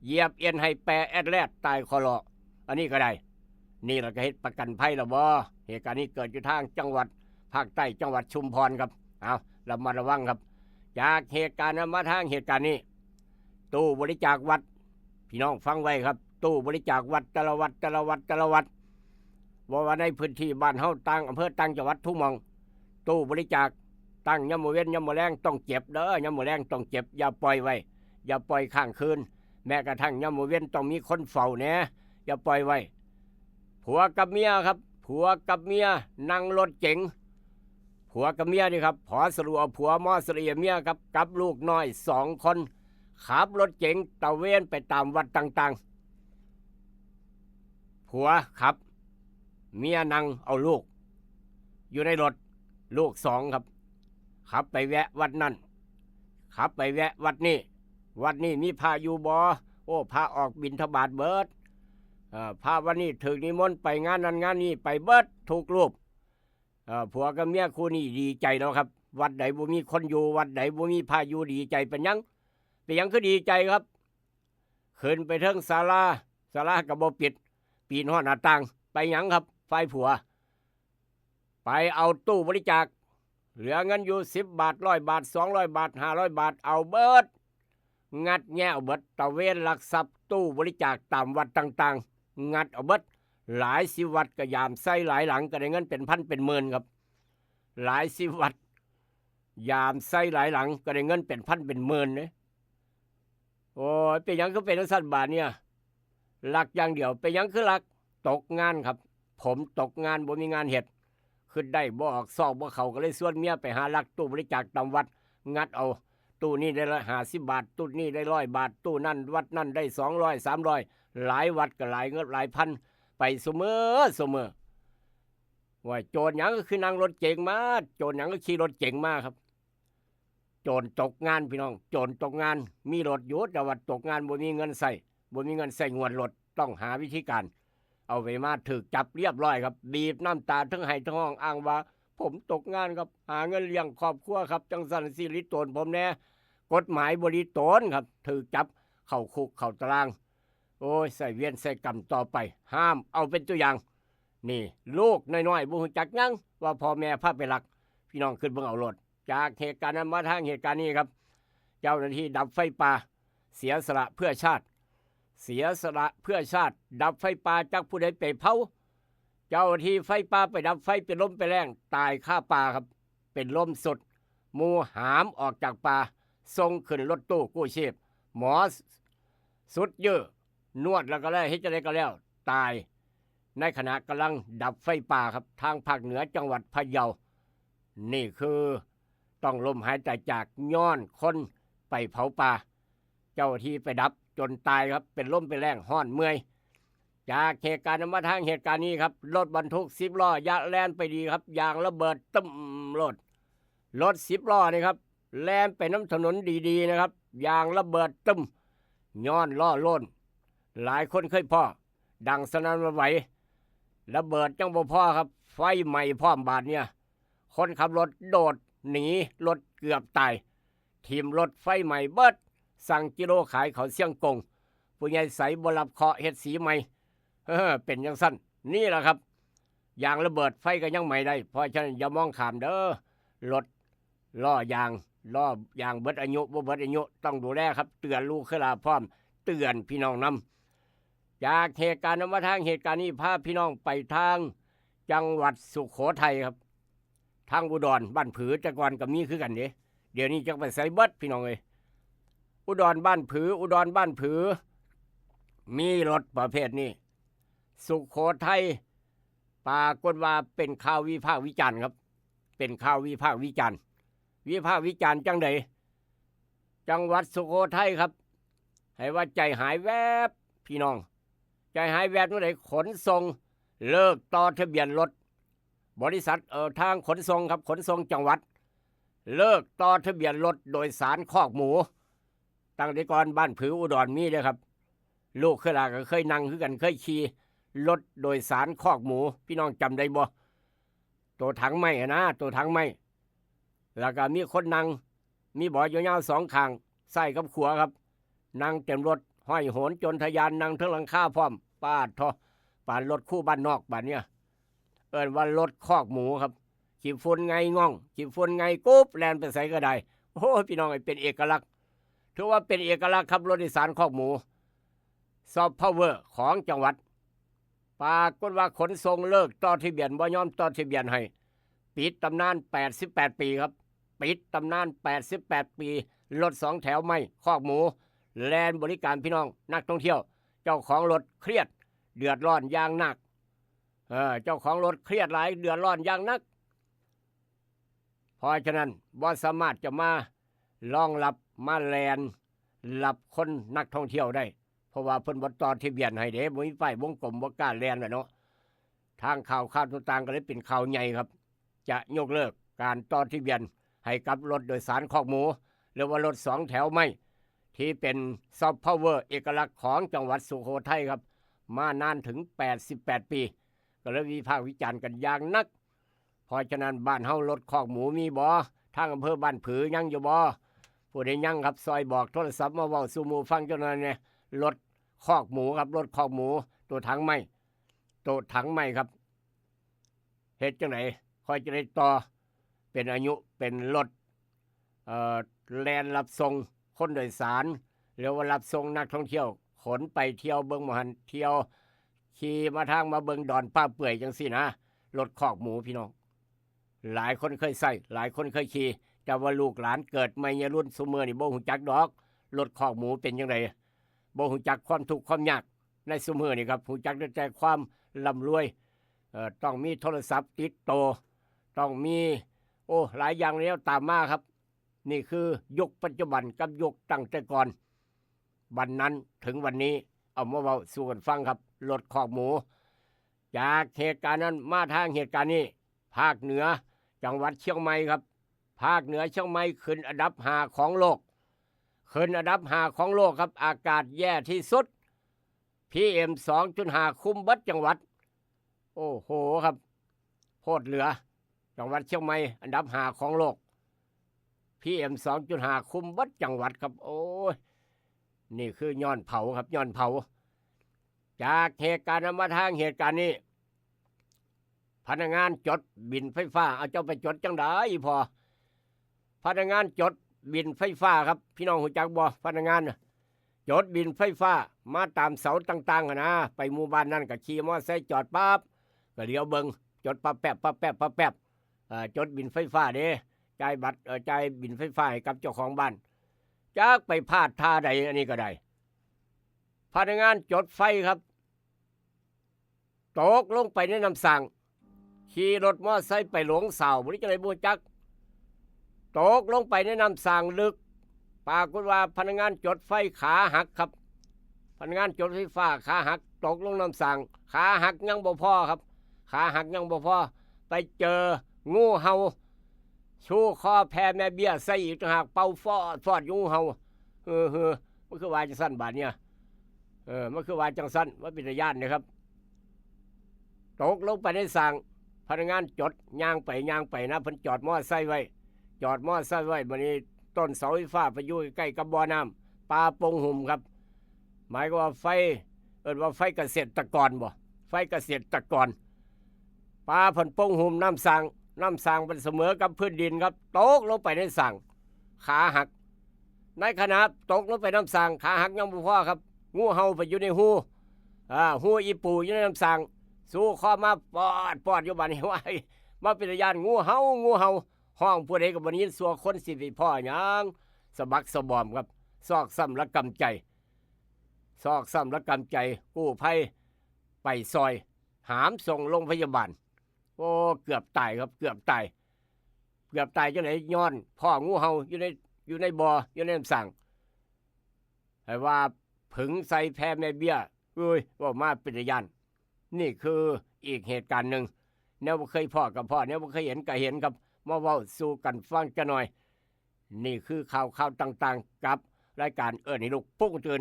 เหยียบเอ็นให้แปรแอดแลดตายคอรออันนี้ก็ได้นี่เราก็เฮ็ดประกันภัยแล้วบ่เหตุการณ์นี้เกิดอยู่ทางจังหวัดภาคใต้จังหวัดชุมพรครับเอาระมัดระวังครับจากเหตุการณ์นั้นมาทางเหตุการณ์นี้ตู้บริจาควัดพี่น้องฟังไว้ครับตู้บริจาควัดแต่ละวัดว่าในพื้นที่บ้านเฮาต่างอำเภอต่างจังหวัดทุกหม่องตู้บริจาคตั้งยามมื้อเว้นยามมื้อแลงต้องเก็บเด้อยามมื้อแลงต้องเก็บอย่าปล่อยไว้อย่าปล่อยข้างคืนแม้กระทั่งยามมื้อเว้นต้องมีคนเฝ้าแหน่อย่าปล่อยไว้ผัวกับเมียครับผัวกับเมียนั่งรถเก๋งผัวกับเมียนี่ครับพอสรุปเอาผัวมอสรีเมียครับกับลูกน้อย2 คนขับรถเก๋งตะเวนไปตามวัดต่างๆผัวขับเมียนั่งเอาลูกอยู่ในรถลูก2ครับขับไปแวะวัดนั่นขับไปแวะวัดนี้มีพาอยู่บ่โอ้พาออกบิณฑบาตเบิดพาวันนี้ถึงนิมนต์ไปงานนั้นงานนี้ไปเบิดถูกรูปผัวกับเมียคู่นี้ดีใจแล้วครับวัดไหนบ่มีคนอยู่วัดไหนบ่มีพาอยู่ดีใจเป็นยังคือดีใจครับขึ้นไปเทิงศาลาก็บ่ปิดปีนฮอดหน้าต่างไปหยังครับฝ่ายผัวไปเอาตู้บริจาคเหลือเงินอยู่10 บาท100 บาท200 บาท500 บาทเอาเบิดงัดแง่เอาเบิดตะเวนลักทรัพย์ตู้บริจาคตามวัดต่างๆงัดเอาเบิดหลาย10 วัดก็ยามใส่หลายหลังก็ได้เงินเป็นพันเป็นหมื่นครับหลาย10 วัดยามใส่หลายหลังก็ได้เงินเป็นพันเป็นหมื่นเนี่ยโอ้ยเป็นหยังก็เป็นสัตว์บาทเนี่ยหลักอย่างเดียวเป็นหยังคือหลักตกงานครับผมตกงานบ่มีงานเฮ็ดขึ้นได้บ่ออกซอกบ่เข้าก็เลยชวนเมียไปหาลักตู้บริจาคตามวัดงัดเอาตู้นี้ได้50 บาทตู้นี้ได้100 บาทตู้นั่นวัดนั่นได้200 300หลายวัดก็หลายเงินหลายพันไปเสมอว่าโจรหยังก็คือนั่งรถเก๋งมาโจรหยังก็ขี่รถเก๋งมาครับโจรตกงานพี่น้องโจรตกงานมีรถอยู่แต่ว่าตกงานบ่มีเงินใส่งวดรถต้องหาวิธีการเอาไปมาถูกจับเรียบร้อยครับบีบน้ำตาทั้งไห้ทั้งห้องอ้างว่าผมตกงานครับหาเงินเลี้ยงครอบครัวครับจังสันสิริโตนผมแน่กฎหมายบริโตนครับถูกจับเข้าคุกเข้าตารางโอ้ยใส่เวียนใส่กรรมต่อไปห้ามเอาเป็นตัวอย่างนี่ลูกน้อยๆบ่ฮู้จักหยังว่าพ่อแม่พาไปลักพี่น้องขึ้นเบิ่งเอารถจากเหตุการณ์นั้นมาทางเหตุการณ์นี้ครับเจ้าหน้าที่ดับไฟป่าเสียสละเพื่อชาติดับไฟป่าจากผู้ใดไปเผาเจ้าหน้าที่ไฟป่าไปดับไฟเป็นลมไปแรงตายคาป่าครับเป็นลมสดหมู่หามออกจากป่าส่งขึ้นรถตู้กู้ชีพหมอสุดเยอะนวดแล้วก็แล้วเฮ็ดจังได๋ก็แล้วตายในขณะกำลังดับไฟป่าครับทางภาคเหนือจังหวัดพะเยานี่คือต้องลมหายใจจากย้อนคนไปเผาป่าเจ้าที่ไปดับจนตายครับเป็นลมเป็นแรงห้อนเมื่อยจากเหตุการณ์มาทางเหตุการณ์นี้ครับรถบรรทุก10 ล้อยะแล่นไปดีครับยางระเบิดตึ้มรถ10 ล้อนี่ครับแล่นไปน้ำถนนดีๆนะครับยางระเบิดตึ้มย้อนล้อโล่นหลายคนเคยพ่อดังสนั่นหวั่นไหวระเบิดจังบ่พอครับไฟไหม้พร้อมบาดเนี่ยคนขับรถโดดหนีรถเกือบตายทีมรถไฟไหม้เบิดสั่งกิโลขายเขาเสี่ยงกงผู้ใหญ่ใสบ่รับเคราะห์เฮ็ดสีใหม่ เป็นจังซั่นนี่แหละครับยางระเบิดไฟก็ยังไม่ได้เพราะฉะนั้นอย่ามองข้ามเด้อรถล้อยางเบิดอายุบ่เบิดอายุต้องดูแลครับเตือนลูกคือลาพร้อมเตือนพี่น้องนำจากเหตุการณ์มาทางเหตุการณ์นี้พาพี่น้องไปทางจังหวัดสุโขทัยครับทางอุดรบ้านผือแต่ก่อนก็มีคือกันเดี๋ยวนี้จะไปใส่เบิดพี่น้องเอ้ยอุดรบ้านผือมีรถประเภทนี้สุโขทัยปรากฏว่าเป็นข่าววิพากษ์วิจารณ์ครับเป็นข่าววิพากษ์วิจารณ์จังใดจังหวัดสุโขทัยครับให้ว่าใจหายแวบพี่น้องใจหายแวบเมื่อไหร่ขนส่งเลิกต่อทะเบียนรถบริษัททางขนส่งครับขนส่งจังหวัดเลิกต่อทะเบียนรถโดยสารคอกหมูตั้งแต่ก่อนบ้านผืออุดรมีเลยครับลูกเคยลาก็เคยนั่งคือกันเคยขี่รถโดยสารคอกหมูพี่น้องจำได้บ่ตัวถังไม้นะตัวถังไม้แล้วก็มีคนนั่งมีเบาะยาวๆ2ข้างใส่กับขวาครับนั่งเต็มรถห้อยโหนจนทะยานนั่งทั้งหลังคาพร้อมปาดทอปานรถคู่บ้านนอกบ้านเนี่ยเอิ้นว่ารถคอกหมูครับขี่ฝุ่นไงง่องขี่ฝุ่นไงกุ๊บแล่นไปใส่ก็ได้โอ้พี่น้องเป็นเอกลักษณ์ถือว่าเป็นเอกลักษณ์ครับรถโดยสารคอกหมูซอฟต์พาวเวอร์ของจังหวัดปรากฏว่าขนส่งเลิกต่อทะเบียนบ่ยอมต่อทะเบียนให้ปิดตำนาน88ปีครับปิดตำนาน88ปีรถ2แถวไม่คอกหมูแลนบริการพี่น้องนักท่องเที่ยวเจ้าของรถเครียดเดือดร้อนอย่างหนักเจ้าของรถเครียดหลายเดือดร้อนอย่างหนักเพราะฉะนั้นบ่สามารถจะมารองรับมาแลนรับคนนักท่องเที่ยวได้เพราะว่าเพิ่นบ่ต่อทะเบียนให้เด้บ่มีป้ายวงกลมบ่กล้าแล่นน่ะเนาะทางข่าวต่างๆก็เลยเป็นข่าวใหญ่ครับจะยกเลิกการต่อทะเบียนให้กับรถโดยสารคอกหมูหรือว่ารถ2แถวไม่ที่เป็นซอฟต์พาวเวอร์เอกลักษณ์ของจังหวัดสุโขทัยครับมานานถึง88ปีก็เลยวิพากษ์วิจารณ์กันอย่างนักเพราะฉะนั้นบ้านเฮารถคอกหมูมีบ่ทางอำเภอบ้านผือยังอยู่บ่ผู้ใดยังครับซอยบอกโทรศัพท์มาเว้าสู่หมู่ฟังจังนั้นเนี่ยรถคอกหมูครับรถคอกหมูตัวถังไม้ครับเฮ็ดจังไหนค่อยจะได้ต่อเป็นอายุเป็นรถแลนรับส่งคนโดยสารหรือว่ารับส่งนักท่องเที่ยวขนไปเที่ยวเบิ่งหมอหันเที่ยวขี่มาทางมาเบิ่งดอนป้าเปื่อยจังซี่นะรถคอกหมูพี่น้องหลายคนเคยใส่หลายคนเคยขี่แต่ว่าลูกหลานเกิดใหม่รุ่นซุมื้อนี่บ่ฮู้จักดอกรถคอกหมูเป็นจังไดบ่ฮู้จักความทุกข์ความยากในซุมื้อนี่ครับฮู้จักแต่ความร่ำรวยต้องมีโทรศัพท์ติดโตวต้องมีหลายอย่างแล้วตามมาครับนี่คือยุคปัจจุบันกับยุคตั้งแต่ก่อนวันนั้นถึงวันนี้เอามาเว้าสู่กันฟังครับรถคอกหมูจากเหตุการณ์นั้นมาทางเหตุการณ์นี้ภาคเหนือจังหวัดเชียงใหม่ครับภาคเหนือเชียงใหม่ขึ้นอันดับ5ของโลกขึ้นอันดับ5ของโลกครับอากาศแย่ที่สุด PM 2.5 คุมเบิดจังหวัดโอ้โหครับโคตรเหลือจังหวัดเชียงใหม่อันดับ5ของโลก PM 2.5 คุมเบิดจังหวัดครับโอ้ยนี่คือย้อนเผาครับย้อนเผาจากเหตุการณ์มาทางเหตุการณ์นี้พนักงานจดบินไฟฟ้าเอาเจ้าไปจดจังไดพอพนักงานจดบินไฟฟ้าครับพี่น้องหูจักบ่พนักงานจดบินไฟฟ้ามาตามเสาต่างๆนะไปหมู่บ้านนั่นก็ขี่มอเตอร์ไซค์จอดปั๊บก็เลี้ยวเบิ่งจดปั๊บแป๊บจดบินไฟฟ้าเด้จ่ายบัตรจ่ายบินไฟฟ้าให้กับเจ้าของบ้านจักไปพลาดท่าใดอันนี้ก็ได้พนักงานจดไฟครับตกลงไปในน้ำสั่งขี่รถมอเตอร์ไซค์ไปหลงเสาบริจาคบูจักตกลงไปในน้ำสั่งลึกปรากฏว่าพนักงานจดไฟขาหักครับพนักงานจดไฟฟ้าขาหักตกลงน้ำสั่งขาหักยังบ่พอครับขาหักยังบ่พอไปเจองูเห่าชูคอแพแม่เบี้ยใส่อีกต่างหากเป่าฟอดงูเห่ามันคือวายจังสั้นบาดเนี่ยมันคือวายจังสั้นว่าเป็นญาตินะครับตกลงไปในสั่งพนักงานจดย่างไปนะเพิ่นจอดมอไซค์ไว้บัดนี้ต้นเสาไฟฟ้าไปอยู่ใกล้กับบ่อน้ำปลาปงหุ่มครับหมายว่าไฟว่าไฟเกษตรกรบ่ ไฟเกษตรกรปลาผลปงหุ่มน้ำสร้างเป็นเสมอกับพื้นดินครับตกลงไปในสร้างขาหักในขณะตกลงไปน้ำสร้างขาหักยังบ่พอครับงูเห่าไปอยู่ในหูอีปูอยู่ในน้ำสร้างสู้ข้อมาปอดอยู่บ้านนี้ว่ามาเป็นญาณงูเห่าห้องผู้ใดก็บ่ได้ยินสัวคนสิไปพ่อหยังสะบักสะบอมครับซอกซ้ำละกำใจกู้ภัยไปซอยหามส่งโรงพยาบาลโอ้เกือบตายครับเกือบตายจังไหนย้อนพ่องูเห่าอยู่ในบ่ออยู่ในน้ำสั่งให้ว่าผึ่งใส่แพรแม่เบี้ยว่ามาเป็นญาณนี่คืออีกเหตุการณ์หนึ่งแนวบ่เคยพ่อกับพ่อแนวบ่เคยเห็นก็เห็นครับมาเว้าสู่กันฟังจะหน่อยนี่คือข่าวต่างๆกับรายการให้ลูกปลุกตื่น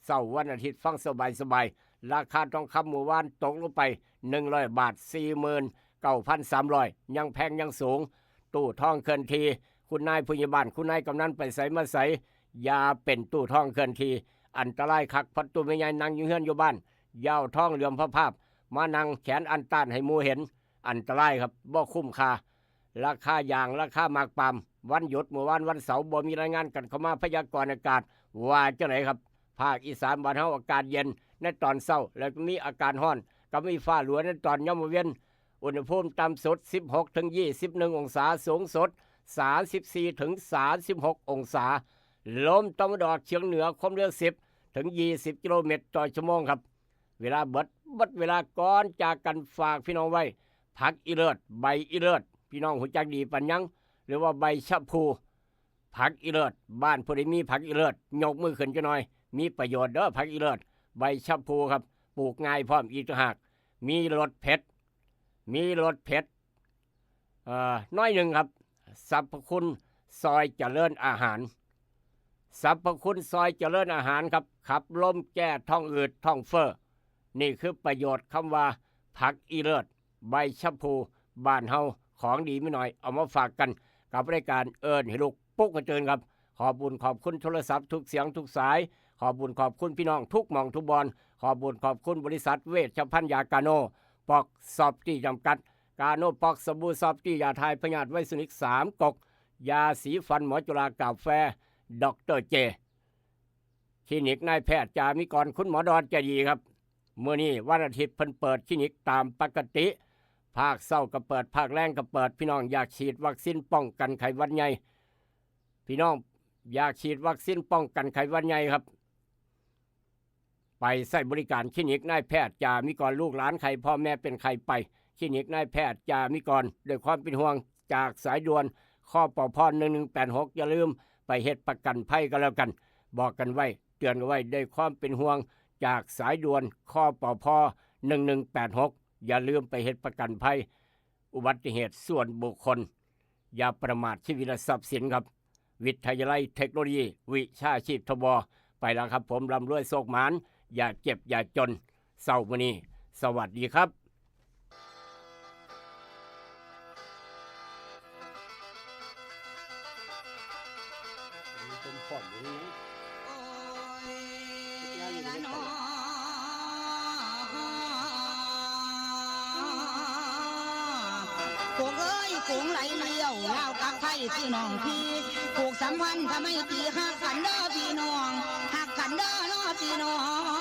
เสาร์วันอาทิตย์ฟังสบายราคาทองคำเมื่อวานตกลงไป100 บาท 49,300 ยังแพงยังสูงตู้ทองเคลื่อนที่คุณนายผู้ใหญ่บ้านคุณนายกำนันไปใส่มาใส่ยาเป็นตู้ทองเคลื่อนที่อันตรายคักพัดตู้ไม่ใหญ่นั่งอยู่เฮือนอยู่บ้านยาวทองเหลื่อมพระภาพมานั่งแขนอันต้านให้หมู่เห็นอันตรายครับบ่คุ้มค่าราคายางราคามากปามวันหยุดเมื่อวานวันเสาร์บ่มีรายงานกันเข้ามาพยากรณ์อากาศว่าจังไหนครับภาคอีสานบ้านเฮาอากาศเย็นในตอนเช้าแล้วก็มีอากาศร้อนก็มีฟ้าหลัวในตอนยามมื้อเย็นอุณหภูมิต่ำสุด16ถึง21องศาสูงสุด34ถึง36องศาลมตะวันออกเฉียงเหนือความเร็ว10ถึง20กิโลเมตรต่อชั่วโมงครับเวลาเบิดเวลาก่อนจากกันฝากพี่น้องไว้ผักอีเลิศใบอีเลิศพี่น้องหูจักดีปัญญังหรือว่าใบชะพูผักอีเลิศบ้านผู้ใดมีผักอีเลิศยกมือขึ้นจะหน่อยมีประโยชน์เด้อผักอีเลิศใบชะพูครับปลูกง่ายพร้อมอีกต่างหากมีรสเผ็ดน้อยหนึ่งครับสรรพคุณซอยเจริญอาหารครับขับลมแก้ท้องอืดท้องเฟ้อนี่คือประโยชน์คำว่าผักอีเลิศใบชะพูบ้านเฮาของดีไม่น้อยเอามาฝากกันกับรายการให้ลูกปุ๊กกระเจินครับขอบบุญขอบคุณโทรศัพท์ทุกเสียงทุกสายขอบบุญขอบคุณพี่น้องทุกหม่องทุกบอนขอบบุญขอบคุณบริษัทเวชภัณฑ์ยากาโนปอกซอฟตี้จำกัดกาโนปอกสบู่ซอฟตี้ยาทายพยาธิไวซุนิก3 กกยาสีฟันหมอจุฬากาแฟดร.เจคลินิกนายแพทย์จามิกรคุณหมอดอนใจดีครับเมื่อนี้วันอาทิตย์เพิ่นเปิดคลินิกตามปกติภาคเช้าก็เปิดภาคแรงก็เปิดพี่น้องอยากฉีดวัคซีนป้องกันไข้หวัดใหญ่พี่น้องอยากฉีดวัคซีนป้องกันไข้หวัดใหญ่ครับไปใช้บริการคลินิกนายแพทย์จามิกรลูกหลานใครพ่อแม่เป็นใครไปคลินิกนายแพทย์จามิกรด้วยความเป็นห่วงจากสายด่วนข้อปพ1186อย่าลืมไปเฮ็ดประกันภัยก็แล้วกันบอกกันไว้เตือนกันไว้ด้วยความเป็นห่วงจากสายด่วนข้อปพ1186อย่าลืมไปเฮ็ดประกันภัยอุบัติเหตุส่วนบุคคลอย่าประมาทชีวิตและทรัพย์สินครับวิทยาลัยเทคโนโลยีวิชาชีพทบไปแล้วครับผมร่ำรวยโชคหมานอย่าเจ็บอย่าจนเศร้ามื้อนี้สวัสดีครับโกงไหลเลี้ยวลาวกับไทยพี่น้องพี่ผูกสัมพันธ์ทำให้ตีหักกันเด้อพี่น้องหักกันเด้อน้อพี่น้อง